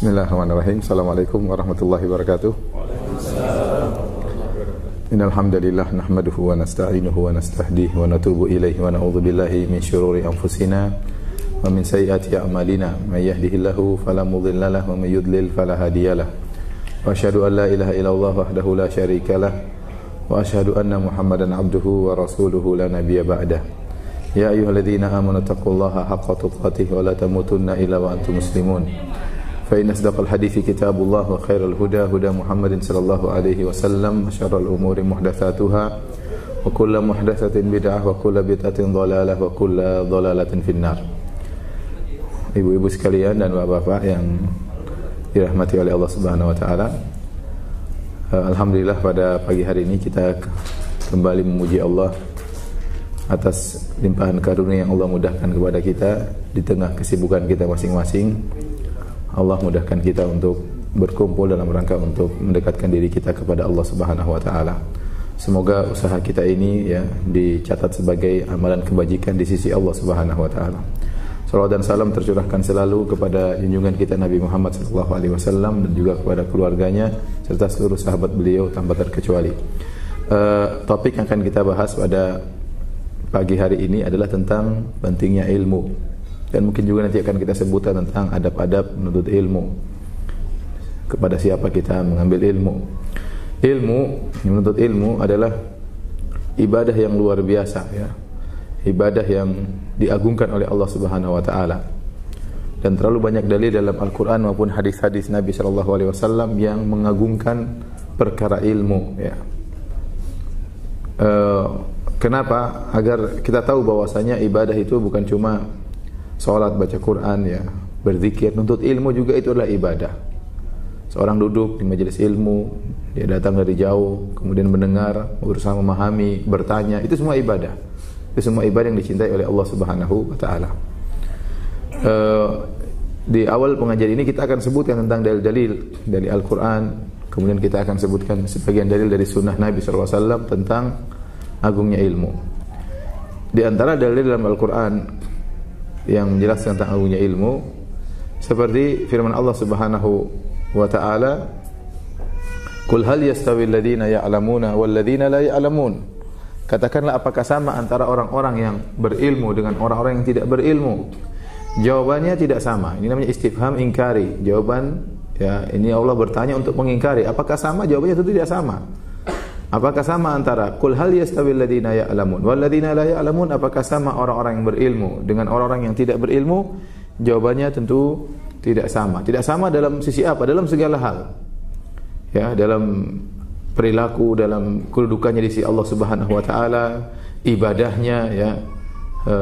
Bismillahirrahmanirrahim. Assalamualaikum warahmatullahi wabarakatuh. Innal hamdalillah nahmaduhu wa nasta'inuhu wa nastahdihi wa natubu ilaihi wa na'udzu billahi min syururi anfusina wa min sayyiati a'malina. May yahdihillahu fala mudilla lahu wa may yudlil fala hadiyalah. Wa asyhadu an la ilaha illallah wahdahu la syarikalah wa asyhadu anna Muhammadan abduhu wa rasuluhu la nabiyya ba'dah. Ya ayyuhalladzina amanu taqullaha haqqa tuqatih wa la tamutunna illa wa antum muslimun. Fa inna asdaqal hadithi kitabullah wa khairal huda huda Muhammadin sallallahu alaihi wasallam wa syarrul umuri muhdatsatuha wa kullu muhdatsatin bid'ah wa kullu bid'atin dhalalah wa kullu dhalalatin finnar. Ibu-ibu sekalian dan bapak-bapak yang dirahmati oleh Allah Subhanahu wa taala. Alhamdulillah pada pagi hari ini kita kembali memuji Allah atas limpahan karunia yang Allah mudahkan kepada kita di tengah kesibukan kita masing-masing. Allah mudahkan kita untuk berkumpul dalam rangka untuk mendekatkan diri kita kepada Allah Subhanahu wa taala. Semoga usaha kita ini ya dicatat sebagai amalan kebajikan di sisi Allah Subhanahu wa taala. Salawat dan salam tercurahkan selalu kepada junjungan kita Nabi Muhammad sallallahu alaihi wasallam dan juga kepada keluarganya serta seluruh sahabat beliau tanpa terkecuali. Topik yang akan kita bahas pada pagi hari ini adalah tentang pentingnya ilmu. Dan mungkin juga nanti akan kita sebutkan tentang adab-adab menuntut ilmu. Kepada siapa kita mengambil ilmu. Ilmu, menuntut ilmu adalah ibadah yang luar biasa ya. Ibadah yang diagungkan oleh Allah Subhanahu wa taala. Dan terlalu banyak dalil dalam Al-Qur'an maupun hadis-hadis Nabi sallallahu alaihi wasallam yang mengagungkan perkara ilmu ya. Kenapa? Agar kita tahu bahwasanya ibadah itu bukan cuma salat, baca Quran ya, berzikir, nuntut ilmu juga itu adalah ibadah. Seorang duduk di majelis ilmu, dia datang dari jauh, kemudian mendengar, berusaha memahami, bertanya, itu semua ibadah. Itu semua ibadah yang dicintai oleh Allah Subhanahu wa taala. Di awal pengajian ini kita akan sebutkan tentang dalil-dalil dari Al-Qur'an, kemudian kita akan sebutkan sebagian dalil dari sunnah Nabi sallallahu alaihi wasallam tentang agungnya ilmu. Di antara dalil dalam Al-Qur'an yang menjelaskan tentang agungnya ilmu seperti firman Allah Subhanahu wa taala, "Qul hal yastawil ladzina ya'lamuna wal ladzina la ya'lamun." Katakanlah apakah sama antara orang-orang yang berilmu dengan orang-orang yang tidak berilmu? Jawabannya tidak sama. Ini namanya istifham ingkari. Jawaban ya ini Allah bertanya untuk mengingkari. Apakah sama? Jawabannya tentu tidak sama. Apakah sama antara qul hal yastawil ladzina ya'lamun wal ladzina la ya'lamun? Apakah sama orang-orang yang berilmu dengan orang-orang yang tidak berilmu? Jawabannya tentu tidak sama. Tidak sama dalam sisi apa? Dalam segala hal. Ya, dalam perilaku, dalam kedudukannya di sisi Allah Subhanahu wa taala, ibadahnya ya,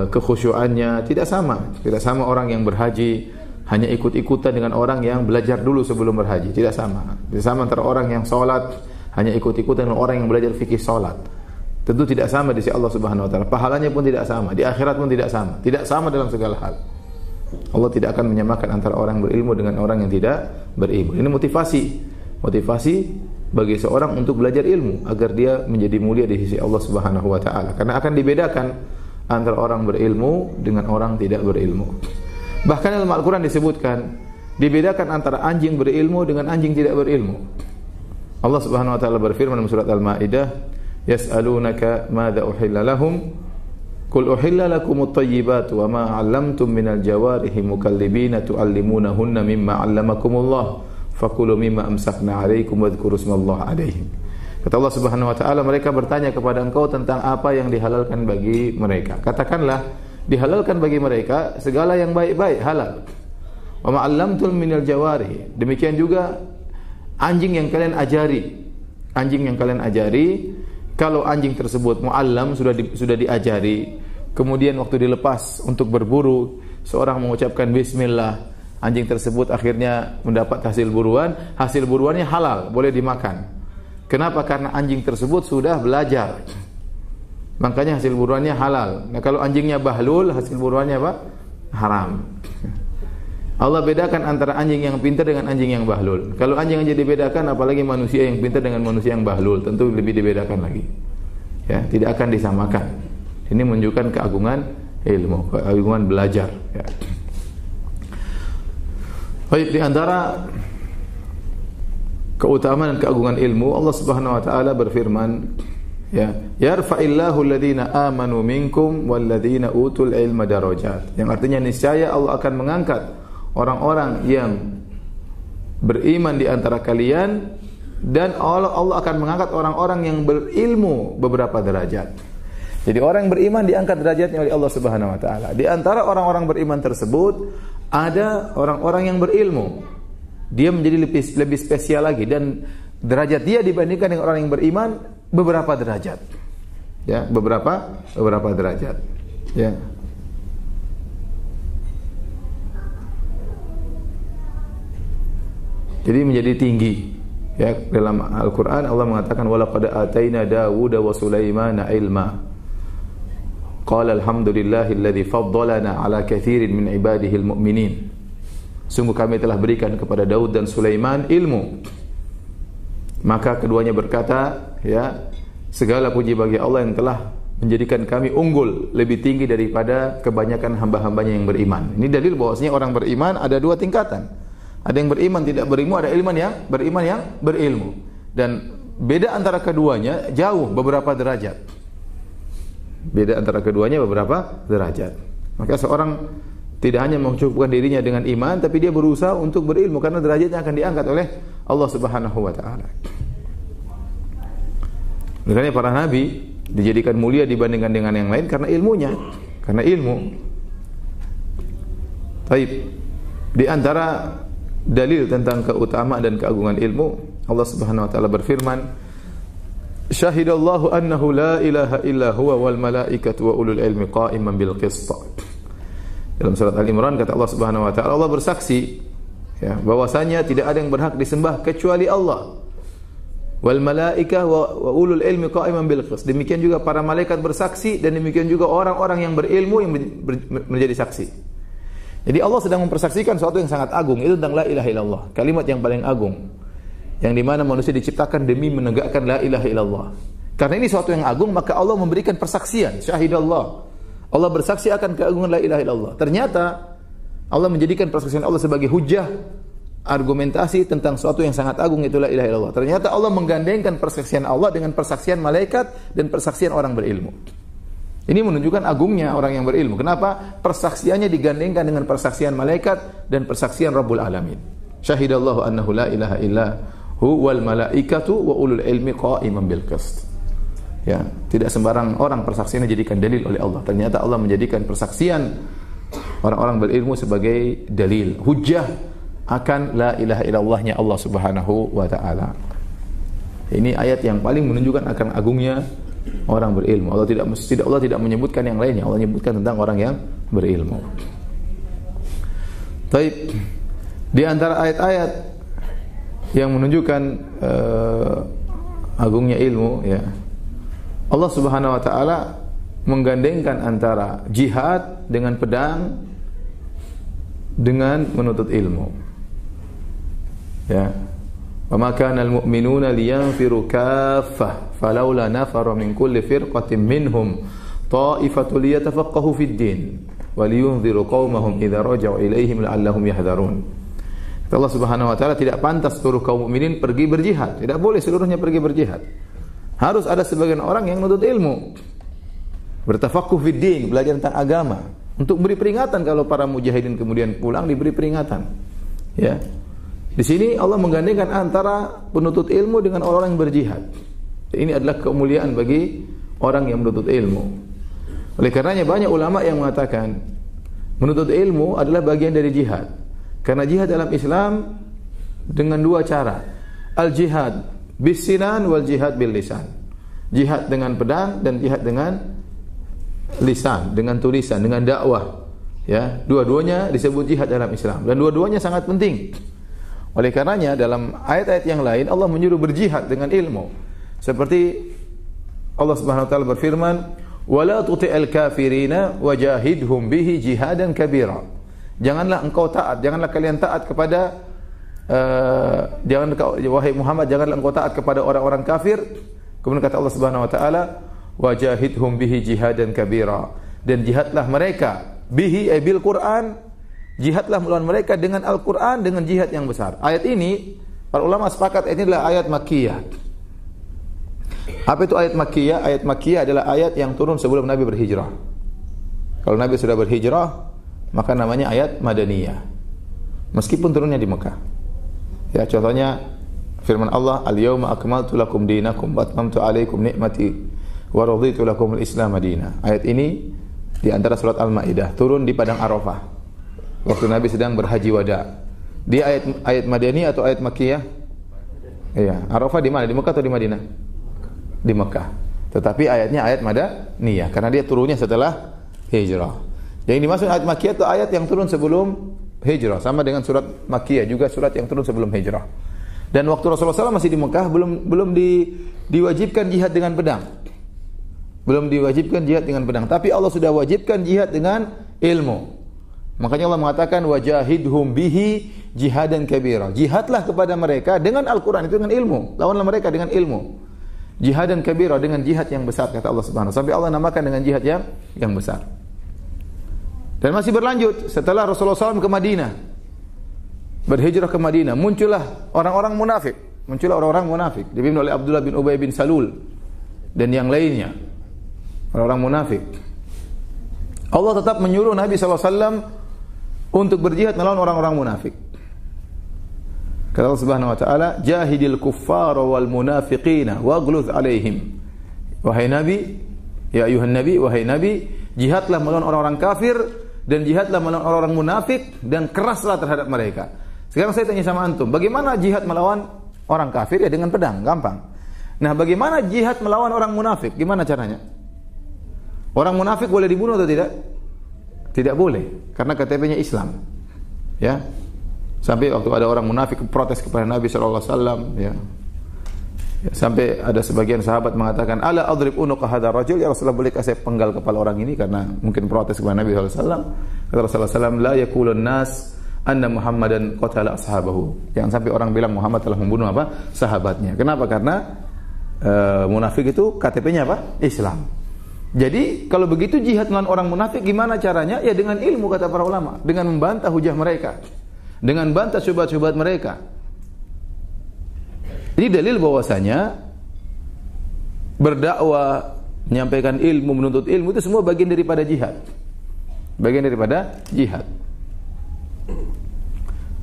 kekhusyuannya tidak sama. Tidak sama orang yang berhaji hanya ikut-ikutan dengan orang yang belajar dulu sebelum berhaji. Tidak sama. Tidak sama antara orang yang salat hanya ikut-ikutan dengan orang yang belajar fikih salat. Tentu tidak sama di sisi Allah Subhanahu wa taala. Pahalanya pun tidak sama, di akhirat pun tidak sama. Tidak sama dalam segala hal. Allah tidak akan menyamakan antara orang berilmu dengan orang yang tidak berilmu. Ini motivasi bagi seorang untuk belajar ilmu agar dia menjadi mulia di sisi Allah Subhanahu wa taala. Karena akan dibedakan antara orang berilmu dengan orang tidak berilmu. Bahkan dalam Al-Qur'an disebutkan dibedakan antara anjing berilmu dengan anjing tidak berilmu. Allah Subhanahu wa taala berfirman dalam surat Al-Maidah, "Yas'alunaka madza uhilla lahum? Qul uhilla lakumut thayyibatu wa ma 'allamtum minal jawarihi mukallibina tu'allimunahunna mimma 'allamakumullah fakulu mimma amsakna 'alaikum wadhkuru ismallahi 'alaihim." Kata Allah Subhanahu wa taala, mereka bertanya kepada engkau tentang apa yang dihalalkan bagi mereka. Katakanlah, dihalalkan bagi mereka segala yang baik-baik, halal. Wa ma 'allamtum minal jawarihi. Demikian juga anjing yang kalian ajari, kalau anjing tersebut muallam sudah diajari, kemudian waktu dilepas untuk berburu, seorang mengucapkan bismillah, anjing tersebut akhirnya mendapat hasil buruannya halal, boleh dimakan. Kenapa? Karena anjing tersebut sudah belajar. Makanya hasil buruannya halal. Nah, kalau anjingnya bahlul, hasil buruannya apa? Haram. Allah bedakan antara anjing yang pintar dengan anjing yang bahlul. Kalau anjing aja dibedakan, apalagi manusia yang pintar dengan manusia yang bahlul, tentu lebih dibedakan lagi. Ya, tidak akan disamakan. Ini menunjukkan keagungan ilmu, keagungan belajar. Ya. Baik, di antara keutamaan dan keagungan ilmu, Allah Subhanahu wa taala berfirman, ya, yarfa'illahu alladhina amanu minkum walladzina utul ilma darajat. Yang artinya niscaya Allah akan mengangkat orang-orang yang beriman di antara kalian, dan Allah akan mengangkat orang-orang yang berilmu beberapa derajat. Jadi orang yang beriman diangkat derajatnya oleh Allah Subhanahu wa taala. Di antara orang-orang beriman tersebut ada orang-orang yang berilmu. Dia menjadi lebih spesial lagi, dan derajat dia dibandingkan dengan orang yang beriman beberapa derajat. Ya, beberapa derajat. Ya. Jadi menjadi tinggi. Ya, dalam Al-Qur'an Allah mengatakan walaqad ataina Dawuda wa Sulaimana ilma. Qala alhamdulillahilladzi faddalana ala katsirin min ibadihi almu'minin. Sungguh kami telah berikan kepada Daud dan Sulaiman ilmu. Maka keduanya berkata, ya, segala puji bagi Allah yang telah menjadikan kami unggul, lebih tinggi daripada kebanyakan hamba-hambanya yang beriman. Ini dalil bahwasanya orang beriman ada dua tingkatan. Ada yang beriman tidak berilmu, ada beriman yang berilmu. Dan beda antara keduanya jauh beberapa derajat. Beda antara keduanya beberapa derajat. Maka seorang tidak hanya mencukupkan dirinya dengan iman, tapi dia berusaha untuk berilmu karena derajatnya akan diangkat oleh Allah Subhanahu wa taala. Makanya para nabi dijadikan mulia dibandingkan dengan yang lain karena ilmunya, karena ilmu. Baik. Di antara dalil tentang keutamaan dan keagungan ilmu, Allah Subhanahu wa taala berfirman, "Syahidallahu annahu la ilaha illa huwa wal malaikatu wa ulul ilmi qa'iman bil qist." Dalam surat Al-Imran kata Allah Subhanahu wa taala, Allah bersaksi, ya, bahwasanya tidak ada yang berhak disembah kecuali Allah. Wal malaikah wa ulul ilmi qa'iman bil qist. Demikian juga para malaikat bersaksi, dan demikian juga orang-orang yang berilmu yang menjadi saksi. Jadi Allah sedang mempersaksikan sesuatu yang sangat agung, itu tentang la ilaha illallah, kalimat yang paling agung, yang dimana manusia diciptakan demi menegakkan la ilaha illallah. Karena ini sesuatu yang agung, maka Allah memberikan persaksian, syahidallah. Allah bersaksi akan keagungan la ilaha illallah. Ternyata Allah menjadikan persaksian Allah sebagai hujjah, argumentasi tentang sesuatu yang sangat agung, itu la ilaha illallah. Ternyata Allah menggandengkan persaksian Allah dengan persaksian malaikat dan persaksian orang berilmu. Ini menunjukkan agungnya orang yang berilmu. Kenapa? Persaksiannya digandengkan dengan persaksian malaikat dan persaksian Rabbul Alamin. Syahidallahu annahu la ilaha illa hu wal malaikatu wa ulul ilmi qa'iman bil qist. Ya, tidak sembarang orang persaksiannya dijadikan dalil oleh Allah. Ternyata Allah menjadikan persaksian orang-orang berilmu sebagai dalil, hujjah akan la ilaha illallahnya Allah Subhanahu wa taala. Ini ayat yang paling menunjukkan akan agungnya orang berilmu. Allah tidak menyebutkan yang lainnya. Allah menyebutkan tentang orang yang berilmu. Baik. Di antara ayat-ayat yang menunjukkan agungnya ilmu, ya, Allah Subhanahu wa taala menggandengkan antara jihad dengan pedang dengan menuntut ilmu. Ya. Wa ma kana al-mu'minuna liyanfiru kaffah falawla nafara min kulli firqatin minhum ta'ifatun liyatafaqahu fid din wa liyunziru qaumahum idza raja'u ilaihim la'allahum yahdharun. Allah Subhanahu wa taala tidak pantas seluruh kaum mukminin pergi berjihad. Tidak boleh seluruhnya pergi berjihad. Harus ada sebagian orang yang menuntut ilmu. Bertafaqquh fid din, belajar tentang agama, untuk beri peringatan kalau para mujahidin kemudian pulang diberi peringatan. Ya. Di sini Allah menggandengkan antara penuntut ilmu dengan orang yang berjihad. Ini adalah kemuliaan bagi orang yang menuntut ilmu. Oleh karenanya banyak ulama yang mengatakan menuntut ilmu adalah bagian dari jihad. Karena jihad dalam Islam dengan dua cara. Al-jihad bis-sinan wal jihad bil lisan. Jihad dengan pedang dan jihad dengan lisan, dengan tulisan, dengan dakwah. Ya, dua-duanya disebut jihad dalam Islam dan dua-duanya sangat penting. Oleh karenanya dalam ayat-ayat yang lain Allah menyuruh berjihad dengan ilmu. Seperti Allah Subhanahu wa taala berfirman, "Wala tuti'il kafirina wajahidhum bihi jihadan kabira." Janganlah engkau taat, janganlah kalian taat kepada wahai Muhammad, janganlah engkau taat kepada orang-orang kafir. Kemudian kata Allah Subhanahu wa taala, "Wajahidhum bihi jihadan kabira." Dan jihadlah mereka bihi bil Quran Jihadlah melawan mereka dengan Al-Quran, dengan jihad yang besar. Ayat ini, para ulama sepakat ini adalah ayat Makkiyah. Apa itu ayat Makkiyah? Ayat Makkiyah adalah ayat yang turun sebelum Nabi berhijrah. Kalau Nabi sudah berhijrah, maka namanya ayat Madaniyah. Meskipun turunnya di Mekah. Ya, contohnya firman Allah, "Al-yauma akmaltu lakum dinakum wa atmamtu 'alaikum ni'mati wa raditu lakum al-Islam madina." Ayat ini di antara surat Al-Maidah, turun di padang Arafah waktu Nabi sedang berhaji wada. Dia ayat Madani atau ayat Makkiyah? Iya, Arafah di mana? Di Mekah atau di Madinah? Di Mekah. Tetapi ayatnya ayat Madaniyah karena dia turunnya setelah hijrah. Yang dimaksud ayat Makkiyah itu ayat yang turun sebelum hijrah, sama dengan surat Makkiyah juga surat yang turun sebelum hijrah. Dan waktu Rasulullah SAW masih di Mekah belum diwajibkan jihad dengan pedang. Belum diwajibkan jihad dengan pedang, tapi Allah sudah wajibkan jihad dengan ilmu. Makanya Allah mengatakan wajahidhum bihi jihadan kabira. Jihadlah kepada mereka dengan Al-Qur'an, itu dengan ilmu. Lawanlah mereka dengan ilmu. Jihadan kabira, dengan jihad yang besar kata Allah Subhanahu wa taala. Sampai Allah namakan dengan jihad yang besar. Dan masih berlanjut setelah Rasulullah SAW ke Madinah. Berhijrah ke Madinah, muncullah orang-orang munafik. Dipimpin oleh Abdullah bin Ubay bin Salul dan yang lainnya. Orang-orang munafik. Allah tetap menyuruh Nabi SAW untuk berjihad melawan orang-orang munafik. Kata Allah Subhanahu wa taala, "Jahidil kuffara wal munafiqina waghluz 'alaihim." Wahai Nabi, ya ayuhan Nabi, wahai Nabi, jihadlah melawan orang-orang kafir dan jihadlah melawan orang-orang munafik dan keraslah terhadap mereka. Sekarang saya tanya sama antum, bagaimana jihad melawan orang kafir? Ya dengan pedang, gampang. Nah, bagaimana jihad melawan orang munafik? Gimana caranya? Orang munafik boleh dibunuh atau tidak? Tidak boleh, karena KTP-nya Islam. Ya. Sampai waktu ada orang munafik protes kepada Nabi sallallahu alaihi wasallam, ya. Sampai ada sebagian sahabat mengatakan, "Ala adrib unuqa hadzal rajul?" Ya Rasulullah, bolehkah saya penggal kepala orang ini karena mungkin protes kepada Nabi sallallahu alaihi wasallam. Kata Rasulullah sallallahu alaihi wasallam, "La yaqulun nas anna Muhammadan qatala ashabahu." Jangan sampai orang bilang Muhammad telah membunuh apa? Sahabatnya. Kenapa? Karena munafik itu KTP-nya apa? Islam. Jadi kalau begitu jihad melawan orang munafik gimana caranya? Ya dengan ilmu kata para ulama, dengan membantah hujah mereka, dengan bantah syubhat-syubhat mereka. Ini dalil bahwasanya berdakwah, menyampaikan ilmu, menuntut ilmu itu semua bagian daripada jihad. Bagian daripada jihad.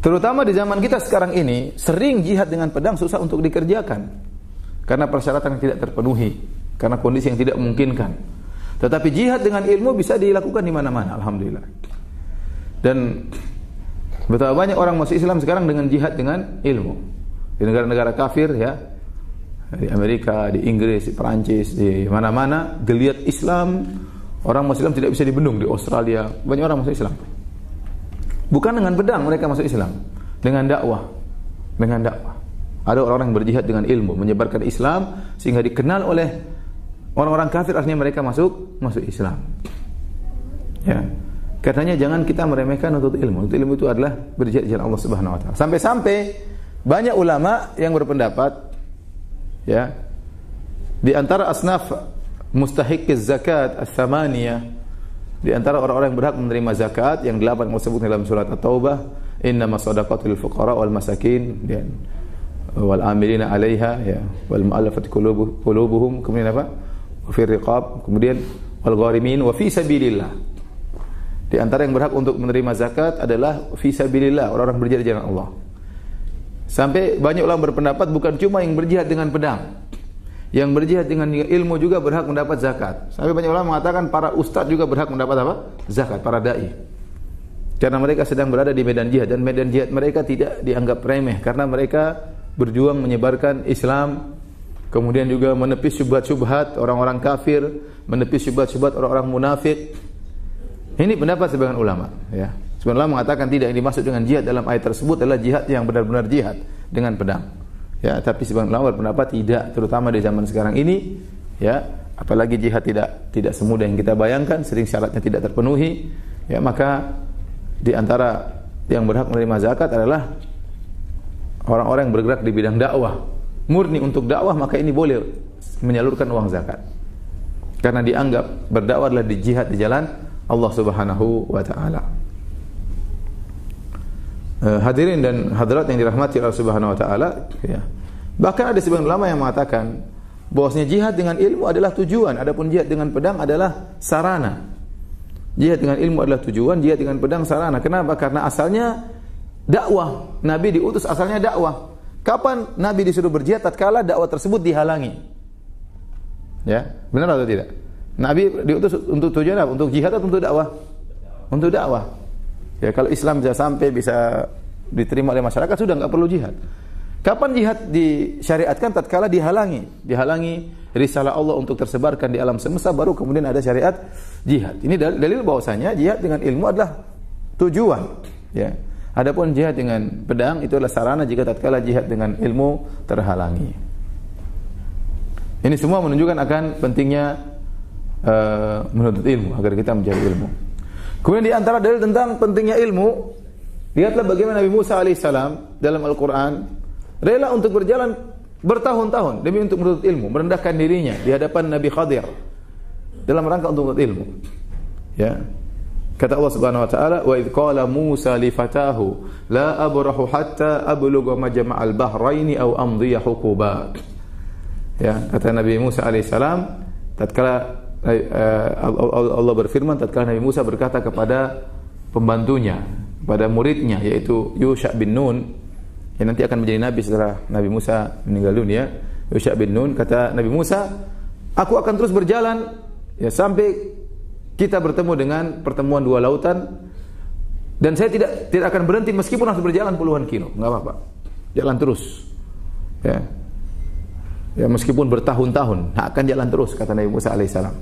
Terutama di zaman kita sekarang ini, sering jihad dengan pedang susah untuk dikerjakan karena persyaratan yang tidak terpenuhi, karena kondisi yang tidak memungkinkan. Tetapi jihad dengan ilmu bisa dilakukan di mana-mana, alhamdulillah. Dan betapa banyak orang masuk Islam sekarang dengan jihad dengan ilmu. Di negara-negara kafir ya, di Amerika, di Inggris, di Perancis, di mana-mana geliat Islam, orang Muslim tidak bisa dibendung. Di Australia banyak orang masuk Islam. Bukan dengan pedang mereka masuk Islam, dengan dakwah. Dengan dakwah. Ada orang-orang yang berjihad dengan ilmu, menyebarkan Islam sehingga dikenal oleh orang-orang kafir, artinya mereka masuk Islam. Ya. Katanya jangan kita meremehkan untuk ilmu. Untuk ilmu itu adalah berjihad di jalan Allah Subhanahu wa taala. Sampai-sampai banyak ulama yang berpendapat ya, di antara asnaf mustahiqiz zakat ats-tsamaniyah, di antara orang-orang yang berhak menerima zakat yang 8 disebut dalam surat At-Taubah, innamas shadaqatu lil fuqara wal masakin wal amilina 'alaiha ya wal mu'allafati qulubuhum, kemudian apa? Fi riqab, kemudian wal gharimin wa fi sabilillah. Di antara yang berhak untuk menerima zakat adalah fi sabilillah, orang-orang berjihad di jalan Allah. Sampai banyak ulama berpendapat bukan cuma yang berjihad dengan pedang, yang berjihad dengan ilmu juga berhak mendapat zakat. Sampai banyak ulama mengatakan para ustaz juga berhak mendapat apa? Zakat, para dai. Karena mereka sedang berada di medan jihad, dan medan jihad mereka tidak dianggap remeh karena mereka berjuang menyebarkan Islam, kemudian juga menepis syubhat-syubhat orang-orang kafir, menepis syubhat-syubhat orang-orang munafik. Ini pendapat sebagian ulama, ya. Sebagian ulama mengatakan tidak, yang dimaksud dengan jihad dalam ayat tersebut adalah jihad yang benar-benar jihad dengan pedang. Ya, tapi sebagian ulama berpendapat tidak, terutama di zaman sekarang ini, ya, apalagi jihad tidak semudah yang kita bayangkan, sering syaratnya tidak terpenuhi, ya, maka di antara yang berhak menerima zakat adalah orang-orang yang bergerak di bidang dakwah, murni untuk dakwah, maka ini boleh menyalurkan uang zakat. Karena dianggap berdakwah adalah di jihad di jalan Allah Subhanahu wa taala. Hadirin dan hadirat yang dirahmati Allah Subhanahu wa taala, ya. Bahkan ada sebagian ulama yang mengatakan bahwasanya jihad dengan ilmu adalah tujuan, adapun jihad dengan pedang adalah sarana. Jihad dengan ilmu adalah tujuan, jihad dengan pedang sarana. Kenapa? Karena asalnya dakwah. Nabi diutus asalnya dakwah. Kapan Nabi disuruh berjihad? Tatkala dakwah tersebut dihalangi. Ya, benar atau tidak? Nabi diutus untuk tujuan apa? Untuk jihad atau untuk dakwah? Untuk dakwah. Ya, kalau Islam bisa sampai, bisa diterima oleh masyarakat, sudah enggak perlu jihad. Kapan jihad disyariatkan? Tatkala dihalangi risalah Allah untuk tersebarkan di alam semesta, baru kemudian ada syariat jihad. Ini dalil bahwasanya jihad dengan ilmu adalah tujuan, ya. Adapun jihad dengan pedang itu adalah sarana jika tatkala jihad dengan ilmu terhalangi. Ini semua menunjukkan akan pentingnya menuntut ilmu agar kita mencari ilmu. Kemudian di antara dalil tentang pentingnya ilmu, lihatlah bagaimana Nabi Musa alaihissalam dalam Al-Quran rela untuk berjalan bertahun-tahun demi untuk menuntut ilmu, merendahkan dirinya di hadapan Nabi Khadir dalam rangka untuk menuntut ilmu. Ya. Kata Allah Subhanahu wa taala, "Wa idz qala Musa li fatahu la abrahu hatta ablugha majma'al bahraini aw amdiya huquba." Ya, kata Nabi Musa alaihissalam tatkala Allah berfirman, tatkala Nabi Musa berkata kepada pembantunya, kepada muridnya yaitu Yusha bin Nun yang nanti akan menjadi nabi setelah Nabi Musa meninggal dunia. Yusha bin Nun, kata Nabi Musa, aku akan terus berjalan ya sampai kita bertemu dengan pertemuan dua lautan, dan saya tidak akan berhenti meskipun harus berjalan puluhan kilo, enggak apa-apa. Jalan terus. Ya. Ya, meskipun bertahun-tahun akan jalan terus, kata Nabi Musa alaihissalam.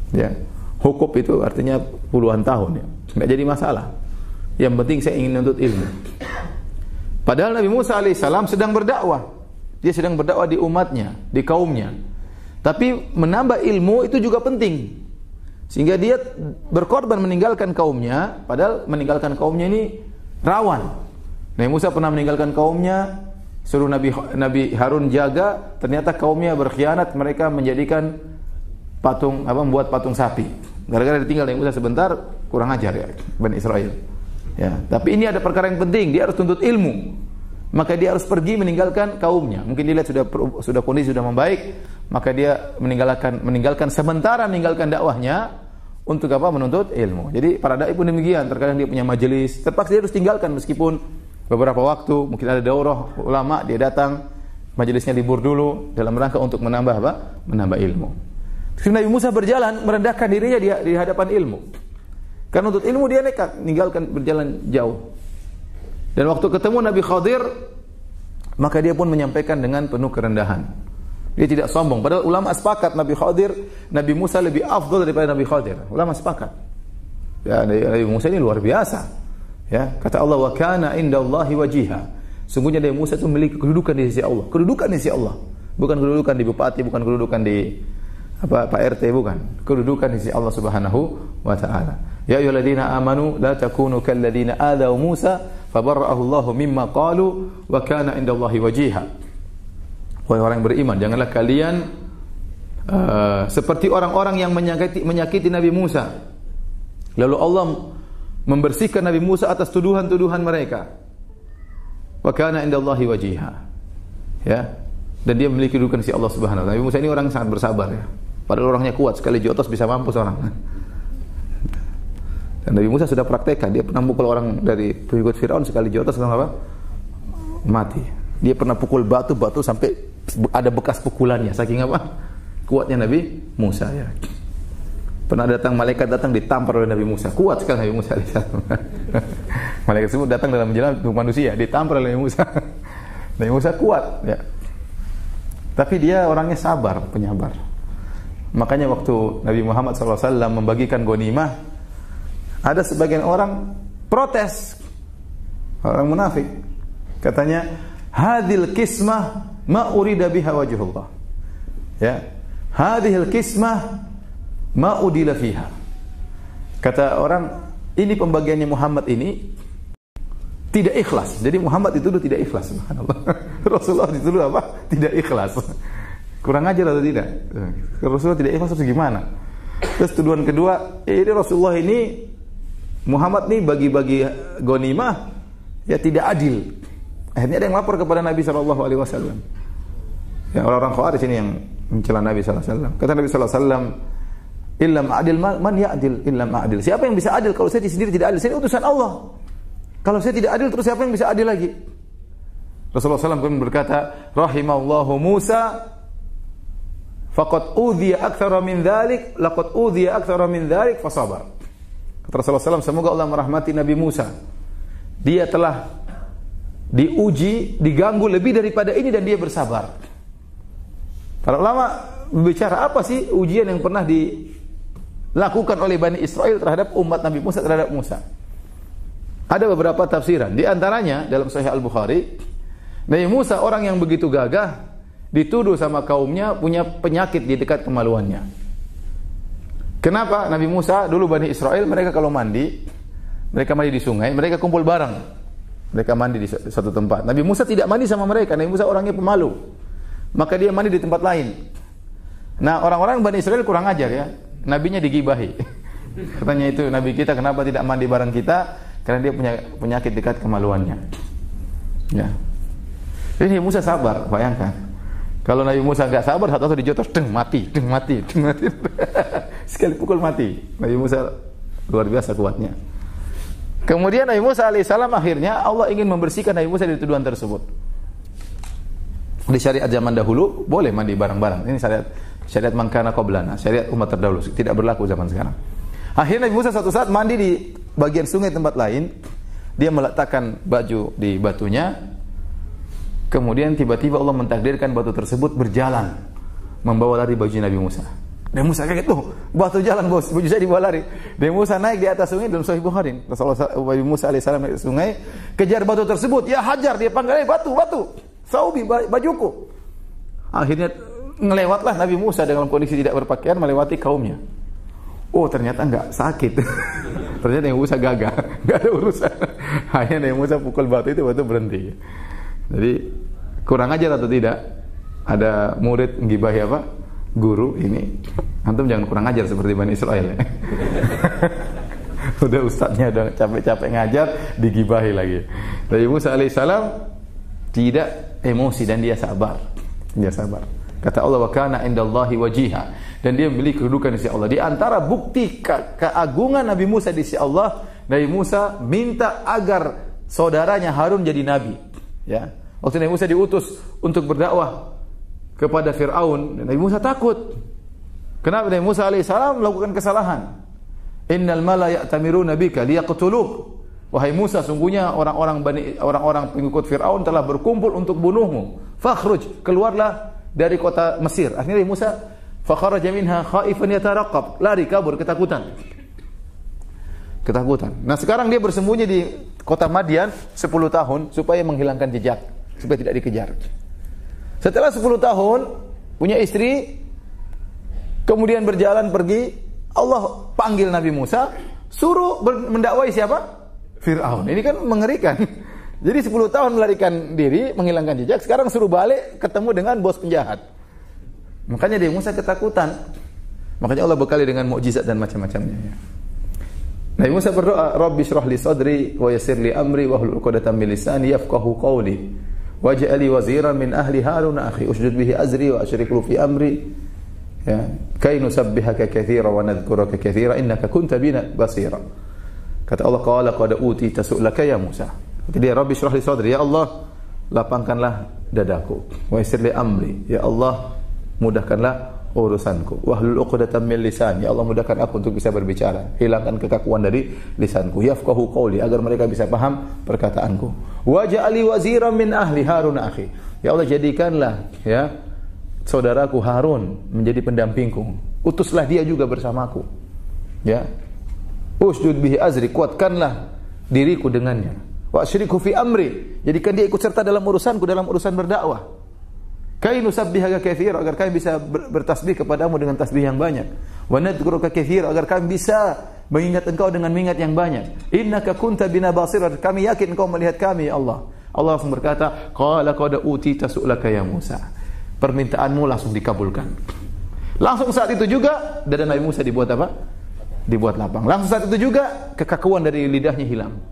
Ya, hukum itu artinya puluhan tahun, ya. Enggak jadi masalah. Yang penting saya ingin menuntut ilmu. Padahal Nabi Musa alaihissalam sedang berdakwah. Dia sedang berdakwah di umatnya, di kaumnya. Tapi menambah ilmu itu juga penting. Sehingga dia berkorban meninggalkan kaumnya, padahal meninggalkan kaumnya ini rawan. Nabi Musa pernah meninggalkan kaumnya, suruh Nabi Harun jaga, ternyata kaumnya berkhianat, mereka menjadikan patung, membuat patung sapi. Gara-gara ditinggal Nabi Musa sebentar, kurang ajar ya Bani Israel. Ya, tapi ini ada perkara yang penting, dia harus tuntut ilmu. Maka dia harus pergi meninggalkan kaumnya. Mungkin dia lihat sudah kondisi sudah membaik, maka dia meninggalkan sementara meninggalkan dakwahnya untuk apa? Menuntut ilmu. Jadi para dai pun demikian, terkadang dia punya majelis, terpaksa dia harus tinggalkan meskipun beberapa waktu, mungkin ada daurah ulama, dia datang, majelisnya libur dulu dalam rangka untuk menambah apa? Menambah ilmu. Terus Nabi Musa berjalan merendahkan dirinya di hadapan ilmu. Karena untuk ilmu dia nekat meninggalkan berjalan jauh. Dan waktu ketemu Nabi Khadir, maka dia pun menyampaikan dengan penuh kerendahan. Dia tidak sombong. Padahal ulama sepakat Nabi Khadir, Nabi Musa lebih afdal daripada Nabi Khadir. Ulama sepakat. Ya, Nabi Musa ini luar biasa. Ya, kata Allah, wa kana indallahi wajiha. Sungguhnya Nabi Musa itu memiliki kedudukan di sisi Allah. Kedudukan di sisi Allah. Bukan kedudukan di bupati, bukan kedudukan di Pak RT, bukan. Kedudukan di sisi Allah Subhanahu wa taala. Ya ayyuhalladzina amanu la takunu kalladzina adaw Musa fabarra'ahu Allahu mimma qalu wa kana indallahi wajiha. Wahai orang yang beriman, janganlah kalian seperti orang-orang yang menyakiti Nabi Musa. Lalu Allah membersihkan Nabi Musa atas tuduhan-tuduhan mereka. Wa kana indallahi wajiha. Ya. Dan dia memiliki kedudukan di sisi Allah Subhanahu wa taala. Nabi Musa ini orang yang sangat bersabar ya. Padahal orangnya kuat, sekali jotos bisa mampus orang. Dan Nabi Musa sudah praktekkan, dia pernah pukul orang dari pengikut Firaun, sekali jotos apa? Mati. Dia pernah pukul batu sampai ada bekas pukulannya, saking apa? Kuatnya Nabi Musa ya. Pernah malaikat datang ditampar oleh Nabi Musa. Kuat sekali Nabi Musa alaihissalam. Malaikat tersebut datang dalam jalan tubuh manusia, ditampar oleh Nabi Musa. Nabi Musa kuat ya. Tapi dia orangnya sabar, penyabar. Makanya waktu Nabi Muhammad SAW membagikan ghanimah, ada sebagian orang protes, orang munafik. Katanya, hadhil kismah ma urida biha wajhullah. Ya, hadhil kismah ma udila fiha. Kata orang, ini pembagiannya Muhammad ini tidak ikhlas. Jadi Muhammad itu tidak ikhlas, subhanallah. Rasulullah itu apa? Tidak ikhlas. Kurang ajar atau tidak? Rasulullah tidak ikhlas terus gimana? Terus tuduhan kedua, ini Rasulullah ini Muhammad nih bagi-bagi ghanimah ya tidak adil. Akhirnya ada yang lapor kepada Nabi sallallahu alaihi wasallam. Ya, orang-orang Khawarij ini yang mencela Nabi sallallahu alaihi wasallam. Kata Nabi sallallahu alaihi wasallam, "Illam adil man ya'dil illam adil." Siapa yang bisa adil kalau saya sendiri tidak adil? Saya utusan Allah. Kalau saya tidak adil terus siapa yang bisa adil lagi? Rasulullah SAW pun berkata, "Rahimallahu Musa faqad udhiya aktsara min dzalik, laqad udhiya aktsara min dzalik fasabar." Kata Rasulullah SAW, semoga Allah merahmati Nabi Musa. Dia telah diuji, diganggu lebih daripada ini dan dia bersabar. Para ulama berbicara apa sih ujian yang pernah dilakukan oleh Bani Israel terhadap umat Nabi Musa, terhadap Musa. Ada beberapa tafsiran. Di antaranya dalam Sahih Al-Bukhari, Nabi Musa orang yang begitu gagah dituduh sama kaumnya punya penyakit di dekat kemaluannya. Kenapa? Nabi Musa dulu Bani Israel mereka kalau mandi, mereka mandi di sungai, mereka kumpul bareng. Mereka mandi di satu tempat. Nabi Musa tidak mandi sama mereka. Nabi Musa orangnya pemalu. Maka dia mandi di tempat lain. Nah, orang-orang Bani Israel kurang ajar ya. Nabinya digibahi. Katanya itu Nabi kita kenapa tidak mandi bareng kita? Karena dia punya penyakit dekat kemaluannya. Ya. Jadi Musa sabar, bayangkan. Kalau Nabi Musa enggak sabar, satu-satu dijotos, mati. Sekali pukul mati. Nabi Musa luar biasa kuatnya. Kemudian Nabi Musa alaihissalam akhirnya Allah ingin membersihkan Nabi Musa dari tuduhan tersebut. Di syariat zaman dahulu boleh mandi bareng-bareng. Ini syariat mangkana qablana, syariat umat terdahulu, tidak berlaku zaman sekarang. Akhirnya Nabi Musa suatu saat mandi di bagian sungai tempat lain. Dia meletakkan baju di batunya. Kemudian tiba-tiba Allah mentakdirkan batu tersebut berjalan membawa lari baju Nabi Musa. Nabi Musa kaget, tuh batu jalan bos, baju saya dibawa lari. Nabi Musa naik di atas sungai dalam Sahih Bukhari. Nabi Musa alaihissalam naik ke sungai, kejar batu tersebut. Ya hajar, dia panggil, batu. Saubi, bajuku. Akhirnya ngelewatlah Nabi Musa dengan kondisi tidak berpakaian melewati kaumnya. Oh ternyata enggak sakit. Ternyata Nabi Musa gagah, enggak ada urusan. Akhirnya Nabi Musa pukul batu itu, batu berhenti. Jadi kurang ajar atau tidak? Ada murid ngibahi apa? Guru ini. Antum jangan kurang ajar seperti Bani Israel ya. Udah ustadznya udah capek-capek ngajar, digibahi lagi. Nabi Musa alaihissalam tidak emosi dan dia sabar. Dia sabar. Kata Allah, wa kana indallahi wajiha. Dan dia memiliki kedudukan di sisi Allah. Di antara bukti keagungan Nabi Musa di sisi Allah, Nabi Musa minta agar saudaranya Harun jadi nabi. Ya. Waktu Nabi Musa diutus untuk berdakwah kepada Fir'aun, Nabi Musa takut. Kenapa? Nabi Musa alaihissalam melakukan kesalahan. Innal mala ya'tamiruna bika liyaqtuluk. Wahai Musa, sungguhnya orang-orang pengikut Fir'aun telah berkumpul untuk bunuhmu. Fakhruj, keluarlah dari kota Mesir. Akhirnya Nabi Musa fakharaja minha khaifan yataraqab, lari kabur ketakutan. Nah, sekarang dia bersembunyi di kota Madian 10 tahun supaya menghilangkan jejak, supaya tidak dikejar. Setelah 10 tahun punya istri, kemudian berjalan pergi, Allah panggil Nabi Musa, suruh mendakwai siapa? Fir'aun. Ini kan mengerikan. Jadi 10 tahun melarikan diri, menghilangkan jejak, sekarang suruh balik ketemu dengan bos penjahat. Makanya Nabi Musa ketakutan. Makanya Allah bekali dengan mukjizat dan macam-macamnya. Nabi Musa berdoa, Rabbi shrah li sadri wa yassir li amri wa hlul 'uqdatam min lisani yafqahu qawli waj'al li waziran min ahli Harun akhi ushdud bihi azri wa ashrikhu fi amri ya kay nusabbihaka katsira wa nadhkuraka katsira innaka kunta bina basira. Kata Allah, qala qad utita su'laka ya Musa. Kata dia, Rabbi shrah li sadri, ya Allah lapangkanlah dadaku, wa yassir li amri, ya Allah mudahkanlah urusanku, wahlul 'uqdatam min lisani, ya Allah mudahkan aku untuk bisa berbicara, hilangkan kekakuan dari lisanku, yafqahu qawli, agar mereka bisa paham perkataanku, waj'ali waziran min ahli Harun akhi, ya Allah jadikanlah ya saudaraku Harun menjadi pendampingku, utuslah dia juga bersamaku, ya ushdud bihi azri, kuatkanlah diriku dengannya, wa asyriku fi amri, jadikan dia ikut serta dalam urusanku, dalam urusan berdakwah, kai nusabbihaka katsira, agar kami bisa bertasbih kepadamu dengan tasbih yang banyak, wa nadhkuruka katsira, agar kami bisa mengingat engkau dengan mengingat yang banyak, innaka kunta bina basira, kami yakin engkau melihat kami ya Allah. Allah langsung berkata, qala qad utita su'laka ya Musa, permintaanmu langsung dikabulkan. Langsung saat itu juga dada Nabi Musa dibuat apa? Dibuat lapang. Langsung saat itu juga kekakuan dari lidahnya hilang.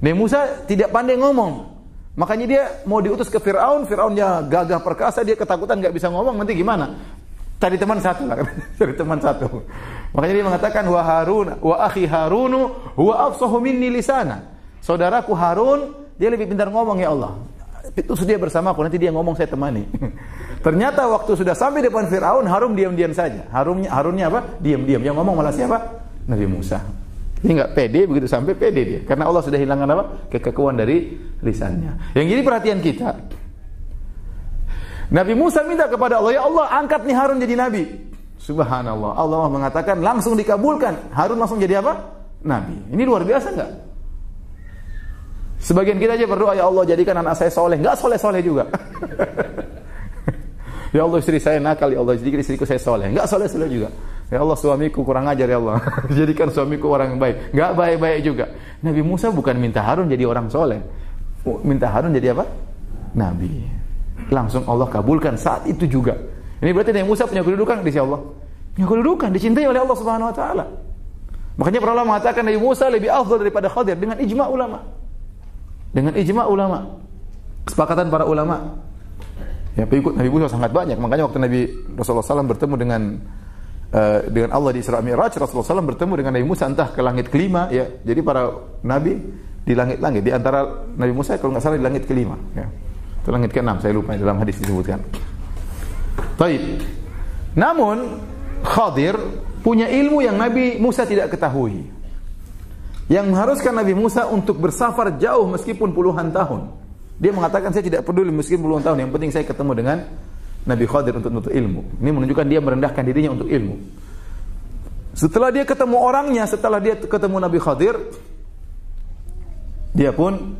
Nabi Musa tidak pandai ngomong. Makanya dia mau diutus ke Fir'aun, Fir'aunnya gagah perkasa, dia ketakutan nggak bisa ngomong, nanti gimana? Cari teman satu lah, cari teman satu. Makanya dia mengatakan wa Harun wa akhi Harunu huwa afsahu minni lisana. Saudaraku Harun, dia lebih pintar ngomong ya Allah. Itu dia bersamaku, nanti dia ngomong saya temani. Ternyata waktu sudah sampai depan Fir'aun, Harun diam-diam saja. Harunnya apa? Diam-diam. Yang ngomong malah siapa? Nabi Musa. Dia enggak pede, begitu sampai pede dia. Karena Allah sudah hilangkan apa? Kekekuan dari lisannya. Yang jadi perhatian kita. Nabi Musa minta kepada Allah, ya Allah angkat nih Harun jadi nabi. Subhanallah. Allah mengatakan langsung dikabulkan. Harun langsung jadi apa? Nabi. Ini luar biasa enggak? Sebagian kita aja berdoa, ya Allah jadikan anak saya soleh. Enggak soleh-soleh juga. Ya Allah istri saya nakal, ya Allah jadikan istriku saya soleh. Enggak soleh-soleh juga. Ya Allah suamiku kurang ajar ya Allah. Jadikan suamiku orang yang baik. Enggak baik-baik juga. Nabi Musa bukan minta Harun jadi orang soleh. Minta Harun jadi apa? Nabi. Langsung Allah kabulkan saat itu juga. Ini berarti Nabi Musa punya kedudukan di sisi Allah. Punya kedudukan, dicintai oleh Allah Subhanahu wa taala. Makanya para ulama mengatakan Nabi Musa lebih afdal daripada Khadir dengan ijma ulama. Dengan ijma ulama. Kesepakatan para ulama. Ya, pengikut Nabi Musa sangat banyak. Makanya waktu Nabi Rasulullah SAW bertemu dengan Allah di Isra Mi'raj, Rasulullah SAW bertemu dengan Nabi Musa entah ke langit kelima, ya. Jadi para nabi di langit-langit, di antara Nabi Musa kalau nggak salah di langit kelima, ya. Itu langit ke-6, saya lupa dalam hadis disebutkan. Baik. Namun Khadir punya ilmu yang Nabi Musa tidak ketahui. Yang mengharuskan Nabi Musa untuk bersafar jauh meskipun puluhan tahun. Dia mengatakan saya tidak peduli meskipun puluhan tahun, yang penting saya ketemu dengan Nabi Khadir untuk menuntut ilmu. Ini menunjukkan dia merendahkan dirinya untuk ilmu. Setelah dia ketemu orangnya, setelah dia ketemu Nabi Khadir, dia pun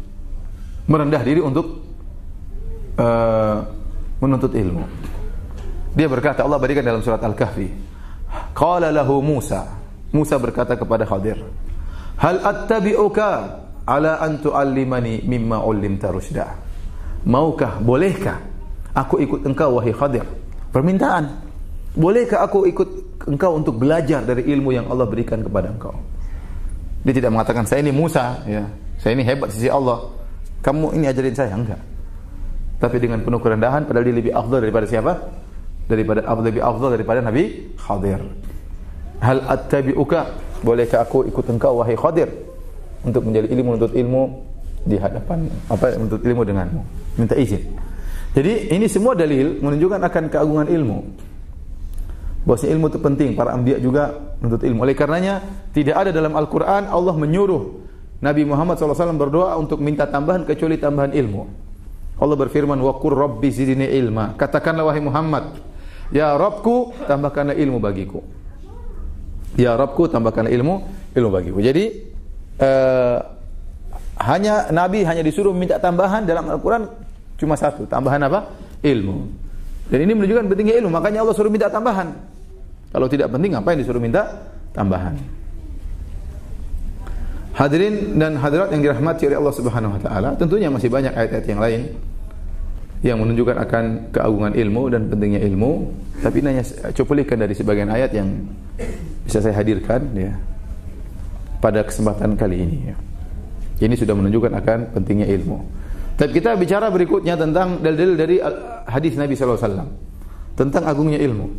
merendah diri untuk menuntut ilmu. Dia berkata, Allah berikan dalam surat Al-Kahfi, qala lahu Musa. Musa berkata kepada Khadir, hal attabi'uka ala an tu'allimani mimma 'ullimta rusyda. Maukah, bolehkah aku ikut engkau wahai Khadir? Permintaan. Bolehkah aku ikut engkau untuk belajar dari ilmu yang Allah berikan kepada engkau? Dia tidak mengatakan saya ini Musa, ya. Saya ini hebat di sisi Allah. Kamu ini ajarin saya, enggak. Tapi dengan penuh kerendahan, padahal dia lebih afdal daripada siapa? Lebih afdal daripada Nabi Khadir. Hal attabi'uka, bolehkah aku ikut engkau wahai Khadir untuk menjadi menuntut ilmu di hadapan menuntut ilmu denganmu? Minta izin. Jadi ini semua dalil menunjukkan akan keagungan ilmu. Bahwasanya ilmu itu penting, para anbiya juga menuntut ilmu. Oleh karenanya tidak ada dalam Al-Qur'an Allah menyuruh Nabi Muhammad SAW berdoa untuk minta tambahan kecuali tambahan ilmu. Allah berfirman, wa qur rabbi zidni ilma. Katakanlah wahai Muhammad, ya Rabbku tambahkanlah ilmu bagiku. Ya Rabbku tambahkanlah ilmu bagiku. Jadi Nabi hanya disuruh minta tambahan dalam Al-Qur'an cuma satu, tambahan apa? Ilmu. Dan ini menunjukkan pentingnya ilmu, makanya Allah suruh minta tambahan. Kalau tidak penting ngapain disuruh minta tambahan? Hadirin dan hadirat yang dirahmati oleh Allah Subhanahu wa taala, tentunya masih banyak ayat-ayat yang lain yang menunjukkan akan keagungan ilmu dan pentingnya ilmu, tapi ini hanya cuplikan dari sebagian ayat yang bisa saya hadirkan ya pada kesempatan kali ini ya. Ini sudah menunjukkan akan pentingnya ilmu. Tapi kita bicara berikutnya tentang dalil-dalil dari hadis Nabi sallallahu alaihi wasallam tentang agungnya ilmu.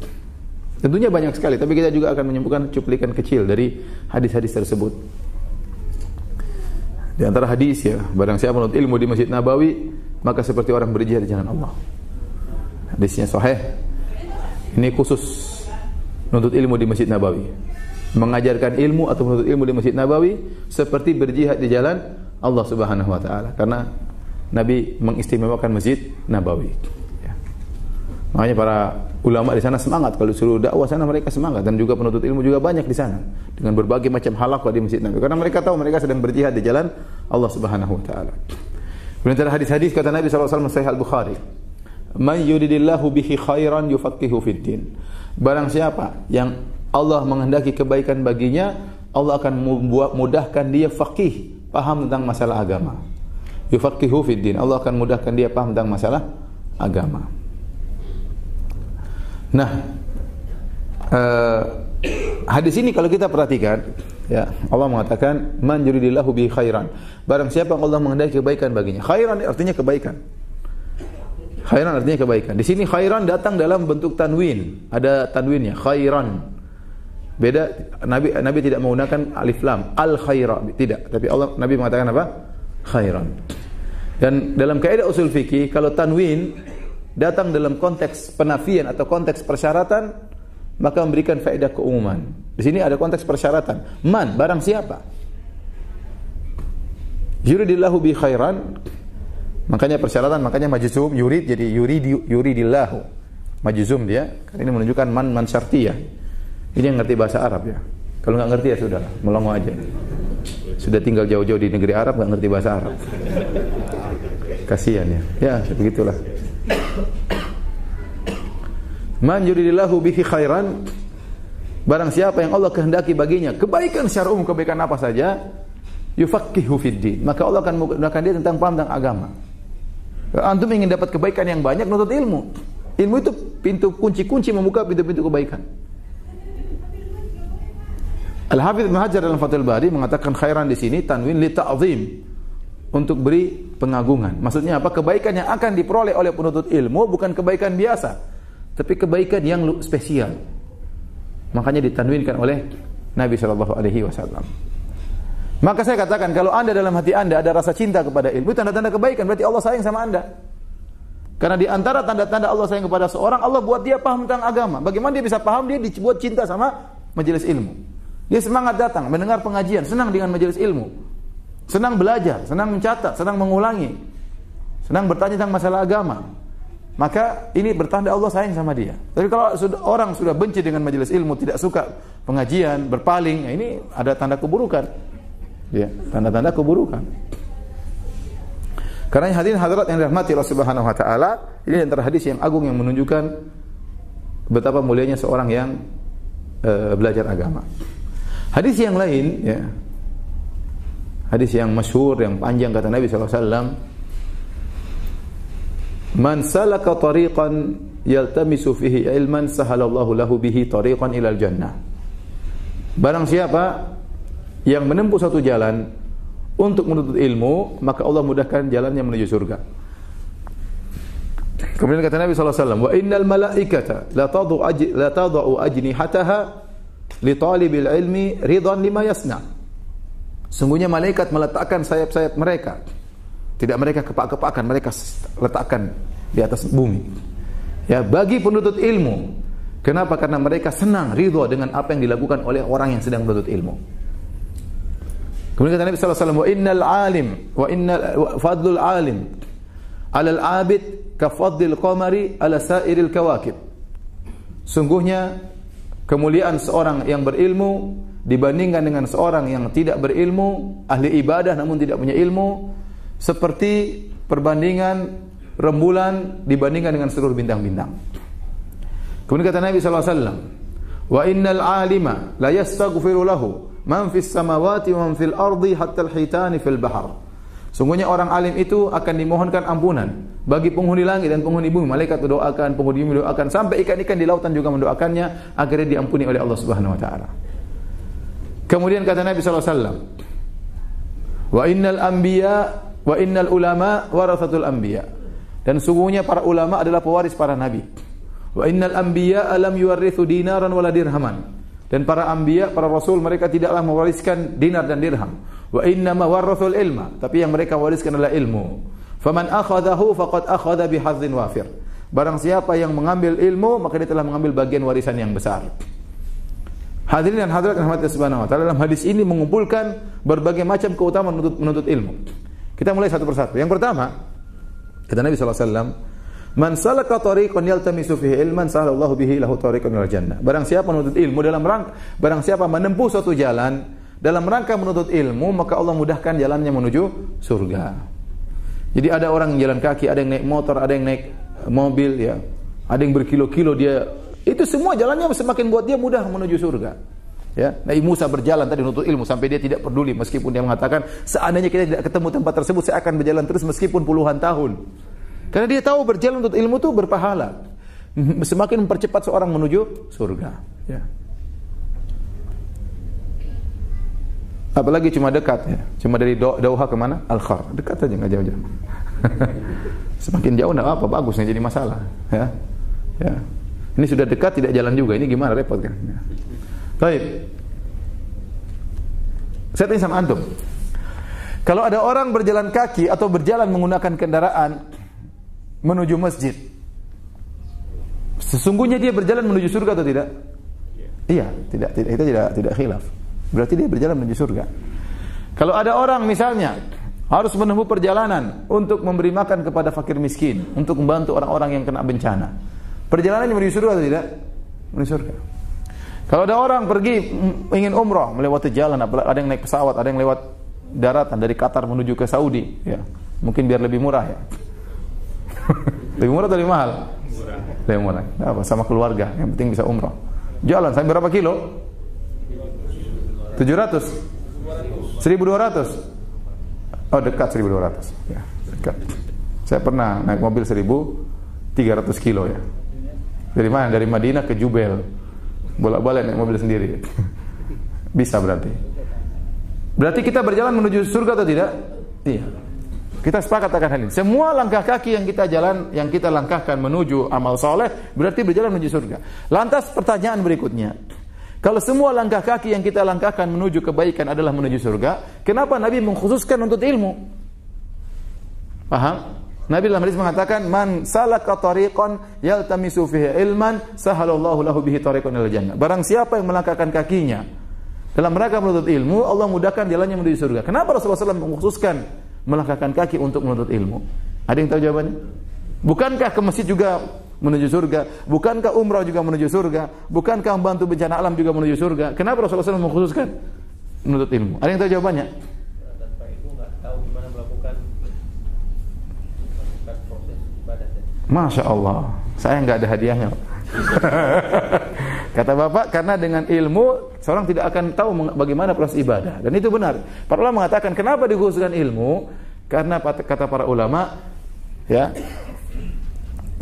Tentunya banyak sekali, tapi kita juga akan menyebutkan cuplikan kecil dari hadis-hadis tersebut. Di antara hadis ya, barang siapa menuntut ilmu di Masjid Nabawi, maka seperti orang berjihad di jalan Allah. Hadisnya sahih. Ini khusus menuntut ilmu di Masjid Nabawi. Mengajarkan ilmu atau menuntut ilmu di Masjid Nabawi seperti berjihad di jalan Allah Subhanahu wa taala, karena Nabi mengistimewakan Masjid Nabawi. Ya. Makanya para ulama di sana semangat kalau disuruh dakwah sana, mereka semangat, dan juga penuntut ilmu juga banyak di sana dengan berbagai macam halaqah di Masjid Nabawi, karena mereka tahu mereka sedang berjihad di jalan Allah Subhanahu wa taala. Di antara hadis-hadis kata Nabi sallallahu alaihi wasallam sahih Al-Bukhari, "Man yuridillahu bihi khairan yufaqihu fid din." Barang siapa yang Allah menghendaki kebaikan baginya, Allah akan mudahkan dia faqih, paham tentang masalah agama. Yufaqihu fid din. Allah akan mudahkan dia paham tentang masalah agama. Nah, hadis ini kalau kita perhatikan, Ya, Allah mengatakan man yuridillahu bihi khairan. Barang siapa yang Allah menghendaki kebaikan baginya. Khairan artinya kebaikan. Khairan artinya kebaikan. Di sini khairan datang dalam bentuk tanwin. Ada tanwinnya, khairan. Beda, Nabi tidak menggunakan alif lam, al khaira, tidak. Tapi Nabi mengatakan apa? Khairan. Dan dalam kaidah usul fikih, kalau tanwin datang dalam konteks penafian atau konteks persyaratan, maka memberikan faedah keumuman. Di sini ada konteks persyaratan. Man, barang siapa? Yuridillahu bi khairan. Makanya persyaratan, makanya majzum, yurid jadi yuridillahu. Majzum dia. Karena ini menunjukkan man syartiyah. Ini yang ngerti bahasa Arab ya. Kalau enggak ngerti ya sudah, melongo aja. Sudah tinggal jauh-jauh di negeri Arab enggak ngerti bahasa Arab. Kasihan ya. Ya, begitulah. Man yuridillahu bihi khairan, barang siapa yang Allah kehendaki baginya kebaikan secara umum, kebaikan apa saja, yufaqihu fiddin, maka Allah akan menggunakan dia tentang paham tentang agama. Antum ingin dapat kebaikan yang banyak, nuntut ilmu. Ilmu itu pintu kunci membuka pintu-pintu kebaikan. Al-Hafidz Ibnu Hajar dalam Fathul Bari mengatakan khairan di sini tanwin li ta'zim, untuk beri pengagungan. Maksudnya apa? Kebaikan yang akan diperoleh oleh penuntut ilmu bukan kebaikan biasa, tapi kebaikan yang spesial. Makanya ditanwinkan oleh Nabi sallallahu alaihi wasallam. Maka saya katakan, kalau Anda dalam hati Anda ada rasa cinta kepada ilmu, tanda-tanda kebaikan, berarti Allah sayang sama Anda. Karena di antara tanda-tanda Allah sayang kepada seorang, Allah buat dia paham tentang agama. Bagaimana dia bisa paham? Dia dibuat cinta sama majelis ilmu. Dia semangat datang, mendengar pengajian, senang dengan majelis ilmu. Senang belajar, senang mencatat, senang mengulangi, senang bertanya tentang masalah agama. Maka ini bertanda Allah sayang sama dia. Tapi kalau orang sudah benci dengan majelis ilmu, tidak suka pengajian, berpaling, ya ini ada tanda keburukan. Ya, tanda-tanda keburukan. Karena hadirin hadirat yang dirahmati Allah Subhanahu wa taala, ini antara hadis yang agung yang menunjukkan betapa mulianya seorang yang belajar agama. Hadis yang lain, ya, hadis yang masyhur, yang panjang, kata Nabi SAW, man salaka tariqan yaltamisu fihi ilman sahalallahu lahu bihi tariqan ilal jannah. Barang siapa yang menempuh satu jalan untuk menuntut ilmu, maka Allah mudahkan jalannya menuju surga. Kemudian kata Nabi SAW, wa innal malaikata la tadau ajnihataha li talibil ilmi ridhan lima yasna. Sungguhnya malaikat meletakkan sayap-sayap mereka. Tidak mereka kepak-kepakan, mereka letakkan di atas bumi. Ya, bagi penuntut ilmu. Kenapa? Karena mereka senang, ridha dengan apa yang dilakukan oleh orang yang sedang menuntut ilmu. Kemudian kata Nabi sallallahu alaihi wasallam, wa innal alim wa innal fadlul alim 'alal 'abid ka fadlil qamari 'ala sa'iril kawakib. Sungguhnya kemuliaan seorang yang berilmu dibandingkan dengan seorang yang tidak berilmu, ahli ibadah namun tidak punya ilmu, seperti perbandingan rembulan dibandingkan dengan seluruh bintang-bintang. Kemudian kata Nabi sallallahu alaihi wasallam, wa innal 'alima la yastaghfiru lahu man fis samawati wa man fil ardi hatta al-hitani fil bahr. Sungguhnya orang alim itu akan dimohonkan ampunan bagi penghuni langit dan penghuni bumi. Malaikat mendoakan, penghuni bumi mendoakan, sampai ikan-ikan di lautan juga mendoakannya agar dia diampuni oleh Allah Subhanahu wa taala. Kemudian kata Nabi sallallahu alaihi wasallam, wa innal anbiya wa innal ulama warathatul anbiya. Dan sungguhnya para ulama adalah pewaris para nabi. Wa innal anbiya lam yuwarrithu dinaran wala dirhaman. Dan para anbiya, para rasul, mereka tidaklah mewariskan dinar dan dirham. Wa innama warathul ilma, tapi yang mereka wariskan adalah ilmu. Faman akhadahu faqad akhadha bihadzin wafir. Barang siapa yang mengambil ilmu, maka dia telah mengambil bagian warisan yang besar. Hadirin dan hadirat yang dirahmati Subhanahu wa taala, dalam hadis ini mengumpulkan berbagai macam keutamaan menuntut ilmu. Kita mulai satu persatu. Yang pertama, kata Nabi sallallahu alaihi wasallam, man salaka tariqan yaltamisu fihi ilman sahalallahu bihi lahu tariqan ilal jannah. Barang siapa menuntut ilmu barang siapa menempuh suatu jalan dalam rangka menuntut ilmu, maka Allah mudahkan jalannya menuju surga. Jadi ada orang yang jalan kaki, ada yang naik motor, ada yang naik mobil, ya. Ada yang berkilo-kilo dia. Itu semua jalannya semakin buat dia mudah menuju surga. Ya, Nabi Musa berjalan tadi menuntut ilmu sampai dia tidak peduli meskipun dia mengatakan seandainya kita tidak ketemu tempat tersebut saya akan berjalan terus meskipun puluhan tahun. Karena dia tahu berjalan untuk ilmu itu berpahala. Semakin mempercepat seorang menuju surga. Ya. Apalagi cuma dekat ya. Cuma dari Dauha ke mana? Al-Khar. Dekat aja, enggak jauh-jauh. Semakin jauh enggak apa, bagus nih jadi masalah, ya. Ya. Ini sudah dekat tidak jalan juga. Ini gimana, repot kan? Ya. Baik. Saya tanya sama antum. Kalau ada orang berjalan kaki atau berjalan menggunakan kendaraan menuju masjid, sesungguhnya dia berjalan menuju surga atau tidak? Iya, tidak, itu tidak khilaf. Berarti dia berjalan menuju surga. Kalau ada orang misalnya harus menempuh perjalanan untuk memberi makan kepada fakir miskin, untuk membantu orang-orang yang kena bencana, perjalanannya menuju surga atau tidak? Menuju surga. Kalau ada orang pergi ingin umrah, melewati jalan, ada yang naik pesawat, ada yang lewat daratan dari Qatar menuju ke Saudi, ya. Mungkin biar lebih murah ya. Lebih murah atau lebih mahal? Murah. Lebih murah. Apa? Sama keluarga, yang penting bisa umrah. Jalan sampai berapa kilo? 700. 1200. Oh, dekat 1200. Ya, dekat. Saya pernah naik mobil 1300 kilo ya. Dari mana? Dari Madinah ke Jubel. Bolak-balik naik mobil sendiri. Bisa berarti. Berarti kita berjalan menuju surga atau tidak? Iya. Kita sepakat akan hal ini. Semua langkah kaki yang kita langkahkan menuju amal soleh, berarti berjalan menuju surga. Lantas pertanyaan berikutnya, kalau semua langkah kaki yang kita langkahkan menuju kebaikan adalah menuju surga, kenapa Nabi mengkhususkan untuk ilmu? Paham? Nabi dalam hadis mengatakan, "Man salaka tariqan yaltamisu fihi ilman, sahalallahu lahu bihi tariqan ilal jannah." Barang siapa yang melangkahkan kakinya dalam rangka menuntut ilmu, Allah mudahkan jalannya menuju surga. Kenapa Rasulullah SAW mengkhususkan melangkahkan kaki untuk menuntut ilmu? Ada yang tahu jawabannya? Bukankah ke masjid juga menuju surga? Bukankah umrah juga menuju surga? Bukankah membantu bencana alam juga menuju surga? Kenapa Rasulullah SAW mengkhususkan menuntut ilmu? Ada yang tahu jawabannya? Tanpa itu nggak tahu gimana melakukan proses ibadah. Masya Allah, saya nggak ada hadiahnya. Kata Bapak, karena dengan ilmu seorang tidak akan tahu bagaimana proses ibadah. Dan itu benar. Para ulama mengatakan kenapa dikhususkan ilmu? Karena kata para ulama, ya,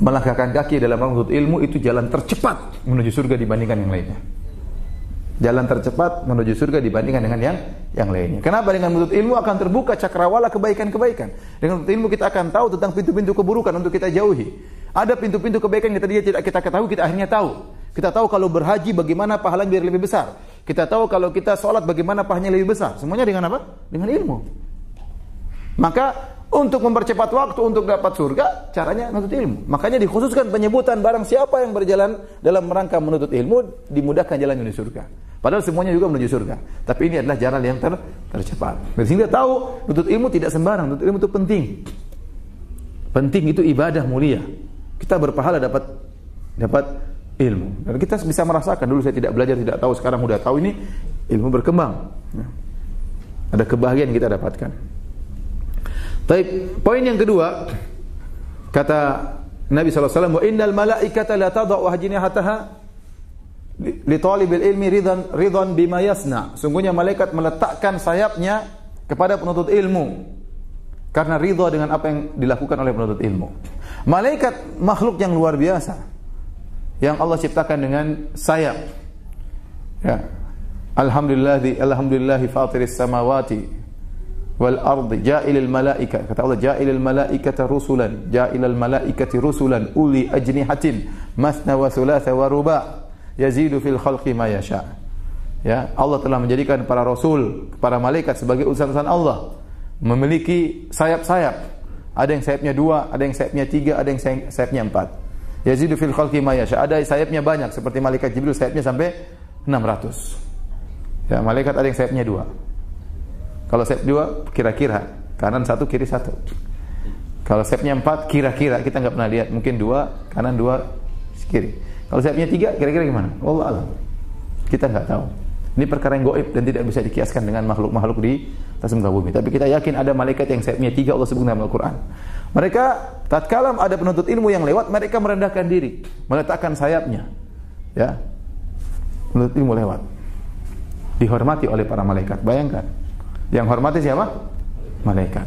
melangkahkan kaki dalam menuntut ilmu itu jalan tercepat menuju surga dibandingkan yang lainnya. Jalan tercepat menuju surga dibandingkan dengan yang lainnya. Kenapa? Dengan menuntut ilmu akan terbuka cakrawala kebaikan-kebaikan. Dengan menuntut ilmu kita akan tahu tentang pintu-pintu keburukan untuk kita jauhi. Ada pintu-pintu kebaikan yang tadinya tidak kita ketahui, kita akhirnya tahu. Kita tahu kalau berhaji bagaimana pahalanya biar lebih besar. Kita tahu kalau kita sholat bagaimana pahalanya lebih besar. Semuanya dengan apa? Dengan ilmu. Maka untuk mempercepat waktu untuk dapat surga, caranya menuntut ilmu. Makanya dikhususkan penyebutan barang siapa yang berjalan dalam rangka menuntut ilmu, dimudahkan jalan menuju surga. Padahal semuanya juga menuju surga. Tapi ini adalah jalan yang tercepat. Dari sini kita tahu menuntut ilmu tidak sembarang. Menuntut ilmu itu penting. Penting itu ibadah mulia. Kita berpahala dapat ilmu. Dan kita bisa merasakan, dulu saya tidak belajar, tidak tahu, sekarang sudah tahu, ini ilmu berkembang. Ada kebahagiaan yang kita dapatkan. Baik, poin yang kedua, kata Nabi SAW, wa innal malaikata la tadau ajnihataha li talibil ilmi ridhan bima yasna. Sungguhnya malaikat meletakkan sayapnya kepada penuntut ilmu karena ridha dengan apa yang dilakukan oleh penuntut ilmu. Malaikat makhluk yang luar biasa yang Allah ciptakan dengan sayap. Ya. Alhamdulillahi fatiris samawati wal ardi ja'ilil malaika. Kata Allah, ja'ilil malaikata rusulan, ja'ilal malaikati rusulan uli ajnihatin masna wa thulatha wa ruba' yazidu fil khalqi ma yasha. Ya, Allah telah menjadikan para rasul, para malaikat sebagai utusan Allah, memiliki sayap-sayap. Ada yang sayapnya 2, ada yang sayapnya 3, ada yang sayapnya 4. Yazidu fil khalqi ma yasha. Ada sayapnya banyak seperti malaikat Jibril, sayapnya sampai 600. Ya, malaikat ada yang sayapnya 2. Kalau sayap 2 kira-kira, kanan 1 kiri 1. Kalau sayapnya 4 kira-kira, kita enggak pernah lihat, mungkin 2 kanan 2 kiri. Kalau sayapnya 3 kira-kira gimana? Wallahu a'lam. Kita enggak tahu. Ini perkara yang gaib dan tidak bisa dikiaskan dengan makhluk-makhluk di atas muka bumi. Tapi kita yakin ada malaikat yang sayapnya 3, Allah sebut dalam Al-Quran. Mereka tatkala ada penuntut ilmu yang lewat, mereka merendahkan diri, meletakkan sayapnya. Ya. Penuntut ilmu lewat. Dihormati oleh para malaikat. Bayangkan. Yang hormati siapa? Malaikat.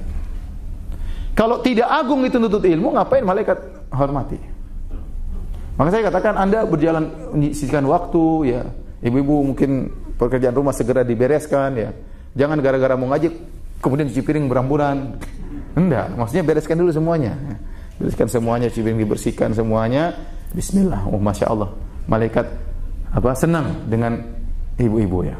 Kalau tidak agung itu penuntut ilmu, ngapain malaikat hormati? Maka saya katakan Anda berjalan menyisihkan waktu, ya. Ibu-ibu mungkin pekerjaan rumah segera dibereskan, ya. Jangan gara-gara mau ngaji kemudian cuci piring beramburan. Enggak, maksudnya bereskan dulu semuanya. Bereskan semuanya, cuci piring dibersihkan semuanya. Bismillah. Oh, Masya Allah. Malaikat senang dengan ibu-ibu ya.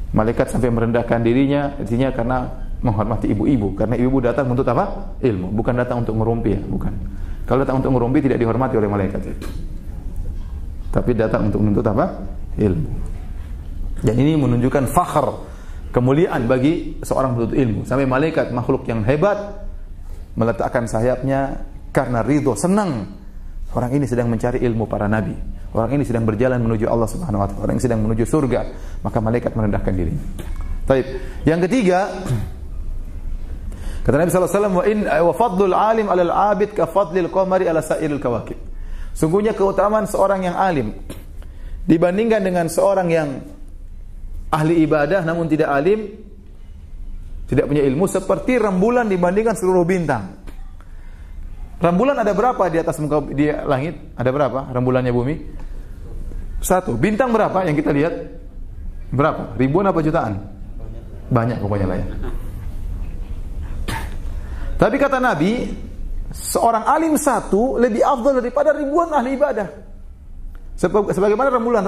Malaikat sampai merendahkan dirinya, artinya karena menghormati ibu-ibu. Karena ibu-ibu datang untuk apa? Ilmu, bukan datang untuk ngerumpi ya, bukan. Kalau datang untuk ngerumpi tidak dihormati oleh malaikat ya. Tapi datang untuk menuntut apa? Ilmu. Dan ini menunjukkan fakhr, kemuliaan bagi seorang penuntut ilmu. Sampai malaikat, makhluk yang hebat, meletakkan sayapnya karena ridho, senang. Orang ini sedang mencari ilmu para nabi. Orang ini sedang berjalan menuju Allah Subhanahu wa taala. Orang ini sedang menuju surga. Maka malaikat merendahkan dirinya. Baik. Yang ketiga, kata Nabi sallallahu alaihi wasallam, wa fadlul alim 'alal 'abid ka fadlil qamari 'ala sa'iril kawakib. Sungguhnya keutamaan seorang yang alim dibandingkan dengan seorang yang ahli ibadah namun tidak alim, tidak punya ilmu, seperti rembulan dibandingkan seluruh bintang. Rembulan ada berapa di atas muka di langit? Ada berapa rembulannya bumi? 1. Bintang berapa yang kita lihat? Berapa? Ribuan apa jutaan? Banyak pokoknya lah ya. Tapi kata Nabi, seorang alim satu lebih afdal daripada ribuan ahli ibadah. Sebagaimana rembulan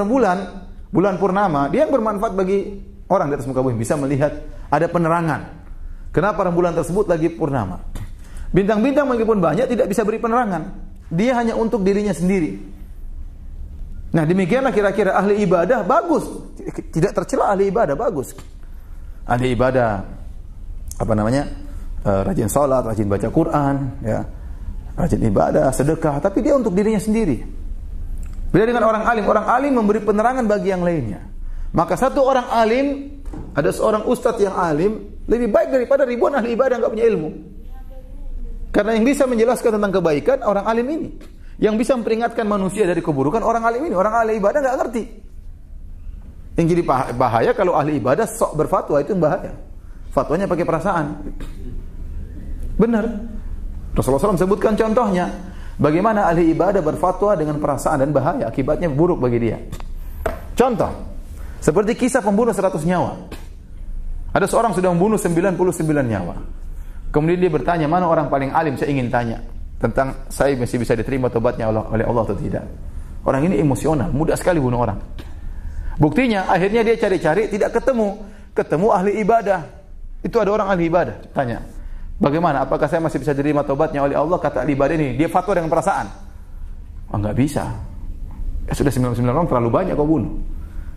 bulan purnama, dia yang bermanfaat bagi orang di atas muka bumi, bisa melihat ada penerangan. Kenapa rembulan tersebut lagi purnama? Bintang-bintang meskipun banyak tidak bisa beri penerangan. Dia hanya untuk dirinya sendiri. Nah, demikianlah kira-kira ahli ibadah bagus. Tidak tercela ahli ibadah bagus. Ahli ibadah rajin salat, rajin baca Quran, ya. Rajin ibadah, sedekah, tapi dia untuk dirinya sendiri. Beda dengan orang alim memberi penerangan bagi yang lainnya. Maka satu orang alim, ada seorang ustadz yang alim, lebih baik daripada ribuan ahli ibadah yang enggak punya ilmu. Karena yang bisa menjelaskan tentang kebaikan orang alim ini, yang bisa memperingatkan manusia dari keburukan orang alim ini. Orang ahli ibadah enggak ngerti. Yang jadi bahaya kalau ahli ibadah sok berfatwa, itu yang bahaya. Fatwanya pakai perasaan. Benar. Rasulullah SAW sebutkan contohnya. Bagaimana ahli ibadah berfatwa dengan perasaan dan bahaya. Akibatnya buruk bagi dia. Contoh. Seperti kisah pembunuh 100 nyawa. Ada seorang sudah membunuh 99 nyawa. Kemudian dia bertanya, mana orang paling alim, saya ingin tanya. Tentang saya masih bisa diterima tobatnya oleh Allah atau tidak. Orang ini emosional, mudah sekali bunuh orang. Buktinya, akhirnya dia cari-cari, tidak ketemu. Ketemu ahli ibadah. Itu ada orang ahli ibadah. Tanya, bagaimana? Apakah saya masih bisa diterima tobatnya oleh Allah? Kata ahli ibadah ini, dia fatwa dengan perasaan. Oh, enggak bisa. Ya, sudah 99 orang terlalu banyak kau bunuh.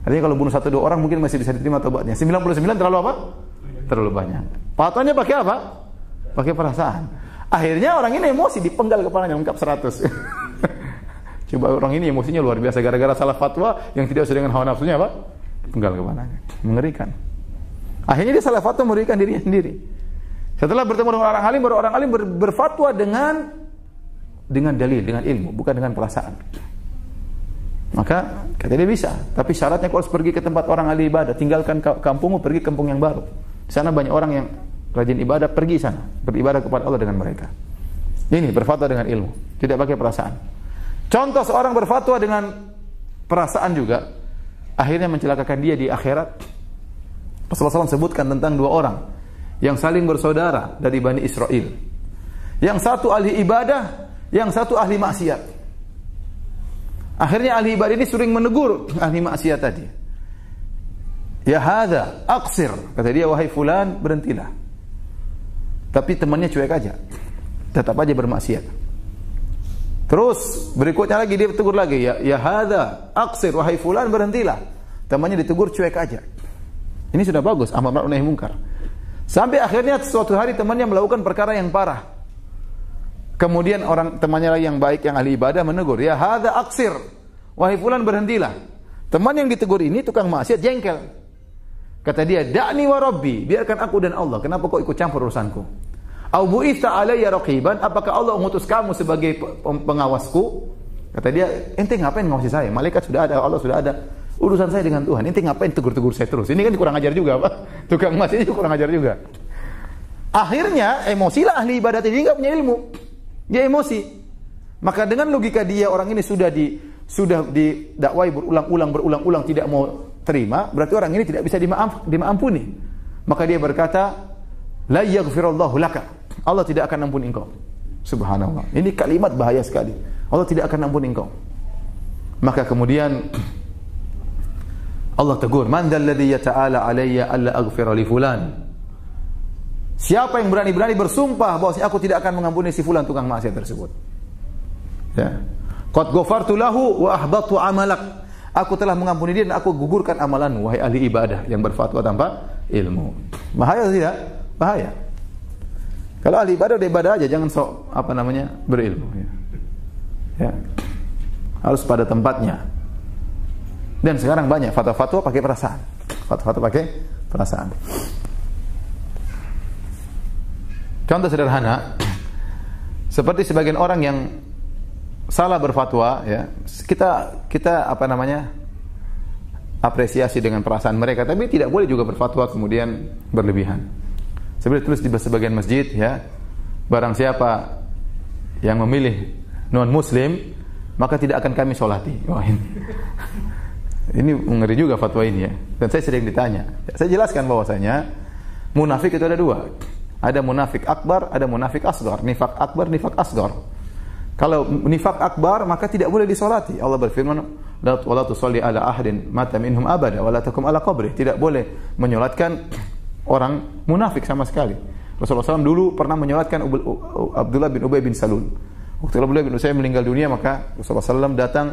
Artinya kalau bunuh 1-2 orang mungkin masih bisa diterima tobatnya. 99 terlalu apa? Terlalu banyak. Fatwanya pakai apa? Pakai perasaan. Akhirnya orang ini emosi, dipenggal kepalanya lengkap 100. Coba orang ini emosinya luar biasa gara-gara salah fatwa yang tidak sesuai dengan hawa nafsunya apa? Penggal kepalanya. Mengerikan. Akhirnya dia salah fatwa merugikan dirinya sendiri. Setelah bertemu dengan orang alim berfatwa dengan dalil, dengan ilmu, bukan dengan perasaan. Maka kata dia bisa, tapi syaratnya kau harus pergi ke tempat orang ahli ibadah, tinggalkan kampungmu, pergi ke kampung yang baru. Di sana banyak orang yang rajin ibadah, pergi sana, beribadah kepada Allah dengan mereka. Ini berfatwa dengan ilmu, tidak pakai perasaan. Contoh seorang berfatwa dengan perasaan juga, akhirnya mencelakakan dia di akhirat. Rasulullah SAW sebutkan tentang 2 orang yang saling bersaudara dari Bani Israel. Yang satu ahli ibadah, yang satu ahli maksiat. Akhirnya ahli ibadah ini sering menegur ahli maksiat tadi. Ya hadza, aqsir. Kata dia, wahai fulan, berhentilah. Tapi temannya cuek aja. Tetap aja bermaksiat. Terus berikutnya lagi dia tegur lagi, ya hadza, aqsir, wahai fulan, berhentilah. Temannya ditegur cuek aja. Ini sudah bagus, amar ma'ruf nahi munkar. Sampai akhirnya suatu hari temannya melakukan perkara yang parah. Kemudian orang temannya lagi yang baik, yang ahli ibadah menegur, ya hadza aqsir, wahai fulan, berhentilah. Teman yang ditegur ini tukang maksiat jengkel. Kata dia, da'ni wa rabbi, biarkan aku dan Allah. Kenapa kau ikut campur urusanku? Au bu'itha alayya raqiban, apakah Allah mengutus kamu sebagai pengawasku? Kata dia, ente ngapain ngawasi saya? Malaikat sudah ada, Allah sudah ada. Urusan saya dengan Tuhan. Ente ngapain tegur-tegur saya terus? Ini kan kurang ajar juga, Pak. Tukang maksiat itu kurang ajar juga. Akhirnya emosilah ahli ibadat ini, enggak punya ilmu. Dia emosi. Maka dengan logika dia, orang ini sudah didakwai berulang-ulang tidak mau terima, berarti orang ini tidak bisa dimampuni. maka dia berkata, la yaghfirullahu laka. Allah tidak akan ampuni engkau. Subhanallah. Ini kalimat bahaya sekali. Allah tidak akan ampuni engkau. Maka kemudian Allah tegur, man dzalladzi yata'ala alayya alla aghfira li fulan. Siapa yang berani-berani bersumpah bahwa aku tidak akan mengampuni si fulan tukang maksiat tersebut. Ya. Qad ghafartu lahu wa ahbatu amalak. Aku telah mengampuni dia dan aku gugurkan amalanmu, wahai ahli ibadah yang berfatwa tanpa ilmu. Bahaya tidak? Bahaya. Kalau ahli ibadah, dia ibadah aja, jangan sok berilmu. Ya. Harus pada tempatnya. Dan sekarang banyak fatwa-fatwa pakai perasaan. Fatwa-fatwa pakai perasaan. Contoh sederhana, seperti sebagian orang yang salah berfatwa, ya, kita apresiasi dengan perasaan mereka, tapi tidak boleh juga berfatwa kemudian berlebihan. Seperti tulis di sebagian masjid, ya, barang siapa yang memilih non muslim maka tidak akan kami sholati. Wah, ini ngeri juga fatwa ini, ya. Dan saya sering ditanya. Saya jelaskan bahwasanya munafik itu ada dua. Ada munafik akbar, ada munafik asgar. Nifak akbar, nifak asgar. Kalau nifak akbar maka tidak boleh disolati. Allah berfirman, "Wala tusalli ala ahadin mata minhum abada wa la takum ala qabrih." Tidak boleh menyolatkan orang munafik sama sekali. Rasulullah SAW dulu pernah menyolatkan Abdullah bin Ubay bin Salul. Waktu Abdullah bin Ubay meninggal dunia, maka Rasulullah SAW datang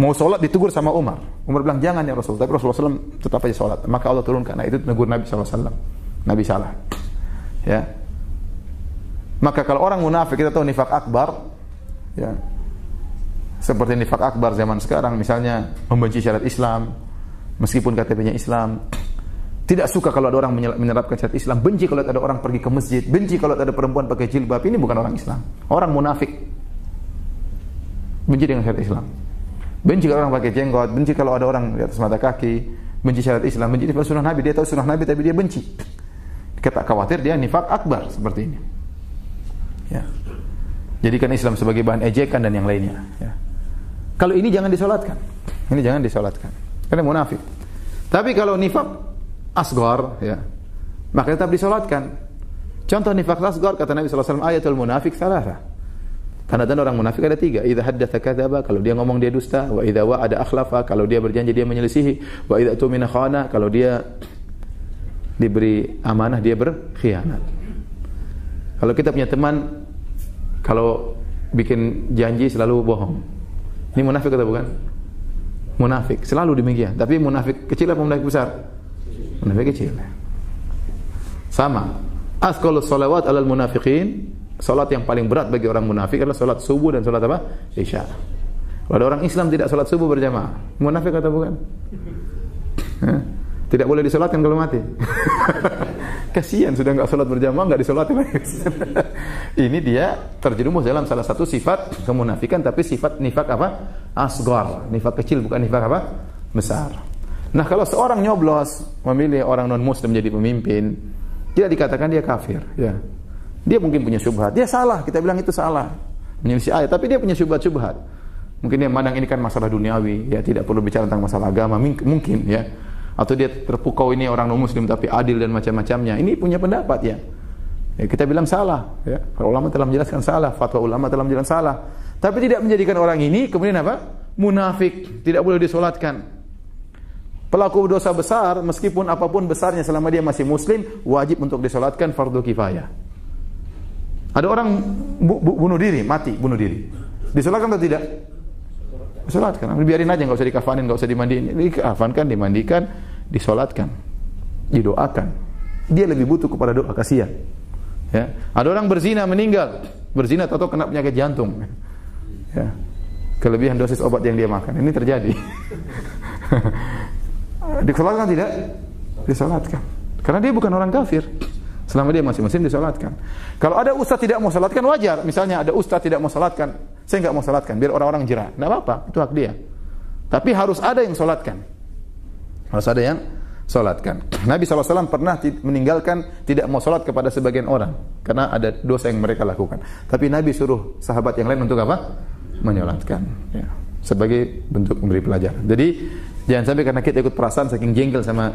mau solat, ditegur sama Umar. Umar bilang, jangan ya Rasul. Tapi Rasulullah SAW tetap aja solat. Maka Allah turunkan ayat itu, tegur Nabi SAW. Nabi salah. Ya. Maka kalau orang munafik, kita tahu nifak akbar, ya, seperti nifak akbar zaman sekarang, misalnya membenci syariat Islam, meskipun KTP-nya Islam, tidak suka kalau ada orang menerapkan syariat Islam, benci kalau ada orang pergi ke masjid, benci kalau ada perempuan pakai jilbab. Ini bukan orang Islam, orang munafik. Benci dengan syariat Islam. Benci kalau orang pakai jenggot, benci kalau ada orang di atas mata kaki, benci syariat Islam, benci pada sunnah Nabi. Dia tahu sunnah Nabi tapi dia benci. Kita khawatir dia nifak akbar seperti ini. Ya. Jadikan Islam sebagai bahan ejekan dan yang lainnya. Ya. Kalau ini jangan disolatkan. Ini jangan disolatkan. Karena munafik. Tapi kalau nifak asgar, ya, maka tetap disolatkan. Contoh nifak asgar, kata Nabi SAW, ayatul munafik salasa. Tanda-tanda orang munafik ada 3. Idza haddatsa kadzaba, kalau dia ngomong dia dusta. Wa idza wa'ada akhlafa, kalau dia berjanji dia menyelisihi. Wa idza tumina khana, kalau dia diberi amanah dia berkhianat. Kalau kita punya teman, kalau bikin janji selalu bohong, ini munafik atau bukan? Munafik, selalu demikian. Tapi munafik kecil atau munafik besar? Munafik kecil. Sama. Asqalus salawat alal munafiqin, salat yang paling berat bagi orang munafik adalah salat subuh dan salat apa? Isya. Kalau ada orang Islam tidak salat subuh berjamaah, munafik atau bukan? Tidak boleh disolatkan kalau mati. Kasihan sudah enggak salat berjamaah, enggak disolatin lagi. Ini dia terjerumus dalam salah satu sifat kemunafikan, tapi sifat nifak apa? Asghar, nifak kecil, bukan nifak apa? Besar. Nah, kalau seorang nyoblos memilih orang non muslim menjadi pemimpin, tidak dikatakan dia kafir, ya. Dia mungkin punya syubhat. Dia salah, kita bilang itu salah. Menyelisih ayat, tapi dia punya syubhat-syubhat. Mungkin dia memandang ini kan masalah duniawi, ya, tidak perlu bicara tentang masalah agama, mungkin, ya. Atau dia terpukau ini orang non muslim tapi adil dan macam-macamnya. Ini punya pendapat, ya. Ya, kita bilang salah, ya. Para ulama telah menjelaskan salah, fatwa ulama telah menjelaskan salah. Tapi tidak menjadikan orang ini kemudian apa? Munafik, tidak boleh disolatkan. Pelaku dosa besar, meskipun apapun besarnya selama dia masih muslim, wajib untuk disolatkan, fardu kifayah. Ada orang bunuh diri, mati bunuh diri. Disolatkan atau tidak? Disolatkan. Biarin aja, enggak usah dikafanin, enggak usah dimandiin. Dikafankan, dimandikan, disolatkan, didoakan. Dia lebih butuh kepada doa, kasihan. Ya. Ada orang berzina meninggal, berzina atau kena penyakit jantung. Ya. Kelebihan dosis obat yang dia makan. Ini terjadi. Disolatkan tidak? Disolatkan. Karena dia bukan orang kafir. Selama dia masih muslim disolatkan. Kalau ada ustaz tidak mau solatkan, wajar. Misalnya ada ustaz tidak mau solatkan, saya enggak mau solatkan, biar orang-orang jerah. Enggak apa-apa, itu hak dia. Tapi harus ada yang solatkan. Harus ada yang solatkan. Nabi SAW pernah meninggalkan tidak mau solat kepada sebagian orang karena ada dosa yang mereka lakukan. Tapi Nabi suruh sahabat yang lain untuk apa? Menyolatkan. Ya. Sebagai bentuk memberi pelajaran. Jadi jangan sampai karena kita ikut perasaan saking jengkel sama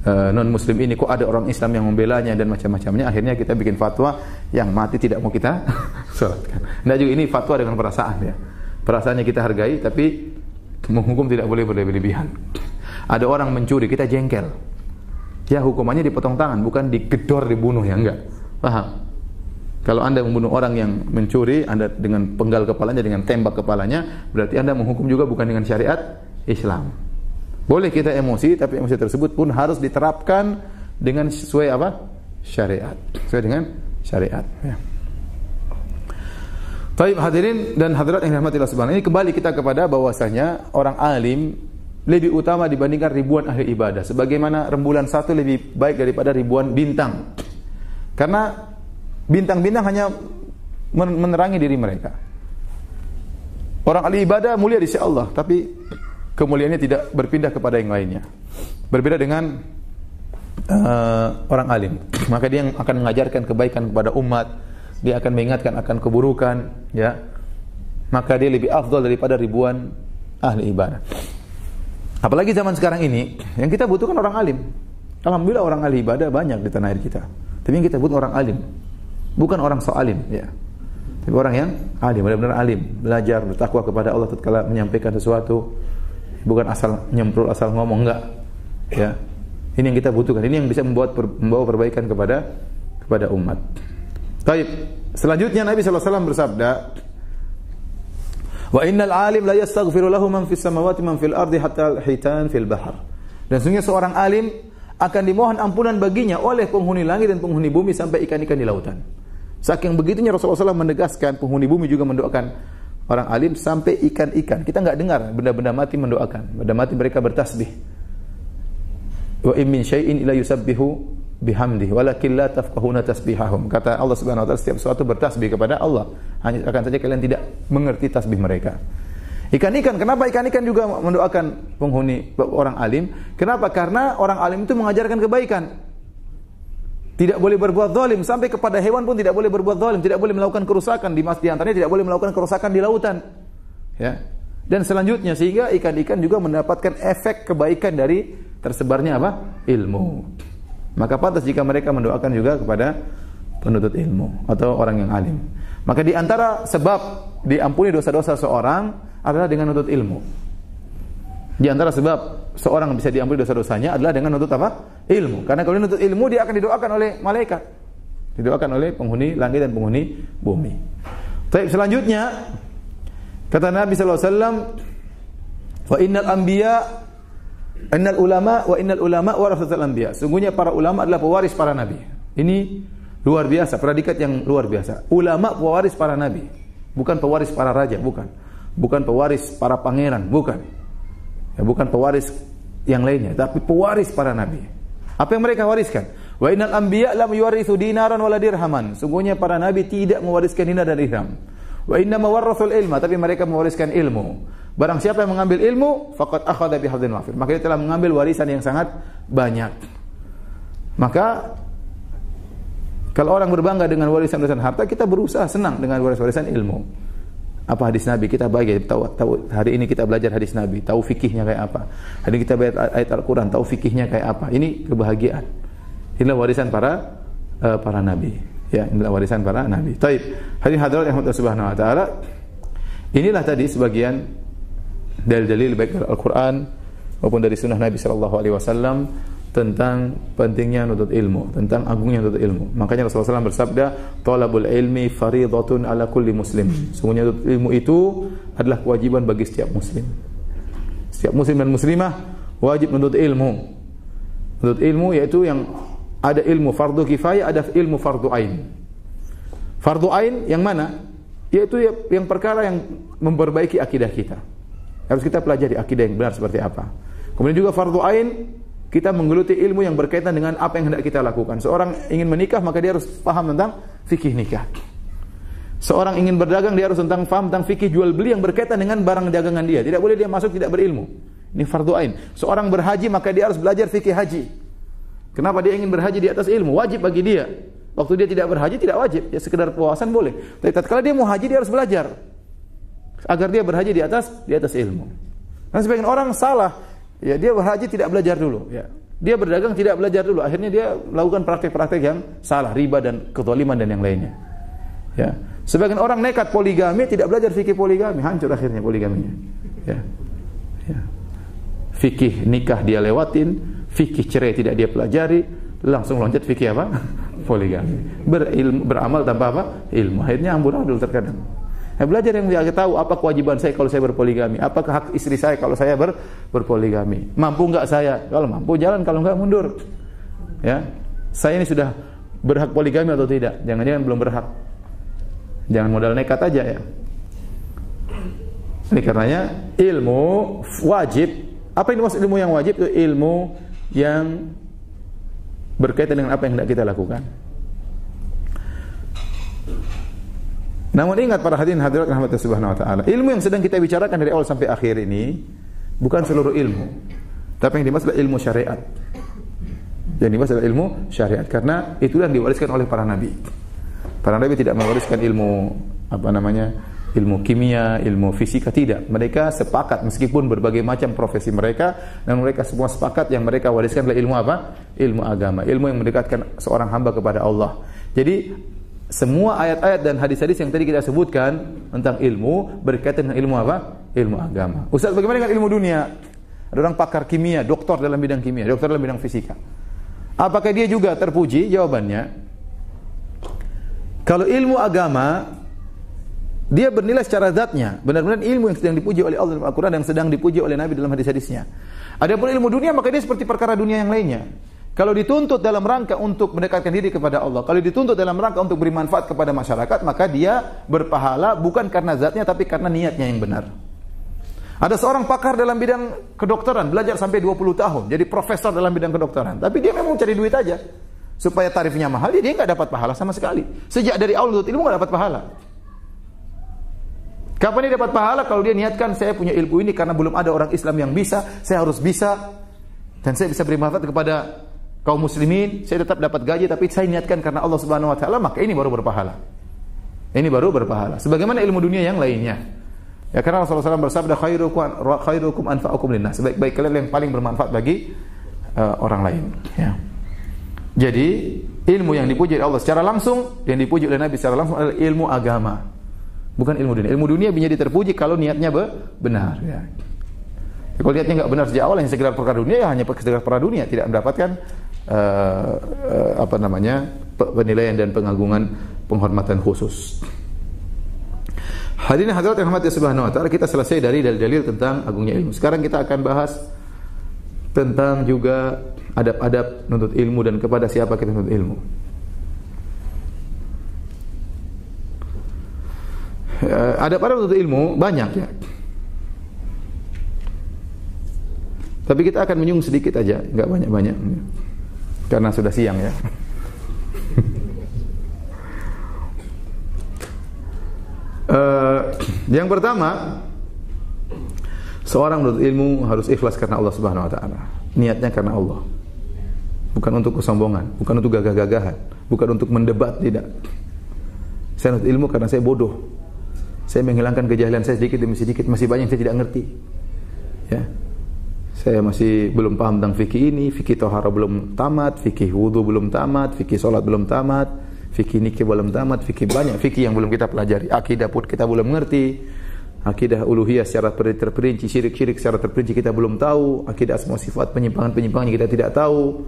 non muslim ini, kok ada orang Islam yang membelanya dan macam-macamnya. Akhirnya kita bikin fatwa yang mati tidak mau kita salatkan. Nah juga ini fatwa dengan perasaan ya. Perasaannya kita hargai, tapi menghukum tidak boleh berlebihan. Ada orang mencuri, kita jengkel. Ya hukumannya dipotong tangan, bukan digedor, dibunuh ya, enggak. Paham? Kalau Anda membunuh orang yang mencuri, Anda dengan penggal kepalanya, dengan tembak kepalanya, berarti Anda menghukum juga bukan dengan syariat Islam. Boleh kita emosi, tapi emosi tersebut pun harus diterapkan dengan sesuai apa? Syariat. Sesuai dengan syariat. Ya. Baik hadirin dan hadirat yang dirahmati Allah Subhanahu. Ini kembali kita kepada bahwasanya orang alim lebih utama dibandingkan ribuan ahli ibadah. Sebagaimana rembulan satu lebih baik daripada ribuan bintang. Karena bintang-bintang hanya menerangi diri mereka. Orang ahli ibadah mulia di sisi Allah, tapi kemuliaannya tidak berpindah kepada yang lainnya. Berbeda dengan orang alim. Maka dia yang akan mengajarkan kebaikan kepada umat, dia akan mengingatkan akan keburukan, ya. Maka dia lebih afdal daripada ribuan ahli ibadah. Apalagi zaman sekarang ini, yang kita butuhkan orang alim. Alhamdulillah orang ahli ibadah banyak di tanah air kita. Tapi yang kita butuh orang alim, bukan orang so alim, ya. Tapi orang yang alim, benar-benar alim, belajar bertakwa kepada Allah tatkala menyampaikan sesuatu, bukan asal nyemprot, asal ngomong, enggak. Ya. Ini yang kita butuhkan. Ini yang bisa membawa perbaikan kepada umat. Baik. Selanjutnya Nabi sallallahu alaihi wasallam bersabda, "Wa innal 'alim la yastaghfiru lahu man fis samawati man fil ardi hatta al-hitan fil bahr." Dan sesungguhnya seorang alim akan dimohon ampunan baginya oleh penghuni langit dan penghuni bumi sampai ikan-ikan di lautan. Saking begitunya Rasulullah SAW menegaskan, penghuni bumi juga mendoakan orang alim sampai ikan-ikan. Kita enggak dengar benda-benda mati mendoakan. Benda mati mereka bertasbih. Wa in min syai'in illa yusabbihu bihamdihi walakin la tafqahuna tasbihahum. Kata Allah Subhanahu wa taala, setiap sesuatu bertasbih kepada Allah, hanya akan saja kalian tidak mengerti tasbih mereka. Ikan-ikan, kenapa ikan-ikan juga mendoakan penghuni orang alim? Kenapa? Karena orang alim itu mengajarkan kebaikan. Tidak boleh berbuat zalim, sampai kepada hewan pun tidak boleh berbuat zalim, tidak boleh melakukan kerusakan, di antaranya tidak boleh melakukan kerusakan di lautan. Ya. Dan selanjutnya sehingga ikan-ikan juga mendapatkan efek kebaikan dari tersebarnya apa? Ilmu. Maka pantas jika mereka mendoakan juga kepada penuntut ilmu atau orang yang alim. Maka di antara sebab diampuni dosa-dosa seorang adalah dengan menuntut ilmu. Di antara sebab seorang bisa diampuni dosa-dosanya adalah dengan menuntut apa? Ilmu. Karena kalau menuntut ilmu dia akan didoakan oleh malaikat. Didoakan oleh penghuni langit dan penghuni bumi. Baik, selanjutnya kata Nabi sallallahu alaihi wasallam, "Wa innal ulama warasatul anbiya." Sungguhnya para ulama adalah pewaris para nabi. Ini luar biasa, predikat yang luar biasa. Ulama pewaris para nabi, bukan pewaris para raja, bukan. Bukan pewaris para pangeran, bukan. Ya, bukan pewaris yang lainnya, tapi pewaris para nabi. Apa yang mereka wariskan? Wa innal anbiya lam yuwarithu dinaran wala dirhaman. Sungguhnya para nabi tidak mewariskan dinar dan dirham. Wa inna mawarrathul ilma, tapi mereka mewariskan ilmu. Barang siapa yang mengambil ilmu, faqad akhadha bihadzin wafir. Maka dia telah mengambil warisan yang sangat banyak. Maka kalau orang berbangga dengan warisan-warisan harta, kita berusaha senang dengan warisan ilmu. Apa hadis Nabi, kita bahagia tahu hari ini kita belajar hadis Nabi, tahu fikihnya kayak apa. Hari ini kita baca ayat Al-Qur'an, tahu fikihnya kayak apa. Ini kebahagiaan. Inilah warisan para nabi. Ya, inilah warisan para nabi. Taib. Hadirin hadirat yang Allah Subhanahu wa taala. Inilah tadi sebagian dalil-dalil baik dari Al-Qur'an maupun dari sunnah Nabi sallallahu alaihi wasallam tentang pentingnya menuntut ilmu, tentang agungnya menuntut ilmu. Makanya Rasulullah SAW bersabda, "Talabul ilmi fardhatun ala kulli muslim." Sungguhnya menuntut ilmu itu adalah kewajiban bagi setiap muslim. Setiap muslim dan muslimah wajib menuntut ilmu. Menuntut ilmu yaitu yang ada ilmu fardu kifayah, ada ilmu fardu ain. Fardu ain yang mana? Yaitu yang perkara yang memperbaiki akidah kita. Harus kita pelajari akidah yang benar seperti apa. Kemudian juga fardu ain, kita menggeluti ilmu yang berkaitan dengan apa yang hendak kita lakukan. Seorang ingin menikah, maka dia harus paham tentang fikih nikah. Seorang ingin berdagang, dia harus paham tentang fikih jual beli yang berkaitan dengan barang dagangan dia. Tidak boleh dia masuk tidak berilmu. Ini fardu ain. Seorang berhaji, maka dia harus belajar fikih haji. Kenapa dia ingin berhaji di atas ilmu? Wajib bagi dia. Waktu dia tidak berhaji tidak wajib, ya sekedar puasan boleh. Tapi tatkala dia mau haji, dia harus belajar agar dia berhaji di atas ilmu. Karena sebagian orang salah, ya dia berhaji tidak belajar dulu, ya. Dia berdagang tidak belajar dulu, akhirnya dia melakukan praktek-praktek yang salah, riba dan kezaliman dan yang lainnya. Ya. Sebagian orang nekat poligami, tidak belajar fikih poligami, hancur akhirnya poligaminya. Ya. Ya. Fikih nikah dia lewatin, fikih cerai tidak dia pelajari, langsung loncat fikih apa? Poligami. Beramal tanpa apa? Ilmu. Akhirnya amburadul terkadang. Belajar yang dia tahu apa kewajiban saya kalau saya berpoligami, apakah hak istri saya kalau saya berpoligami, mampu enggak saya, kalau mampu jalan, kalau enggak mundur. Ya, saya ini sudah berhak poligami atau tidak? Jangan-jangan belum berhak. Jangan modal nekat aja ya. Ini karenanya ilmu wajib. Apa yang dimaksud ilmu yang wajib? Itu ilmu yang berkaitan dengan apa yang hendak kita lakukan. Namun ingat para hadirin hadirat rahmatullah subhanahu wa ta'ala, ilmu yang sedang kita bicarakan dari awal sampai akhir ini bukan seluruh ilmu, tapi yang dimaksud adalah ilmu syariat. Yang dimaksud adalah ilmu syariat, karena itulah yang diwariskan oleh para nabi. Para nabi tidak mewariskan ilmu ilmu kimia, ilmu fisika, tidak. Mereka sepakat meskipun berbagai macam profesi mereka, dan mereka semua sepakat yang mereka wariskan adalah ilmu apa? Ilmu agama, ilmu yang mendekatkan seorang hamba kepada Allah. Jadi semua ayat-ayat dan hadis-hadis yang tadi kita sebutkan tentang ilmu berkaitan dengan ilmu apa? Ilmu agama. Ustaz, bagaimana dengan ilmu dunia? Ada orang pakar kimia, doktor dalam bidang kimia, doktor dalam bidang fisika. Apakah dia juga terpuji? Jawabannya, kalau ilmu agama dia bernilai secara zatnya, benar-benar ilmu yang sedang dipuji oleh Allah dalam Al-Quran, yang sedang dipuji oleh Nabi dalam hadis-hadisnya. Adapun ilmu dunia, maka dia seperti perkara dunia yang lainnya. Kalau dituntut dalam rangka untuk mendekatkan diri kepada Allah, kalau dituntut dalam rangka untuk beri manfaat kepada masyarakat, maka dia berpahala bukan karena zatnya, tapi karena niatnya yang benar. Ada seorang pakar dalam bidang kedokteran, belajar sampai 20 tahun, jadi profesor dalam bidang kedokteran, tapi dia memang cari duit aja. Supaya tarifnya mahal, dia nggak dapat pahala sama sekali. Sejak dari awal ilmu nggak dapat pahala. Kapan dia dapat pahala? Kalau dia niatkan, saya punya ilmu ini karena belum ada orang Islam yang bisa, saya harus bisa, dan saya bisa beri manfaat kepada kaum muslimin, saya tetap dapat gaji, tapi saya niatkan karena Allah Subhanahu wa taala, maka ini baru berpahala. Ini baru berpahala. Sebagaimana ilmu dunia yang lainnya. Ya, karena Rasulullah SAW bersabda, khairukum anfa'ukum linnas. Sebaik-baik kalian yang paling bermanfaat bagi orang lain. Ya. Jadi, ilmu yang dipuji oleh Allah secara langsung, yang dipuji oleh Nabi secara langsung adalah ilmu agama. Bukan ilmu dunia. Ilmu dunia menjadi terpuji kalau niatnya benar. Ya. Kalau niatnya enggak benar sejak awal, hanya sekedar perkara dunia, ya hanya sekedar perkara dunia, tidak mendapatkan penilaian dan pengagungan, penghormatan khusus. Hadirin hadirat yang dirahmati Subhanahu wa taala, kita selesai dari dalil-dalil tentang agungnya ilmu. Sekarang kita akan bahas tentang juga adab-adab menuntut ilmu dan kepada siapa kita menuntut ilmu. Adab-adab menuntut ilmu banyak ya. Tapi kita akan menyinggung sedikit aja, enggak banyak-banyak. Karena sudah siang ya. Yang pertama, seorang menuntut ilmu harus ikhlas karena Allah Subhanahu wa taala. Niatnya karena Allah. Bukan untuk kesombongan, bukan untuk gagah-gagahan, bukan untuk mendebat, tidak. Saya menuntut ilmu karena saya bodoh. Saya menghilangkan kejahilan saya sedikit demi sedikit, masih banyak yang saya tidak ngerti. Ya. Saya masih belum paham tentang fikih ini, fikih taharah belum tamat, fikih wudu belum tamat, fikih salat belum tamat, fikih nikah belum tamat, fikih banyak fikih yang belum kita pelajari. Akidah pun kita belum mengerti. Akidah uluhiyah secara terperinci, syirik-syirik secara terperinci kita belum tahu. Akidah asma sifat, penyimpangan-penyimpangan kita tidak tahu.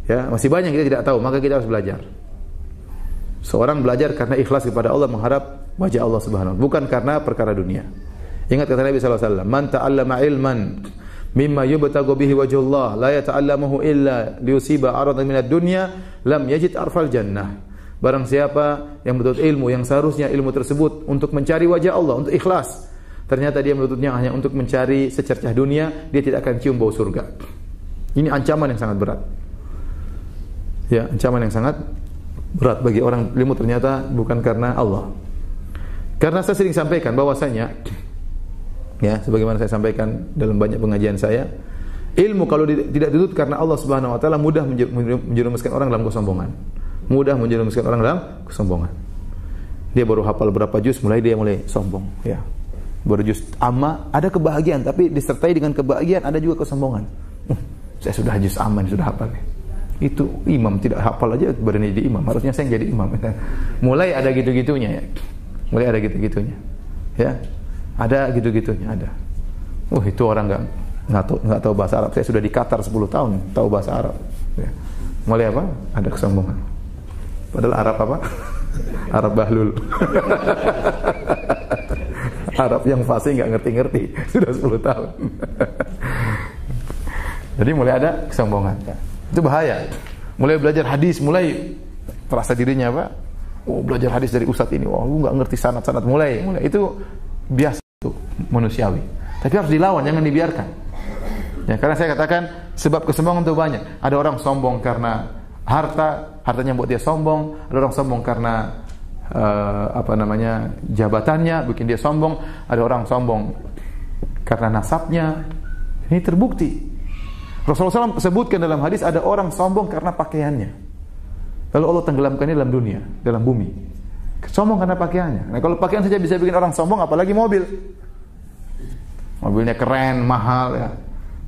Ya, masih banyak kita tidak tahu, maka kita harus belajar. Seorang belajar karena ikhlas kepada Allah, mengharap wajah Allah Subhanahu wa taala, bukan karena perkara dunia. Ingat kata Nabi sallallahu alaihi wasallam, "Man ta'allama ilman mimma yubtagu bihi wajhullah la yata'allamuhu illa liyusiba aradan minad dunya lam yajid arfal jannah." Barang siapa yang menuntut ilmu yang seharusnya ilmu tersebut untuk mencari wajah Allah, untuk ikhlas, ternyata dia menuntutnya hanya untuk mencari secercah dunia, dia tidak akan cium bau surga. Ini ancaman yang sangat berat. Ya, ancaman yang sangat berat bagi orang ilmu ternyata bukan karena Allah. Karena saya sering sampaikan bahwasanya, ya, sebagaimana saya sampaikan dalam banyak pengajian saya, ilmu kalau tidak dituntut karena Allah Subhanahu wa taala mudah menjerumuskan orang dalam kesombongan. Mudah menjerumuskan orang dalam kesombongan. Dia baru hafal berapa juz, mulai sombong, ya. Baru juz amma, ada kebahagiaan, tapi disertai dengan kebahagiaan ada juga kesombongan. Saya sudah juz aman, sudah hafal. Itu imam tidak hafal aja berani jadi imam. Harusnya saya yang jadi imam. Mulai ada gitu-gitunya ya. Mulai ada gitu-gitunya. Ya. Ada gitu-gitunya, ada. Itu orang nggak tahu bahasa Arab. Saya sudah di Qatar 10 tahun tahu bahasa Arab. Ya. Mulai apa? Ada kesombongan. Padahal Arab apa? Arab bahlul. Arab yang fasih nggak ngerti-ngerti sudah 10 tahun. Jadi mulai ada kesombongan. Itu bahaya. Mulai belajar hadis, mulai terasa dirinya apa? Belajar hadis dari ustadz ini. Lu nggak ngerti sanad-sanad. Mulai itu biasa, itu manusiawi. Tapi harus dilawan, jangan dibiarkan. Ya, karena saya katakan sebab kesombongan itu banyak. Ada orang sombong karena hartanya buat dia sombong. Ada orang sombong karena jabatannya bikin dia sombong. Ada orang sombong karena nasabnya. Ini terbukti. Rasulullah SAW sebutkan dalam hadis ada orang sombong karena pakaiannya. Lalu Allah tenggelamkannya dalam dunia, dalam bumi. Sombong karena pakaiannya. Nah, kalau pakaian saja bisa bikin orang sombong, apalagi mobil. Mobilnya keren, mahal ya.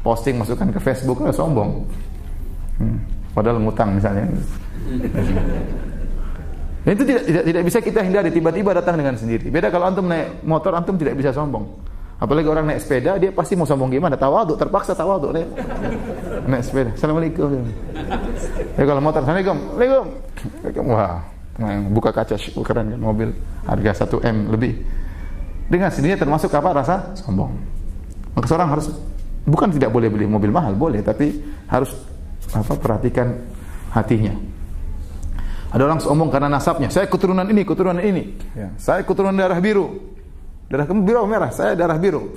Posting masukkan ke Facebook, sombong. Padahal ngutang misalnya. Dan itu tidak bisa kita hindari, tiba-tiba datang dengan sendiri. Beda kalau antum naik motor, antum tidak bisa sombong. Apalagi orang naik sepeda, dia pasti mau sombong gimana? Tawaduk, terpaksa tawaduk. Naik sepeda, Assalamualaikum. Ya kalau motor, Assalamualaikum. Wah, buka kaca, keren kan, mobil harga 1 M lebih. Dengan sendirinya termasuk apa? Rasa sombong. Maka seorang harus, bukan tidak boleh beli mobil mahal, boleh, tapi harus perhatikan hatinya. Ada orang sombong karena nasabnya. Saya keturunan ini. Ya. Saya keturunan darah biru. Darah kamu biru merah, saya darah biru.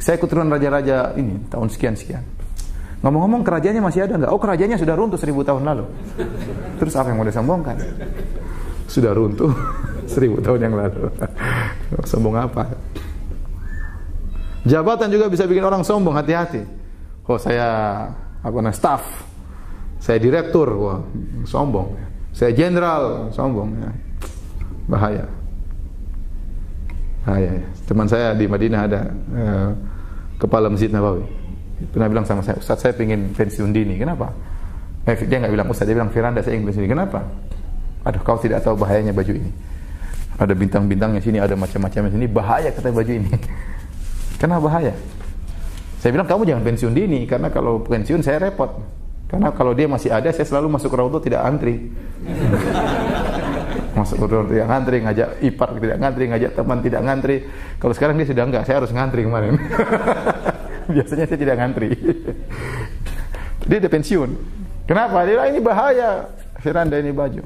Saya keturunan raja-raja ini tahun sekian-sekian. Ngomong-ngomong kerajaannya masih ada enggak? Kerajaannya sudah runtuh 1000 tahun lalu. Terus apa yang mau disombongkan? Sudah runtuh 1000 tahun yang lalu. Sombong apa? Jabatan juga bisa bikin orang sombong, hati-hati. Saya staff. Saya direktur, sombong. Saya jenderal, sombong. Bahaya. Teman saya di Madinah ada kepala Masjid Nabawi. Pernah bilang sama saya, Ustaz, saya ingin pensiun dini. Kenapa? Dia nggak bilang Ustaz, dia bilang Firanda, saya ingin pensiun dini. Kenapa? Aduh, kau tidak tahu bahayanya baju ini. Ada bintang-bintangnya sini, ada macam-macamnya sini. Bahaya kata baju ini. Kenapa bahaya? Saya bilang kamu jangan pensiun dini, karena kalau pensiun saya repot. Karena kalau dia masih ada, saya selalu masuk raudhah tidak antri. Masuk raudhah tidak ngantri, ngajak ipar tidak ngantri, ngajak teman tidak ngantri. Kalau sekarang dia sudah enggak, saya harus ngantri kemarin. Biasanya saya tidak ngantri. Dia udah pensiun. Kenapa? Dia bilang ini bahaya. Firanda ini baju.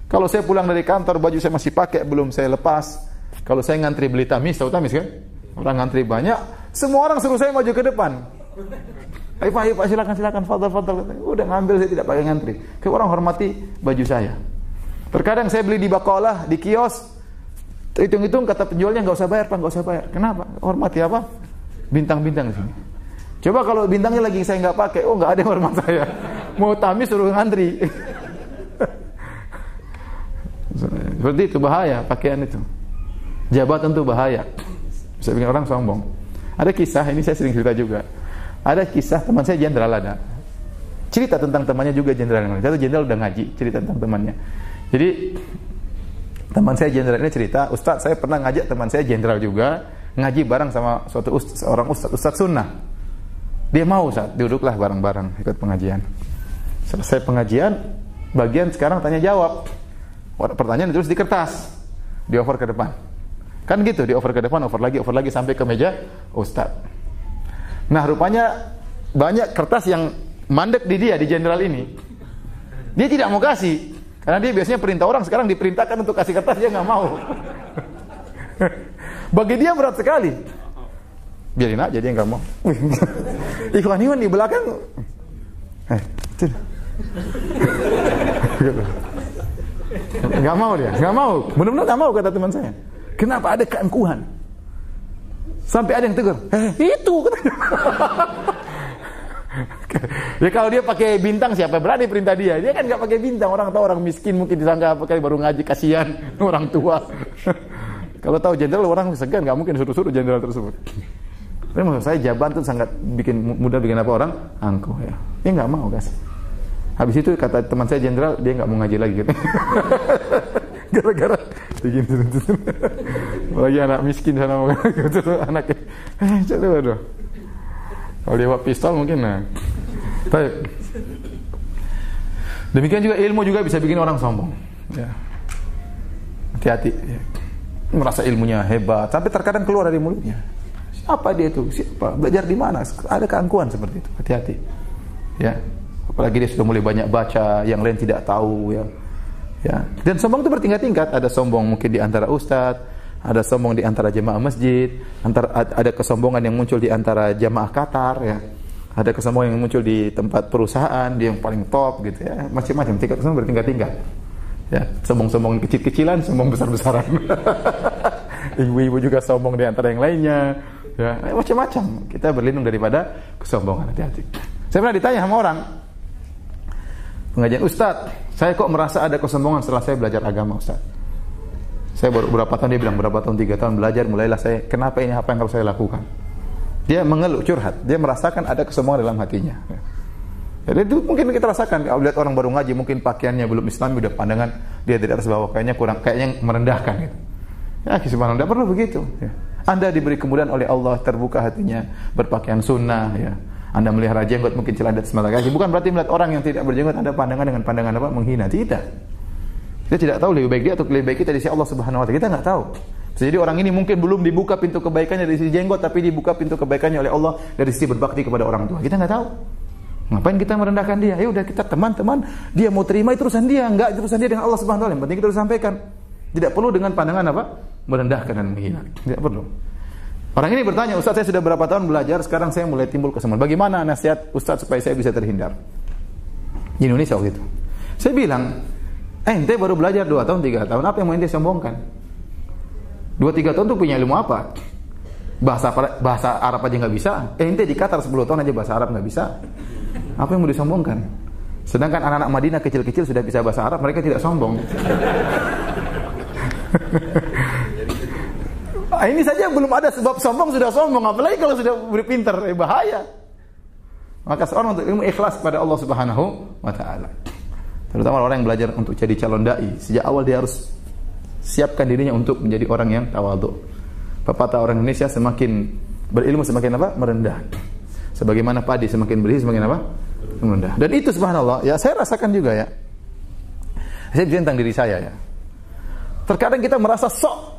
Kalau saya pulang dari kantor, baju saya masih pakai, belum saya lepas. Kalau saya ngantri beli tamis, tahu tamis kan? Orang ngantri banyak, semua orang suruh saya maju ke depan. Ayo Pak, silakan, fadal. Udah ngambil, saya tidak pakai ngantri. Ke orang hormati baju saya. Terkadang saya beli di bakolah, di kios, hitung-hitung kata penjualnya nggak usah bayar Pak, nggak usah bayar. Kenapa? Hormati apa? Bintang-bintang di sini. Coba kalau bintangnya lagi saya nggak pakai, nggak ada yang hormat saya. Mau tamis suruh ngantri. Seperti itu, bahaya pakaian itu. Jabatan itu bahaya. Bisa bikin orang sombong. Ada kisah, ini saya sering cerita juga. Ada kisah teman saya jenderal ada. Cerita tentang temannya juga jenderal. Satu jenderal udah ngaji, cerita tentang temannya. Jadi teman saya jenderal ini cerita, Ustaz, saya pernah ngajak teman saya jenderal juga ngaji bareng sama seorang ustaz sunnah. Dia mau, Ustaz, duduklah bareng-bareng ikut pengajian. Selesai pengajian, bagian sekarang tanya jawab. Pertanyaan ditulis di kertas, di over ke depan. Kan gitu, di over ke depan, over lagi sampai ke meja Ustaz. Nah, rupanya banyak kertas yang mandek di dia, di jenderal ini. Dia tidak mau kasih, karena dia biasanya perintah orang, sekarang diperintahkan untuk kasih kertas, dia nggak mau. Bagi dia berat sekali. Biarin aja, dia nggak mau. Ikhwan di belakang, nggak mau dia, nggak mau. Benar-benar nggak mau kata teman saya. Kenapa? Ada keangkuhan. Sampai ada yang tegur, itu. Ya kalau dia pakai bintang, siapa berani perintah dia? Dia kan nggak pakai bintang. Orang tahu orang miskin mungkin disangka pakai baru ngaji, kasihan orang tua. Kalau tahu jenderal, orang segan, nggak mungkin suruh-suruh jenderal tersebut. Tapi maksud saya jabatan itu sangat mudah bikin apa orang angkuh ya. Dia nggak mau guys. Habis itu kata teman saya jenderal, dia nggak mau ngaji lagi gitu. Gara-gara bikin lagi anak miskin sana mau gitu anaknya. Coba aduh. Kalau dia bawa pistol mungkin nah. Baik. Demikian juga ilmu juga bisa bikin orang sombong. Ya. Hati-hati. Ya. Merasa ilmunya hebat, tapi terkadang keluar dari mulutnya. Siapa dia itu? Siapa? Belajar di mana? Ada keangkuhan seperti itu. Hati-hati. Ya. Apalagi dia sudah mulai banyak baca, yang lain tidak tahu ya. Ya. Dan sombong itu bertingkat-tingkat. Ada sombong mungkin di antara ustadz, ada sombong di antara jemaah masjid, ada kesombongan yang muncul di antara jemaah Qatar ya. Ada kesombongan yang muncul di tempat perusahaan, dia yang paling top gitu ya. Macam-macam, tingkat sombong bertingkat-tingkat. Ya, sombong-sombong kecil-kecilan, sombong besar-besaran. Ibu-ibu juga sombong di antara yang lainnya. Ya, macam-macam. Kita berlindung daripada kesombongan, hati-hati. Saya pernah ditanya sama orang pengajian, Ustaz, saya kok merasa ada kesombongan setelah saya belajar agama, Ustaz. Saya baru berapa tahun, dia bilang berapa tahun, 3 tahun belajar, mulailah saya, kenapa ini, apa yang harus saya lakukan? Dia mengeluh, curhat, dia merasakan ada kesombongan dalam hatinya. Jadi itu mungkin kita rasakan, kalau lihat orang baru ngaji, mungkin pakaiannya belum Islami, udah pandangan dia tidak atas bawah, kayaknya merendahkan gitu. Ya, subhanallah, tidak perlu begitu. Ya. Anda diberi kemudahan oleh Allah, terbuka hatinya, berpakaian sunnah, ya. Anda melihara jenggot, mungkin celah di atas mata kaki. Bukan berarti melihat orang yang tidak berjenggot Anda pandangan dengan pandangan apa? Menghina. Tidak. Kita tidak tahu lebih baik dia atau lebih baik kita di sisi Allah Subhanahu wa taala. Kita nggak tahu. Jadi orang ini mungkin belum dibuka pintu kebaikannya dari sisi jenggot, tapi dibuka pintu kebaikannya oleh Allah dari sisi berbakti kepada orang tua. Kita nggak tahu. Ngapain kita merendahkan dia? Ya udah, kita teman-teman, dia mau terima itu urusan dia, enggak itu urusan dia dengan Allah Subhanahu wa taala. Yang penting kita harus sampaikan. Tidak perlu dengan pandangan apa? Merendahkan dan menghina. Tidak perlu. Orang ini bertanya, Ustaz, saya sudah berapa tahun belajar, sekarang saya mulai timbul kesombongan. Bagaimana nasihat Ustaz supaya saya bisa terhindar? Di Indonesia waktu itu. Saya bilang, ente baru belajar 2 tahun, 3 tahun, apa yang mau ente sombongkan? 2-3 tahun tuh punya ilmu apa? Bahasa Arab aja nggak bisa. Ente di Qatar 10 tahun aja bahasa Arab nggak bisa. Apa yang mau disombongkan? Sedangkan anak-anak Madinah kecil-kecil sudah bisa bahasa Arab, mereka tidak sombong. Ini saja belum ada sebab sombong sudah sombong, apalagi kalau sudah berpintar, bahaya. Maka seorang untuk ilmu ikhlas kepada Allah Subhanahu wa taala. Terutama orang yang belajar untuk jadi calon dai, sejak awal dia harus siapkan dirinya untuk menjadi orang yang tawadhu. Pepatah orang Indonesia, semakin berilmu semakin apa? Merendah. Sebagaimana padi semakin berisi semakin apa? Merendah. Dan itu subhanallah, ya saya rasakan juga ya. Saya bicara tentang diri saya ya. Terkadang kita merasa sok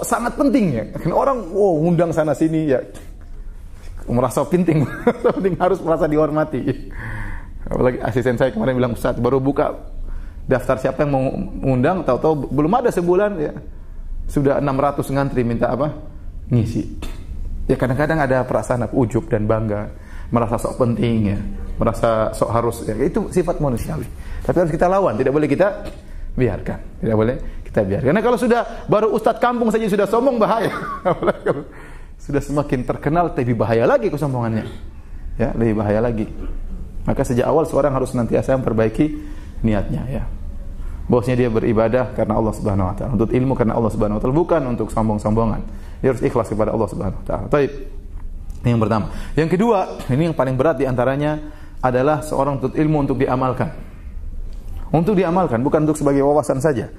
sangat penting ya. Orang ngundang sana sini ya. Merasa penting, harus merasa dihormati. Apalagi asisten saya kemarin bilang, Ustaz, baru buka daftar siapa yang mau mengundang, tahu-tahu belum ada sebulan ya. Sudah 600 ngantri minta apa? Ngisi. Ya kadang-kadang ada perasaan ujub dan bangga, merasa sok penting ya, merasa sok harus ya. Itu sifat manusiawi. Tapi harus kita lawan, tidak boleh kita biarkan. Tidak boleh kita biarkan. Karena kalau sudah baru ustadz kampung saja sudah sombong, bahaya. Apalagi kalau sudah semakin terkenal, lebih bahaya lagi kesombongannya. Ya, lebih bahaya lagi. Maka sejak awal seorang harus senantiasa memperbaiki niatnya ya. Bahwasanya dia beribadah karena Allah Subhanahu wa taala, untuk ilmu karena Allah Subhanahu wa taala, bukan untuk sombong-sombongan. Dia harus ikhlas kepada Allah Subhanahu wa taala. Baik. Ini yang pertama. Yang kedua, ini yang paling berat di antaranya adalah seorang untuk ilmu untuk diamalkan. Untuk diamalkan, bukan untuk sebagai wawasan saja.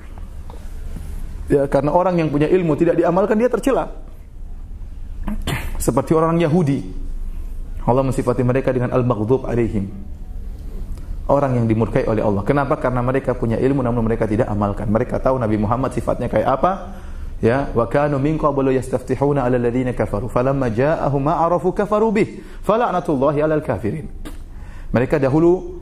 Ya, karena orang yang punya ilmu tidak diamalkan, dia tercela. Seperti orang Yahudi. Allah mensifati mereka dengan al-maghdub alaihim. Orang yang dimurkai oleh Allah. Kenapa? Karena mereka punya ilmu namun mereka tidak amalkan. Mereka tahu Nabi Muhammad sifatnya kayak apa. Ya, wa kanu min qablu yastaftihuna 'alal ladzina kafaru falamma ja'ahum ma 'arafu kafaru bih fala'natullahi 'alal kafirin. Mereka dahulu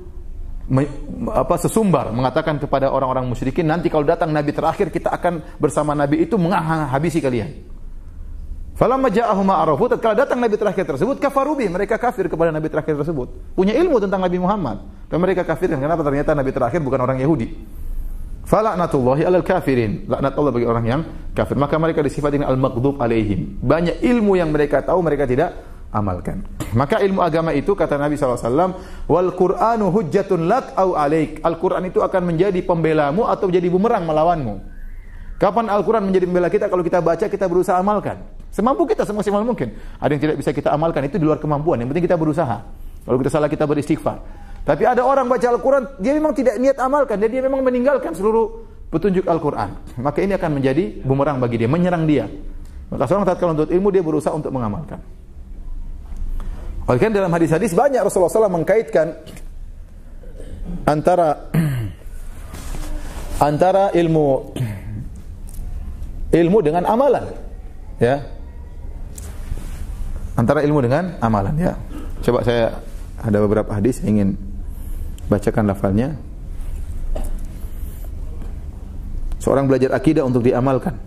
sesumbar mengatakan kepada orang-orang musyrikin, nanti kalau datang nabi terakhir kita akan bersama nabi itu menghabisi kalian. Falamma ja'ahum ma 'arafu, tatkala datang nabi terakhir tersebut, kafaru bih, mereka kafir kepada nabi terakhir tersebut. Punya ilmu tentang Nabi Muhammad, dan mereka kafirkan. Kenapa? Ternyata nabi terakhir bukan orang Yahudi. Fala'natullahi 'alal kafirin. Laknat Allah bagi orang yang kafir. Maka mereka disifati dengan al-maghdub alaihim. Banyak ilmu yang mereka tahu mereka tidak amalkan. Maka ilmu agama itu kata Nabi SAW, wal Qur'anu hujjatun lak au alaik. Al-Quran itu akan menjadi pembelamu atau jadi bumerang melawanmu. Kapan Al-Quran menjadi pembela kita? Kalau kita baca, kita berusaha amalkan. Semampu kita, semaksimal mungkin. Ada yang tidak bisa kita amalkan, itu di luar kemampuan. Yang penting kita berusaha. Kalau kita salah, kita beristighfar. Tapi ada orang baca Al-Quran, dia memang tidak niat amalkan, dan dia memang meninggalkan seluruh petunjuk Al-Quran. Maka ini akan menjadi bumerang bagi dia, menyerang dia. Maka seorang tatkala menuntut ilmu, dia berusaha untuk mengamalkan. Oleh karena dalam hadis-hadis banyak Rasulullah SAW mengkaitkan antara ilmu dengan amalan, ya. Antara ilmu dengan amalan, ya. Coba saya ada beberapa hadis ingin bacakan lafalnya. Seorang belajar akidah untuk diamalkan.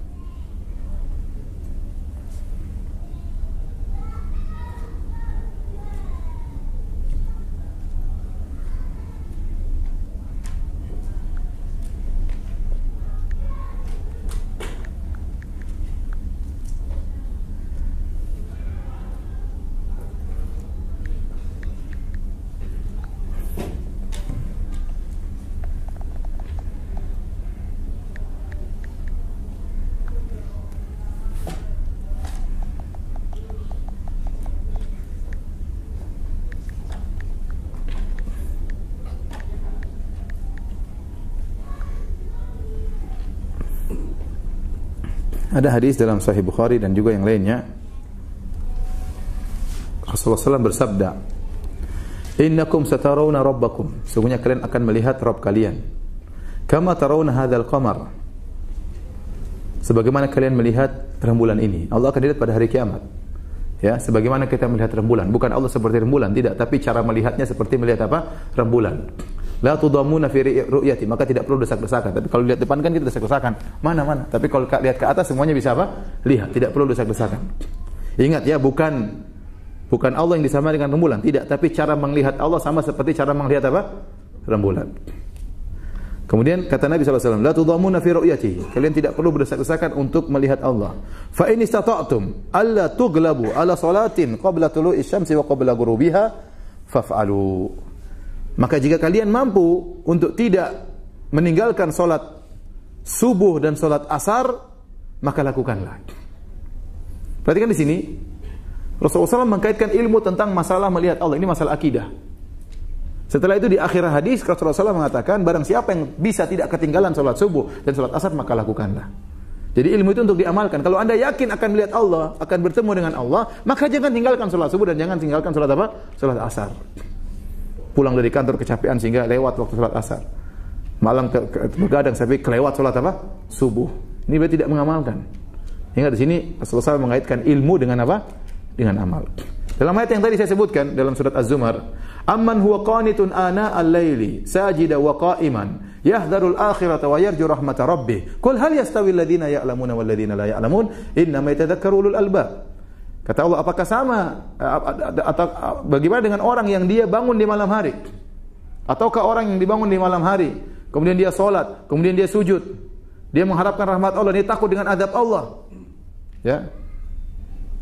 Ada hadis dalam Sahih Bukhari dan juga yang lainnya. Rasulullah SAW bersabda, "Innakum satarawna rabbakum." Sesungguhnya kalian akan melihat Rabb kalian. Kama tarawna hadzal qamar. Sebagaimana kalian melihat rembulan ini. Allah akan dilihat pada hari kiamat. Ya, sebagaimana kita melihat rembulan. Bukan Allah seperti rembulan, tidak, tapi cara melihatnya seperti melihat apa? Rembulan. La tudamuna fi ru'yati, maka tidak perlu desak-desakan. Tapi kalau lihat depan kan kita desak-desakan. Mana? Tapi kalau lihat ke atas semuanya bisa apa? Lihat, tidak perlu desak-desakan. Ingat ya, bukan Allah yang disamakan dengan rembulan, tidak, tapi cara melihat Allah sama seperti cara melihat apa? Rembulan. Kemudian kata Nabi SAW, la tudamuna fi ru'yati, kalian tidak perlu berdesak-desakan untuk melihat Allah. Fa in istata'tum alla tughlabu ala salatin qabla tulu'i syamsi wa qabla ghurubiha faf'alu. Maka jika kalian mampu untuk tidak meninggalkan salat subuh dan salat asar, maka lakukanlah. Perhatikan di sini, Rasulullah SAW mengkaitkan ilmu tentang masalah melihat Allah. Ini masalah akidah. Setelah itu di akhir hadis Rasulullah SAW mengatakan, barang siapa yang bisa tidak ketinggalan salat subuh dan salat asar, maka lakukanlah. Jadi ilmu itu untuk diamalkan. Kalau Anda yakin akan melihat Allah, akan bertemu dengan Allah, maka jangan tinggalkan salat subuh dan jangan tinggalkan salat apa? Salat asar. Pulang dari kantor kecapean sehingga lewat waktu salat asar. Malam begadang sampai kelewat salat apa? Subuh. Ini berarti tidak mengamalkan. Ingat di sini Rasulullah SAW mengaitkan ilmu dengan apa? Dengan amal. Dalam ayat yang tadi saya sebutkan dalam surat Az-Zumar, amman huwa qanitun ana al-laili sajida wa qa'iman yahdharul akhirata wa yarju rahmata rabbih qul hal yastawi alladhina ya'lamuna wal ladzina la ya'lamun innama yatadhakkaru ulul albab. Kata Allah, apakah sama atau bagaimana dengan orang yang dia bangun di malam hari? Ataukah orang yang dibangun di malam hari, kemudian dia salat, kemudian dia sujud, dia mengharapkan rahmat Allah, dia takut dengan azab Allah. Ya.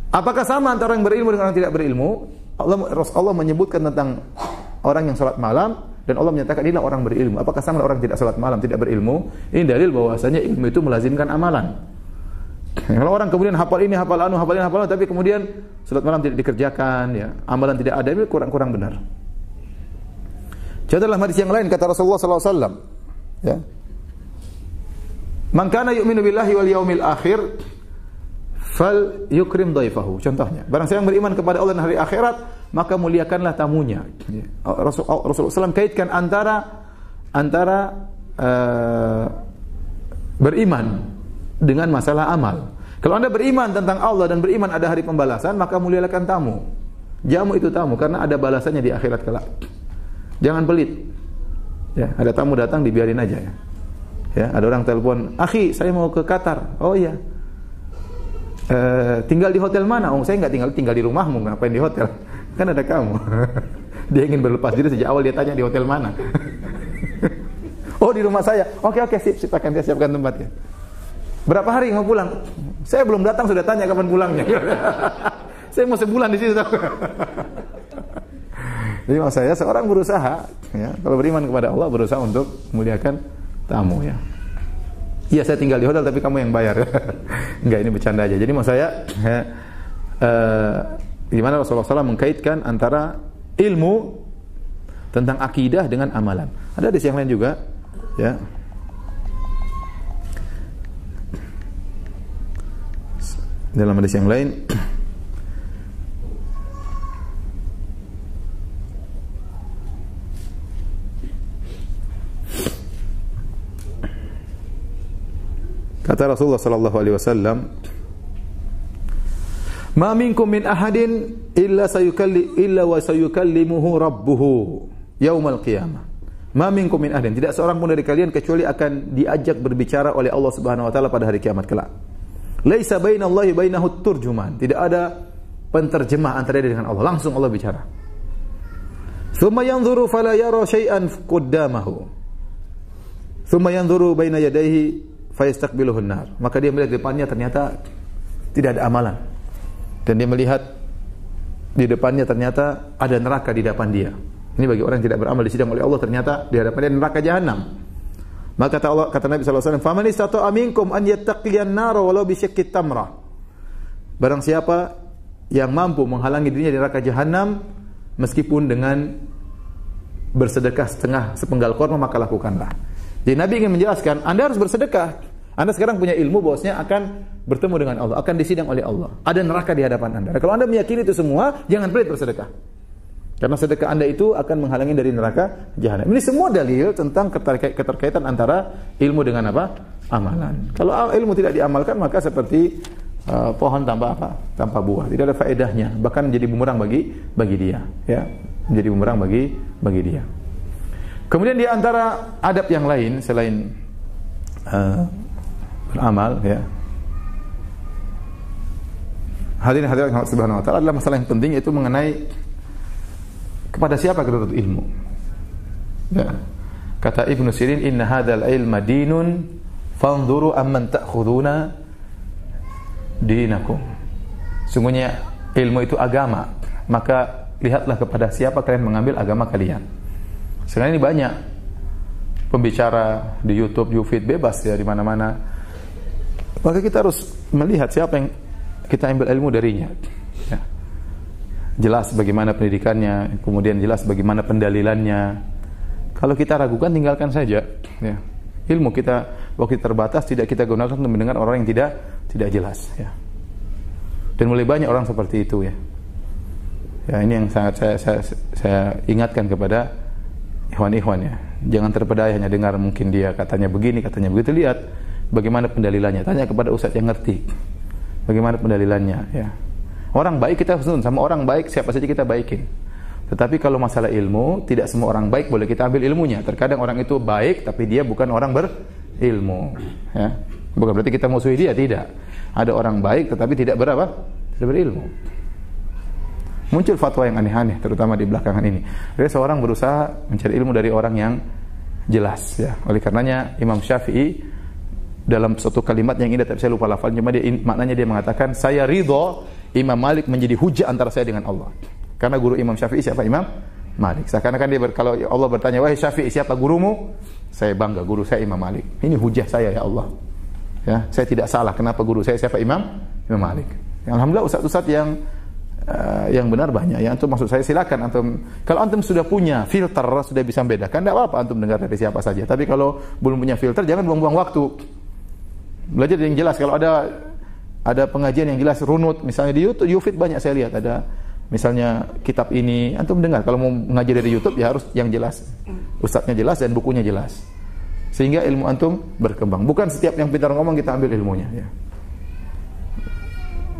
Apakah sama antara orang yang berilmu dengan orang yang tidak berilmu? Allah menyebutkan tentang orang yang salat malam dan Allah menyatakan inilah orang berilmu. Apakah sama orang yang tidak salat malam, tidak berilmu? Ini dalil bahwasanya ilmu itu melazimkan amalan. Kalau orang kemudian hafal ini, hafal anu, hafal ini, hafal anu, tapi kemudian salat malam tidak dikerjakan, ya, amalan tidak ada, itu kurang benar. Contoh dalam hadis yang lain kata Rasulullah SAW, ya, man kana yu'minu billahi wal yawmil akhir fal yukrim dhaifahu. Contohnya, barang siapa yang beriman kepada Allah dan hari akhirat, maka muliakanlah tamunya. Rasulullah SAW kaitkan antara beriman dengan masalah amal. Kalau Anda beriman tentang Allah dan beriman ada hari pembalasan, maka muliakan tamu. Jamu itu tamu karena ada balasannya di akhirat kelak. Jangan pelit. Ya, ada tamu datang dibiarin aja ya. Ya, ada orang telepon, "Akhi, saya mau ke Qatar." "Oh iya." Tinggal di hotel mana? "Oh, saya enggak tinggal di rumahmu, ngapain di hotel?" Kan ada kamu. Dia ingin berlepas diri sejak awal, dia tanya di hotel mana. "Oh, di rumah saya." Oke, sip, akan saya siapkan tempatnya. "Berapa hari mau pulang?" "Saya belum datang sudah tanya kapan pulangnya." "Saya mau sebulan di sini." Jadi maksud saya seorang berusaha, ya, kalau beriman kepada Allah berusaha untuk memuliakan tamu, ya. iya saya tinggal di hotel tapi kamu yang bayar. Enggak, ini bercanda aja. Jadi maksud saya gimana Rasulullah SAW mengkaitkan antara ilmu tentang akidah dengan amalan. Ada hadis yang lain juga, ya. Dalam hadis yang lain kata Rasulullah sallallahu alaihi wasallam, "Ma minkum min ahadin illa wa sayukallimuhu rabbuhu yaumal qiyamah." Ma minkum min ahadin, tidak seorang pun dari kalian kecuali akan diajak berbicara oleh Allah Subhanahu wa taala pada hari kiamat kelak. Laisa bainallahi bainahu turjuman, tidak ada penterjemah antara dia dengan Allah, langsung Allah bicara. Tsumma yanzuru fala yara syai'an qaddamahu. Tsumma yanzuru baina yadayhi fayastaqbiluhu an-nar. Maka dia melihat depannya ternyata tidak ada amalan. Dan dia melihat di depannya ternyata ada neraka di depan dia. Ini bagi orang yang tidak beramal disidang oleh Allah, ternyata di hadapan dia neraka jahanam. Maka kata Nabi sallallahu alaihi wasallam, "Faman istata'a minkum an yattaqiyan nara walau bi syaqqi tamrah." Barang siapa yang mampu menghalangi dirinya dari neraka jahanam meskipun dengan bersedekah sepenggal korma, maka lakukanlah. Jadi Nabi ingin menjelaskan, Anda harus bersedekah. Anda sekarang punya ilmu bahwasanya akan bertemu dengan Allah, akan disidang oleh Allah. Ada neraka di hadapan Anda. Kalau Anda meyakini itu semua, jangan pelit bersedekah. Karena sedekah Anda itu akan menghalangi dari neraka jahanam. Ini semua dalil tentang keterkaitan antara ilmu dengan apa? Amalan. Kalau ilmu tidak diamalkan, maka seperti pohon tanpa buah. Tidak ada faedahnya, bahkan menjadi bumerang bagi dia, ya. Menjadi bumerang bagi dia. Kemudian di antara adab yang lain selain beramal, ya. Hadirin subhanahu wa ta'ala, adalah masalah yang penting, yaitu mengenai kepada siapa kita tuntut ilmu. Ya. Kata Ibnu Sirin, "Inna hadzal ilma dinun fanzuru amman ta'khuduna dinakum." Sungguhnya ilmu itu agama, maka lihatlah kepada siapa kalian mengambil agama kalian. Sekarang ini banyak pembicara di YouTube, YouFit, bebas ya di mana-mana. Maka kita harus melihat siapa yang kita ambil ilmu darinya. Ya. Jelas bagaimana pendidikannya, kemudian jelas bagaimana pendalilannya. Kalau kita ragukan, tinggalkan saja. Ya. Ilmu kita waktu terbatas, tidak kita gunakan untuk mendengar orang yang tidak jelas. Ya. Dan mulai banyak orang seperti itu, ya. Ya, ini yang sangat saya ingatkan kepada ikhwan-ikhwan, ya. Jangan terpedaya hanya dengar mungkin dia katanya begini, katanya begitu. Lihat bagaimana pendalilannya. Tanya kepada ustaz yang ngerti. Bagaimana pendalilannya, ya. Orang baik kita husnuzon, sama orang baik siapa saja kita baikin. Tetapi kalau masalah ilmu, tidak semua orang baik boleh kita ambil ilmunya. Terkadang orang itu baik tapi dia bukan orang berilmu, ya. Bukan berarti kita musuhi dia, tidak. Ada orang baik tetapi tidak tidak berilmu. Muncul fatwa yang aneh-aneh terutama di belakangan ini. Jadi seorang berusaha mencari ilmu dari orang yang jelas, ya. Oleh karenanya Imam Syafi'i dalam suatu kalimat yang indah tapi saya lupa lafalnya, cuma maknanya dia mengatakan, "Saya ridho Imam Malik menjadi hujah antara saya dengan Allah." Karena guru Imam Syafi'i siapa? Imam Malik. Seakan-akan dia kalau Allah bertanya, "Wahai Syafi'i, siapa gurumu?" Saya bangga, guru saya Imam Malik. Ini hujah saya, ya Allah. Ya, saya tidak salah. Kenapa guru saya siapa? Imam Malik. Ya, alhamdulillah ustaz-ustaz yang benar banyak. Yang antum maksud saya silakan antum. Kalau antum sudah punya filter, sudah bisa membedakan, tidak apa-apa antum dengar dari siapa saja. Tapi kalau belum punya filter, jangan buang-buang waktu. Belajar yang jelas. Kalau ada pengajian yang jelas, runut misalnya di YouTube, YouFit banyak saya lihat ada misalnya kitab ini, antum dengar. Kalau mau ngaji dari YouTube ya harus yang jelas, ustadznya jelas dan bukunya jelas, sehingga ilmu antum berkembang. Bukan setiap yang pintar ngomong kita ambil ilmunya, ya.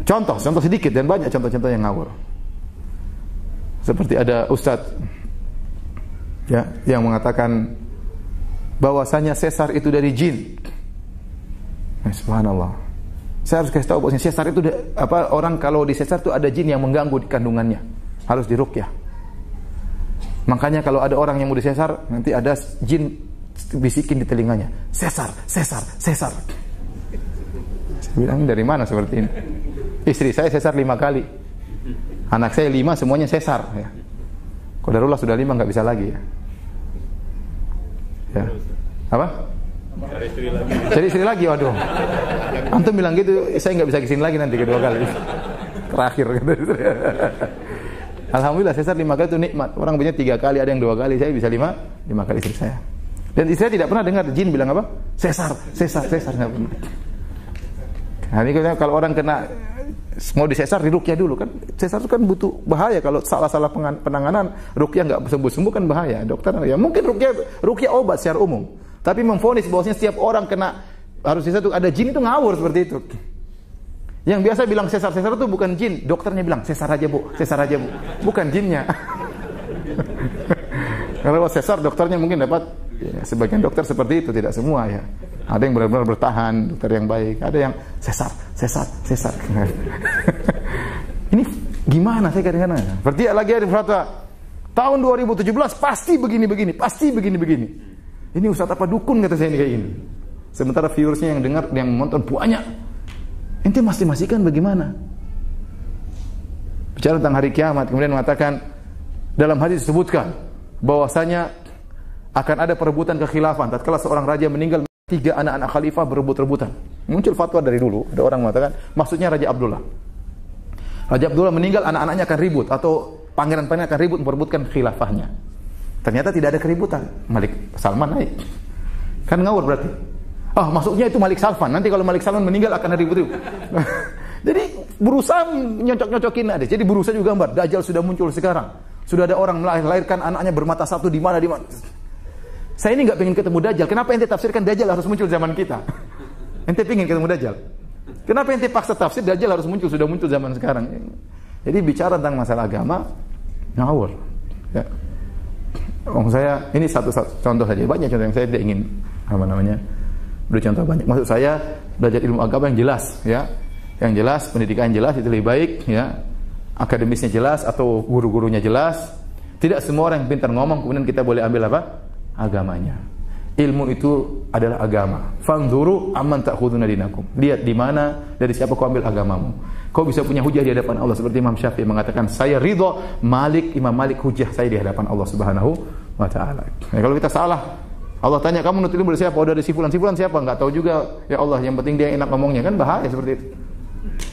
Contoh sedikit dan banyak contoh-contoh yang ngawur. Seperti ada ustadz, ya, yang mengatakan bahwasanya sesar itu dari jin. Subhanallah. Saya harus kasih tahu bahwa sesar itu orang kalau disesar itu ada jin yang mengganggu di kandungannya. Harus diruqyah. Makanya kalau ada orang yang mau disesar, nanti ada jin bisikin di telinganya, "Sesar, sesar, sesar." Saya bilang, dari mana seperti ini? Istri saya sesar 5 kali. Anak saya 5, semuanya sesar, ya. Qadarullah sudah 5 enggak bisa lagi, ya. Ya. Apa? Cari istri lagi, waduh. Antum bilang gitu, saya nggak bisa kesini lagi nanti kedua kali. Terakhir. Alhamdulillah sesar 5 kali itu nikmat. Orang punya 3 kali, ada yang 2 kali. Saya bisa 5 kali istri saya. Dan istri saya tidak pernah dengar jin bilang apa? Sesar. Nggak pernah. Nah, ini kalau orang kena mau disesar di ruqyah dulu kan. Sesar itu kan butuh bahaya, kalau salah penanganan ruqyah nggak sembuh kan bahaya. Dokter ya mungkin ruqyah obat secara umum. Tapi memvonis bahwasanya setiap orang kena harus sesar itu ada jin itu ngawur seperti itu. Yang biasa bilang sesar itu bukan jin, dokternya bilang sesar aja bu, bukan jinnya. Kalau sesar dokternya mungkin dapat, ya, sebagian dokter seperti itu, tidak semua ya. Ada yang benar-benar bertahan, dokter yang baik, ada yang sesar. Ini gimana saya kadang-kadang? Berarti lagi ada fatwa tahun 2017 pasti begini. Ini ustaz apa dukun kata saya ini kayak gini. Sementara viewersnya yang dengar, yang nonton banyak. Ente masih-masihkan bagaimana? Bicara tentang hari kiamat, kemudian mengatakan dalam hadis disebutkan bahwasanya akan ada perebutan kekhilafan. Tatkala seorang raja meninggal, 3 anak-anak khalifah berebut-rebutan. Muncul fatwa dari dulu, ada orang mengatakan maksudnya Raja Abdullah. Raja Abdullah meninggal, anak-anaknya akan ribut atau pangeran-pangeran akan ribut memperebutkan khilafahnya. Ternyata tidak ada keributan. Malik Salman naik. Kan ngawur berarti. Maksudnya itu Malik Salman. Nanti kalau Malik Salman meninggal akan ada ribut. Jadi berusaha nyocok-nyocokin ada. Jadi berusaha juga gambar. Dajjal sudah muncul sekarang. Sudah ada orang melahirkan anaknya bermata satu di mana. Saya ini nggak pengen ketemu Dajjal. Kenapa ente tafsirkan Dajjal harus muncul zaman kita? Ente pengen ketemu Dajjal. Kenapa ente paksa tafsir Dajjal harus muncul, sudah muncul zaman sekarang? Jadi bicara tentang masalah agama ngawur. Ya. Saya ini satu contoh saja. Banyak contoh yang saya tidak ingin beri contoh banyak. Maksud saya belajar ilmu agama yang jelas, ya. Yang jelas, pendidikan jelas itu lebih baik, ya. Akademisnya jelas atau guru-gurunya jelas. Tidak semua orang yang pintar ngomong kemudian kita boleh ambil apa? Agamanya. Ilmu itu adalah agama. Fanzuru amman ta'khuduna dinakum. Lihat di mana, dari siapa kau ambil agamamu. Kau bisa punya hujah di hadapan Allah seperti Imam Syafi'i mengatakan, saya ridho Imam Malik hujah saya di hadapan Allah Subhanahu wa taala. Ya, kalau kita salah, Allah tanya kamu nutut ilmu dari siapa? Dari si fulan siapa? Enggak tahu juga. Ya Allah, yang penting dia enak ngomongnya, kan bahaya seperti itu.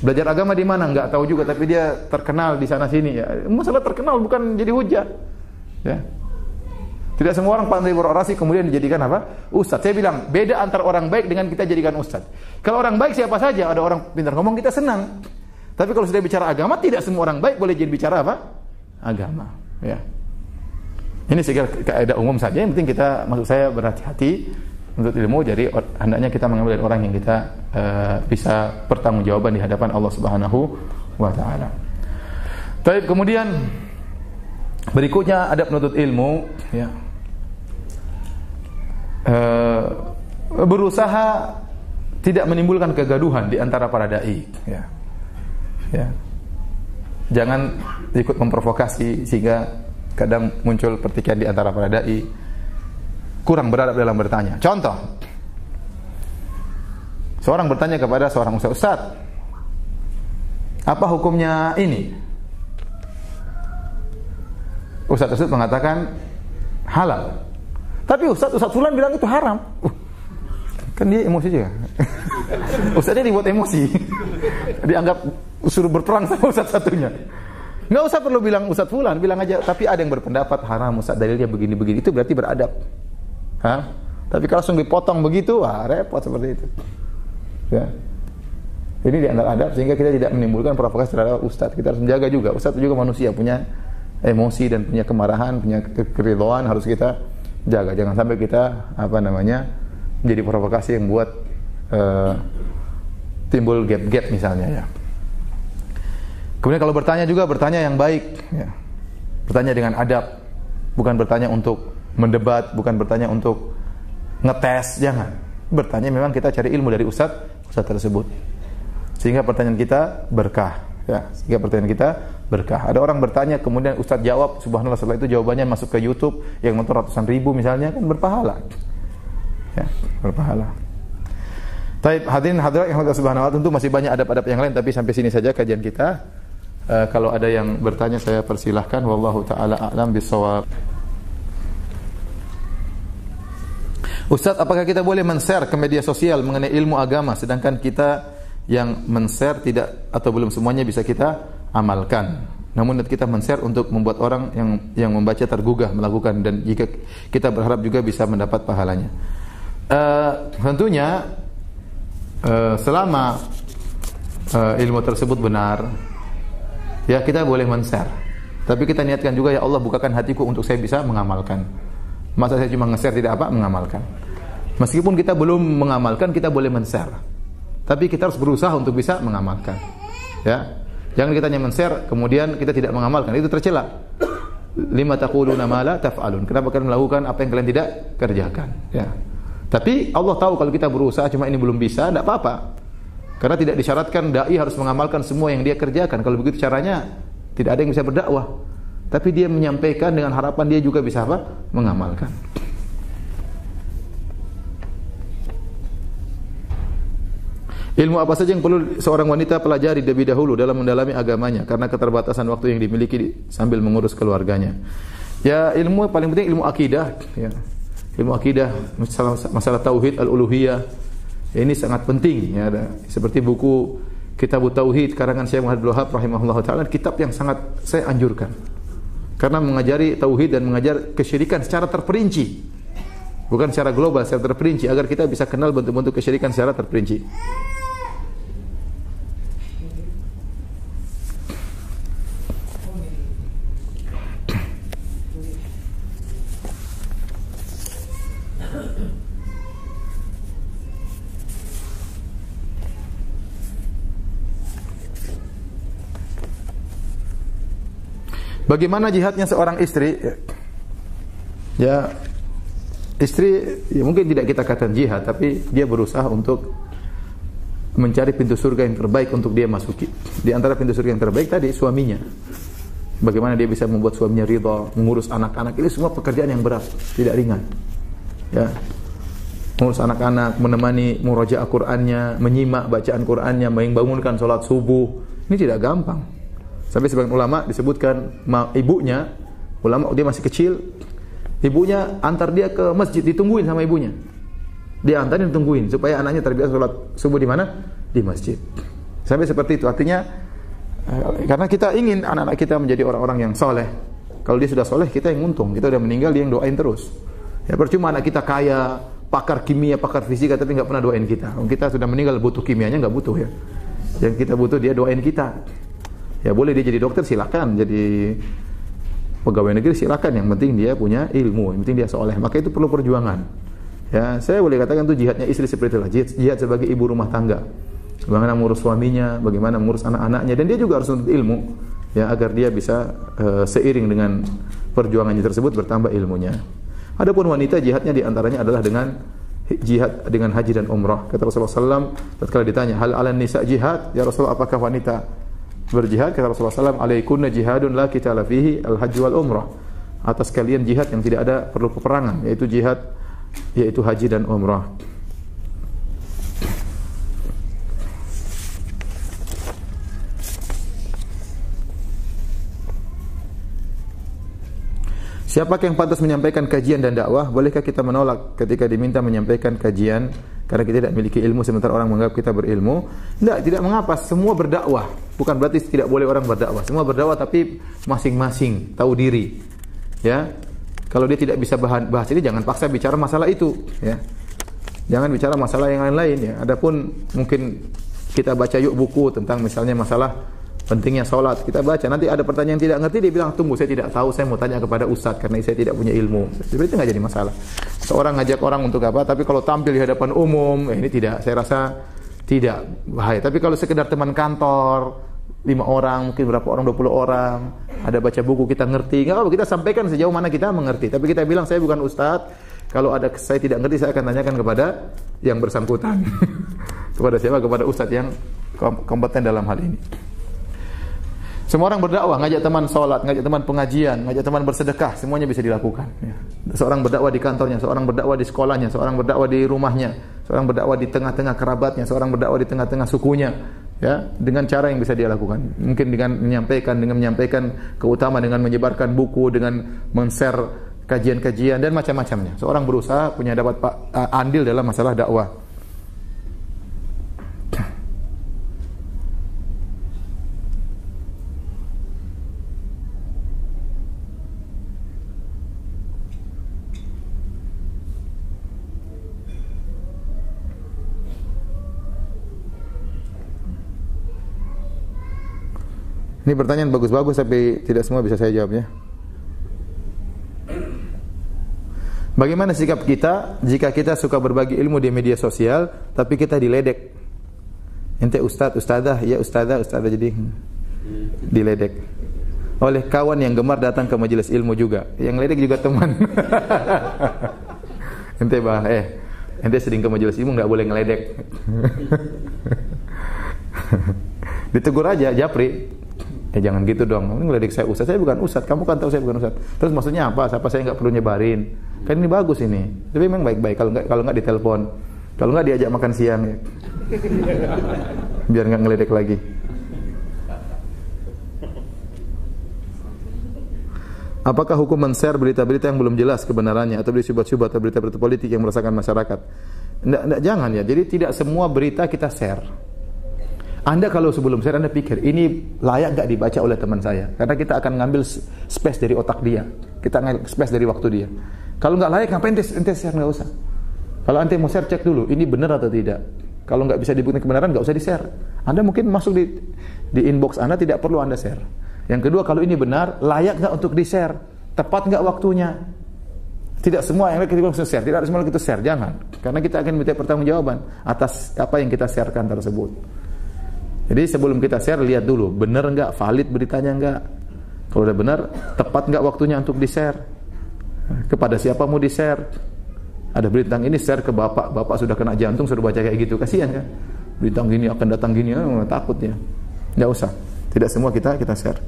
Belajar agama di mana? Enggak tahu juga, tapi dia terkenal di sana sini. Ya, masalah terkenal bukan jadi hujah. Ya. Tidak semua orang pandai berorasi kemudian dijadikan apa? Ustaz. Saya bilang beda antara orang baik dengan kita jadikan ustaz. Kalau orang baik siapa saja, ada orang pintar ngomong kita senang. Tapi kalau sudah bicara agama, tidak semua orang baik boleh jadi bicara apa? Agama. Ya. Ini segala kaidah umum saja. Yang penting kita, maksud saya berhati-hati untuk ilmu. Jadi hendaknya kita mengambil dari orang yang kita bisa pertanggungjawaban di hadapan Allah Subhanahu wa taala. Baik, kemudian berikutnya ada penuntut ilmu, ya. Berusaha tidak menimbulkan kegaduhan di antara para dai, ya. Ya. Jangan ikut memprovokasi sehingga kadang muncul pertikaian di antara para dai, kurang beradab dalam bertanya. Contoh, seorang bertanya kepada seorang ustaz, apa hukumnya ini? Ustaz tersebut mengatakan halal. Tapi Ustaz fulan bilang itu haram. Kan dia emosi juga. Ustaznya dibuat emosi. Dianggap suruh berperang sama Ustaz satunya. Nggak usah perlu bilang Ustaz fulan, bilang aja, tapi ada yang berpendapat haram Ustaz, dalilnya begini-begini. Itu berarti beradab. Tapi kalau langsung dipotong begitu, repot seperti itu. Ya. Ini di antara adab sehingga kita tidak menimbulkan provokasi terhadap Ustaz. Kita harus menjaga juga. Ustaz juga manusia, punya emosi dan punya kemarahan, punya keridhaan, harus kita jaga. Jangan sampai kita menjadi provokasi yang buat timbul gap-gap misalnya, ya. Kemudian kalau bertanya juga bertanya yang baik, ya. Bertanya dengan adab, bukan bertanya untuk mendebat, bukan bertanya untuk ngetes, jangan. Bertanya memang kita cari ilmu dari ustaz tersebut. Sehingga pertanyaan kita berkah, ya. Sehingga pertanyaan kita berkah. Ada orang bertanya kemudian ustaz jawab, subhanallah, setelah itu jawabannya masuk ke YouTube yang nonton ratusan ribu misalnya, kan berpahala. Ya, berpahala. Baik, hadirin hadirat yang Allah Subhanahu wa taala, tentu masih banyak adab-adab yang lain, tapi sampai sini saja kajian kita. Kalau ada yang bertanya saya persilahkan. Wallahu taala a'lam bissawab. Ustaz, apakah kita boleh men-share ke media sosial mengenai ilmu agama sedangkan kita yang men-share tidak atau belum semuanya bisa kita amalkan? Namun kita men-share untuk membuat orang yang membaca tergugah melakukan, dan jika kita berharap juga bisa mendapat pahalanya. Tentunya selama ilmu tersebut benar, ya kita boleh men-share. Tapi kita niatkan juga, ya Allah bukakan hatiku untuk saya bisa mengamalkan. Masa saya cuma nge-share tidak apa? Mengamalkan. Meskipun kita belum mengamalkan, kita boleh men-share. Tapi kita harus berusaha untuk bisa mengamalkan. Ya. Jangan kita hanya men-share kemudian kita tidak mengamalkan. Itu tercela. Lima taquluna ma la taf'alun. Kenapa kalian melakukan apa yang kalian tidak kerjakan? Ya. Tapi Allah tahu kalau kita berusaha cuma ini belum bisa, tidak apa-apa. Karena tidak disyaratkan dai harus mengamalkan semua yang dia kerjakan. Kalau begitu caranya tidak ada yang bisa berdakwah. Tapi dia menyampaikan dengan harapan dia juga bisa apa? Mengamalkan. Ilmu apa saja yang perlu seorang wanita pelajari lebih dahulu dalam mendalami agamanya karena keterbatasan waktu yang dimiliki sambil mengurus keluarganya? Ya, ilmu paling penting ilmu akidah, ya. Ilmu akidah, masalah tauhid al-uluhiyah. Ya, ini sangat penting, ya. Seperti buku Kitab Tauhid karangan Syekh Muhammad Abdul Wahab rahimahullah taala, kitab yang sangat saya anjurkan. Karena mengajari tauhid dan mengajar kesyirikan secara terperinci. Bukan secara global, secara terperinci agar kita bisa kenal bentuk-bentuk kesyirikan secara terperinci. Bagaimana jihadnya seorang istri? Ya, istri ya mungkin tidak kita katakan jihad, tapi dia berusaha untuk mencari pintu surga yang terbaik untuk dia masuki. Di antara pintu surga yang terbaik tadi suaminya. Bagaimana dia bisa membuat suaminya ridha, mengurus anak-anak, ini semua pekerjaan yang berat, tidak ringan. Ya. Mengurus anak-anak, menemani murajaah Qur'annya, menyimak bacaan Qur'annya, membangunkan salat subuh. Ini tidak gampang. Sampai sebagian ulama disebutkan ibunya, ulama dia masih kecil, ibunya antar dia ke masjid, ditungguin sama ibunya. Dia antarin, ditungguin supaya anaknya terbiasa sholat subuh di mana? Di masjid. Sampai seperti itu. Artinya karena kita ingin anak-anak kita menjadi orang-orang yang soleh. Kalau dia sudah soleh, kita yang untung. Kita udah meninggal, dia yang doain terus. Ya percuma anak kita kaya, pakar kimia, pakar fisika, tapi nggak pernah doain kita. Kalau kita sudah meninggal, butuh kimianya nggak butuh ya. Yang kita butuh dia doain kita. Ya boleh dia jadi dokter, silakan. Jadi pegawai negeri silakan. Yang penting dia punya ilmu, yang penting dia soleh. Maka itu perlu perjuangan. Ya, saya boleh katakan itu jihadnya istri seperti itulah. Jihad sebagai ibu rumah tangga. Bagaimana mengurus suaminya, bagaimana mengurus anak-anaknya, dan dia juga harus menuntut ilmu, ya agar dia bisa seiring dengan perjuangannya tersebut bertambah ilmunya. Adapun wanita jihadnya diantaranya adalah dengan jihad dengan haji dan umrah. Kata Rasulullah SAW, tatkala ditanya, hal ala nisa jihad? Ya Rasulullah, apakah wanita berjihad? Kata Rasulullah SAW, alaikunna jihadun la qitala fihi al-hajj wal umrah. Atas kalian jihad yang tidak ada perlu peperangan, yaitu jihad, yaitu haji dan umrah. Siapakah yang pantas menyampaikan kajian dan dakwah? Bolehkah kita menolak ketika diminta menyampaikan kajian karena kita tidak memiliki ilmu sementara orang menganggap kita berilmu? Tidak mengapa, semua berdakwah. Bukan berarti tidak boleh orang berdakwah. Semua berdakwah tapi masing-masing tahu diri. Ya. Kalau dia tidak bisa bahas ini, jangan paksa bicara masalah itu, ya. Jangan bicara masalah yang lain-lain, ya. Adapun mungkin kita baca yuk buku tentang misalnya masalah pentingnya sholat, kita baca. Nanti ada pertanyaan yang tidak ngerti, dia bilang, tunggu, saya tidak tahu, saya mau tanya kepada ustadz karena saya tidak punya ilmu. Seperti itu nggak jadi masalah. Seorang ngajak orang untuk apa? Tapi kalau tampil di hadapan umum, ini tidak. Saya rasa tidak bahaya. Tapi kalau sekedar teman kantor, 5 orang, mungkin berapa orang, 20 orang, ada baca buku, kita ngerti, nggak apa, kita sampaikan sejauh mana kita mengerti. Tapi kita bilang, saya bukan ustadz, kalau ada saya tidak ngerti, saya akan tanyakan kepada yang bersangkutan. Kepada siapa? Kepada ustadz yang kompeten dalam hal ini. Semua orang berdakwah, ngajak teman sholat, ngajak teman pengajian, ngajak teman bersedekah, semuanya bisa dilakukan. Seorang berdakwah di kantornya, seorang berdakwah di sekolahnya, seorang berdakwah di rumahnya, seorang berdakwah di tengah-tengah kerabatnya, seorang berdakwah di tengah-tengah sukunya, ya, dengan cara yang bisa dia lakukan. Mungkin dengan menyampaikan keutamaan, dengan menyebarkan buku, dengan men-share kajian-kajian dan macam-macamnya. Seorang berusaha punya dapat andil dalam masalah dakwah. Ini pertanyaan bagus-bagus tapi tidak semua bisa saya jawabnya. Bagaimana sikap kita jika kita suka berbagi ilmu di media sosial tapi kita diledek? Ente ustaz, ustazah, ya ustazah, ustazah, jadi diledek oleh kawan yang gemar datang ke majelis ilmu juga. Yang ledek juga teman. Ente ente sering ke majelis ilmu enggak boleh ngeledek. Ditegur aja, japri. Jangan gitu dong. Ini ngeledek saya ustaz. Saya bukan ustaz. Kamu kan tahu saya bukan ustaz. Terus maksudnya apa? Siapa saya enggak perlu nyebarin? Kan ini bagus ini. Tapi memang baik-baik kalau enggak ditelepon. Kalau enggak diajak makan siang ya. Biar enggak ngeledek lagi. Apakah hukum men-share berita-berita yang belum jelas kebenarannya atau syubhat-syubhat atau berita-berita politik yang meresahkan masyarakat? Enggak, jangan ya. Jadi tidak semua berita kita share. Anda kalau sebelum share Anda pikir ini layak enggak dibaca oleh teman saya? Karena kita akan ngambil space dari otak dia. Kita ngambil space dari waktu dia. Kalau enggak layak ngapain ente share, enggak usah. Kalau ente mau share cek dulu ini benar atau tidak. Kalau enggak bisa dibuktikan kebenaran enggak usah di-share. Anda mungkin masuk di inbox Anda tidak perlu Anda share. Yang kedua kalau ini benar layak enggak untuk di-share? Tepat enggak waktunya? Tidak semua yang kita bisa share, tidak semua kita share, jangan. Karena kita akan minta pertanggungjawaban atas apa yang kita sharekan tersebut. Jadi sebelum kita share lihat dulu benar enggak, valid beritanya enggak. Kalau udah benar, tepat enggak waktunya untuk di-share? Kepada siapa mau di-share? Ada berita ini share ke bapak, bapak sudah kena jantung suruh baca kayak gitu, kasihan kan? Berita gini akan datang gini, takut ya. Enggak usah. Tidak semua kita share.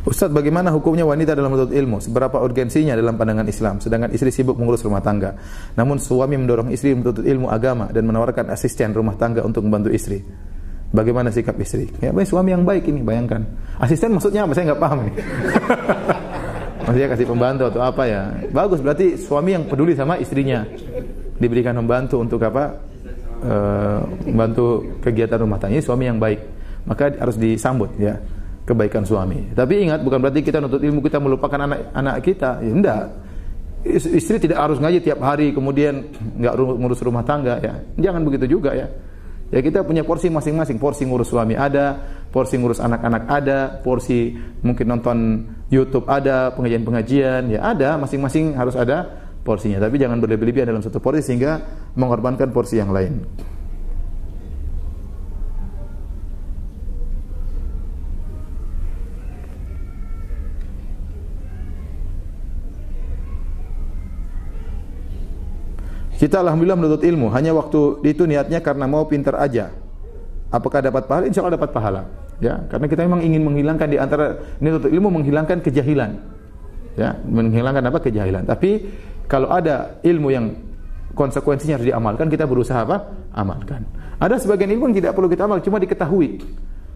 Ustaz, bagaimana hukumnya wanita dalam menuntut ilmu? Seberapa urgensinya dalam pandangan Islam? Sedangkan istri sibuk mengurus rumah tangga. Namun suami mendorong istri menuntut ilmu agama dan menawarkan asisten rumah tangga untuk membantu istri. Bagaimana sikap istri? Ya, suami yang baik ini, bayangkan. Asisten maksudnya apa? Saya nggak paham ini. Maksudnya kasih pembantu atau apa ya? Bagus, berarti suami yang peduli sama istrinya. Diberikan membantu untuk apa? Membantu kegiatan rumah tangga. Ini suami yang baik. Maka harus disambut ya. Kebaikan suami. Tapi ingat, bukan berarti kita nuntut ilmu kita melupakan anak kita. Ya enggak. Istri tidak harus ngaji tiap hari kemudian enggak ngurus rumah tangga ya. Jangan begitu juga ya. Ya kita punya porsi masing-masing. Porsi ngurus suami ada, porsi ngurus anak-anak ada, porsi mungkin nonton YouTube ada, pengajian-pengajian ya ada, masing-masing harus ada porsinya. Tapi jangan berlebihan dalam satu porsi sehingga mengorbankan porsi yang lain. Kita alhamdulillah menuntut ilmu, hanya waktu itu niatnya karena mau pintar aja. Apakah dapat pahala? Insya Allah dapat pahala. Ya, karena kita memang ingin menghilangkan di antara menuntut ilmu menghilangkan kejahilan. Ya, menghilangkan apa? Kejahilan. Tapi kalau ada ilmu yang konsekuensinya harus diamalkan, kita berusaha apa? Amalkan. Ada sebagian ilmu yang tidak perlu kita amal, cuma diketahui.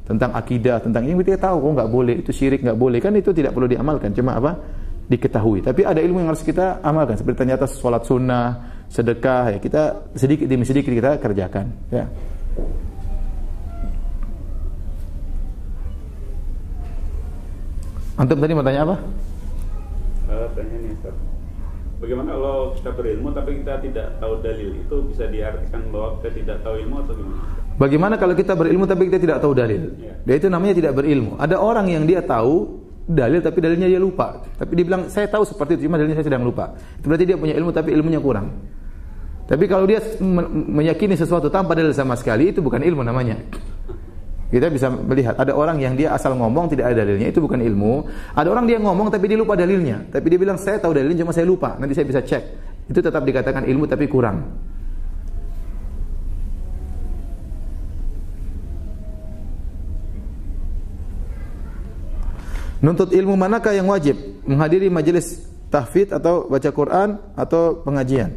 Tentang akidah, tentang ini kita tahu, nggak boleh, itu syirik nggak boleh, kan itu tidak perlu diamalkan, cuma apa? Diketahui. Tapi ada ilmu yang harus kita amalkan, seperti ternyata sholat sunnah, sedekah, ya kita sedikit demi sedikit kita kerjakan. Ya. Antum tadi mau tanya apa? Tanya nih, Ustaz. Bagaimana kalau kita berilmu tapi kita tidak tahu dalil? Itu bisa diartikan bahwa kita tidak tahu ilmu atau gimana? Bagaimana kalau kita berilmu tapi kita tidak tahu dalil? Ya. Dia itu namanya tidak berilmu. Ada orang yang dia tahu dalil tapi dalilnya dia lupa. Tapi dia bilang saya tahu seperti itu, cuma dalilnya saya sedang lupa. Itu berarti dia punya ilmu tapi ilmunya kurang. Tapi kalau dia meyakini sesuatu tanpa dalil sama sekali, itu bukan ilmu namanya. Kita bisa melihat ada orang yang dia asal ngomong tidak ada dalilnya, itu bukan ilmu. Ada orang dia ngomong tapi dia lupa dalilnya. Tapi dia bilang saya tahu dalilnya cuma saya lupa. Nanti saya bisa cek. Itu tetap dikatakan ilmu tapi kurang. Nuntut ilmu manakah yang wajib? Menghadiri majelis tahfidz atau baca Quran atau pengajian?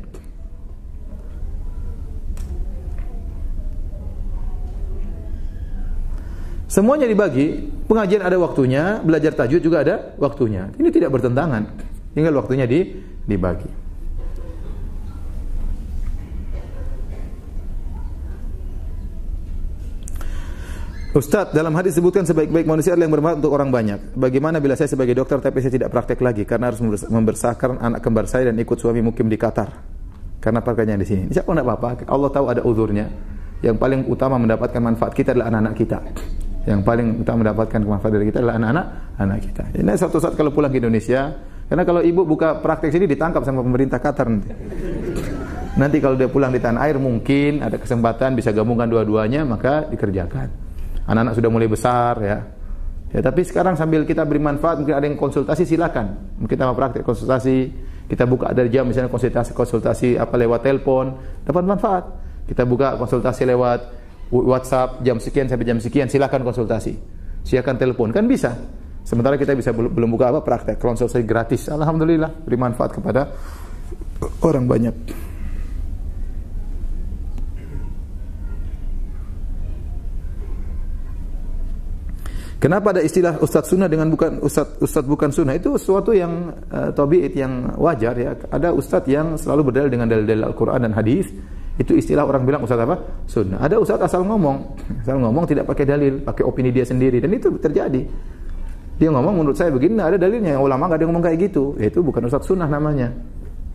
Semuanya dibagi. Pengajian ada waktunya, belajar tajwid juga ada waktunya. Ini tidak bertentangan. Tinggal waktunya dibagi. Ustaz, dalam hadis disebutkan sebaik-baik manusia adalah yang bermanfaat untuk orang banyak. Bagaimana bila saya sebagai dokter tapi saya tidak praktek lagi karena harus membesarkan anak kembar saya dan ikut suami mukim di Qatar? Karena pakainya di sini. Siapa enggak apa-apa? Allah tahu ada uzurnya. Yang paling utama mendapatkan manfaat kita adalah anak-anak kita. Yang paling utama mendapatkan manfaat dari kita adalah anak-anak kita. Ini suatu saat kalau pulang ke Indonesia, karena kalau ibu buka praktek sini ditangkap sama pemerintah Qatar nanti. Nanti kalau dia pulang di tanah air mungkin ada kesempatan bisa gabungkan dua-duanya, maka dikerjakan. Anak-anak sudah mulai besar ya. Ya, tapi sekarang sambil kita beri manfaat, mungkin ada yang konsultasi, silakan. Mungkin kita mau praktek konsultasi, kita buka dari jam misalnya konsultasi apa lewat telepon, dapat manfaat. Kita buka konsultasi lewat WhatsApp jam sekian sampai jam sekian, silakan konsultasi. Silakan telepon, kan bisa. Sementara kita bisa belum buka apa praktek konsultasi gratis. Alhamdulillah, beri manfaat kepada orang banyak. Kenapa ada istilah ustadz sunnah dengan bukan ustadz bukan sunnah? Itu sesuatu yang tabi'at, yang wajar ya. Ada ustadz yang selalu berdalil dengan dalil-dalil Al-Qur'an dan hadis. Itu istilah orang bilang ustadz apa? Sunnah. Ada ustadz asal ngomong tidak pakai dalil, pakai opini dia sendiri, dan itu terjadi. Dia ngomong menurut saya begini, ada dalilnya. Yang ulama enggak ada yang ngomong kayak gitu. Itu bukan ustadz sunnah namanya.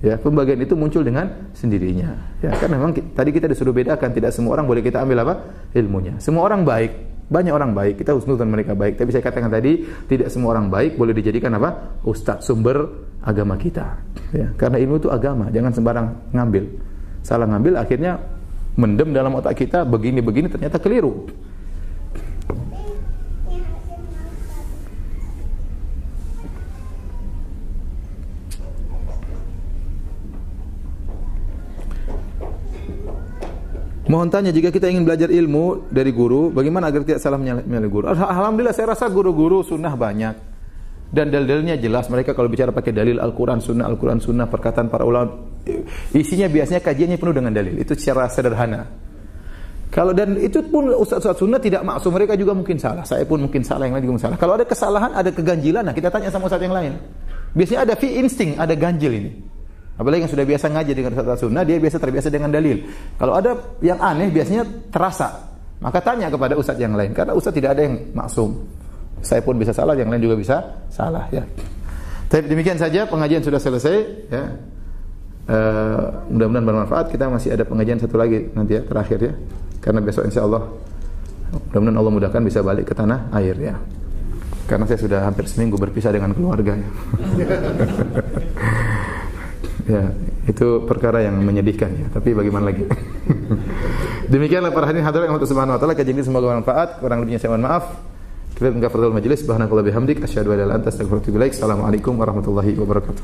Ya, pembagian itu muncul dengan sendirinya. Ya, kan memang tadi kita disuruh bedakan, tidak semua orang boleh kita ambil apa? Ilmunya. Semua orang baik. Banyak orang baik, kita husnuzan mereka baik. Tapi saya katakan tadi, tidak semua orang baik boleh dijadikan apa? Ustaz, sumber agama kita. Ya, karena ilmu itu agama, jangan sembarang ngambil. Salah ngambil akhirnya mendem dalam otak kita begini-begini, ternyata keliru. Mohon tanya, jika kita ingin belajar ilmu dari guru, bagaimana agar tidak salah menyalahi guru? Alhamdulillah saya rasa guru-guru sunnah banyak. Dan dalil-dalilnya jelas. Mereka kalau bicara pakai dalil Al-Quran sunnah, perkataan para ulama, isinya biasanya kajiannya penuh dengan dalil. Itu secara sederhana. Kalau dan itu pun ustaz-ustaz sunnah tidak maksum, mereka juga mungkin salah. Saya pun mungkin salah, yang lain juga mungkin salah. Kalau ada kesalahan, ada keganjilan, nah kita tanya sama ustaz yang lain. Biasanya ada insting, ada ganjil ini. Apalagi yang sudah biasa ngaji dengan ustaz sunnah, dia biasa terbiasa dengan dalil. Kalau ada yang aneh, biasanya terasa. Maka tanya kepada ustaz yang lain. Karena ustaz tidak ada yang maksum. Saya pun bisa salah, yang lain juga bisa salah. Ya. Tapi demikian saja, pengajian sudah selesai. Ya. Mudah-mudahan bermanfaat. Kita masih ada pengajian satu lagi nanti ya, terakhir ya. Karena besok insya Allah, mudah-mudahan Allah mudahkan bisa balik ke tanah air ya. Karena saya sudah hampir seminggu berpisah dengan keluarga ya. Ya, itu perkara yang menyedihkan ya. Tapi bagaimana lagi? Demikianlah para hadirin hadirat yang Allah Subhanahu wa taala, kajian ini semoga bermanfaat. Kurang lebihnya saya mohon maaf. Kita menghadiri majelis. Subhanakallah bihamdik asyhadu an la ilaha illa anta astaghfiruka wa atubu ilaik. Assalamualaikum warahmatullahi wabarakatuh.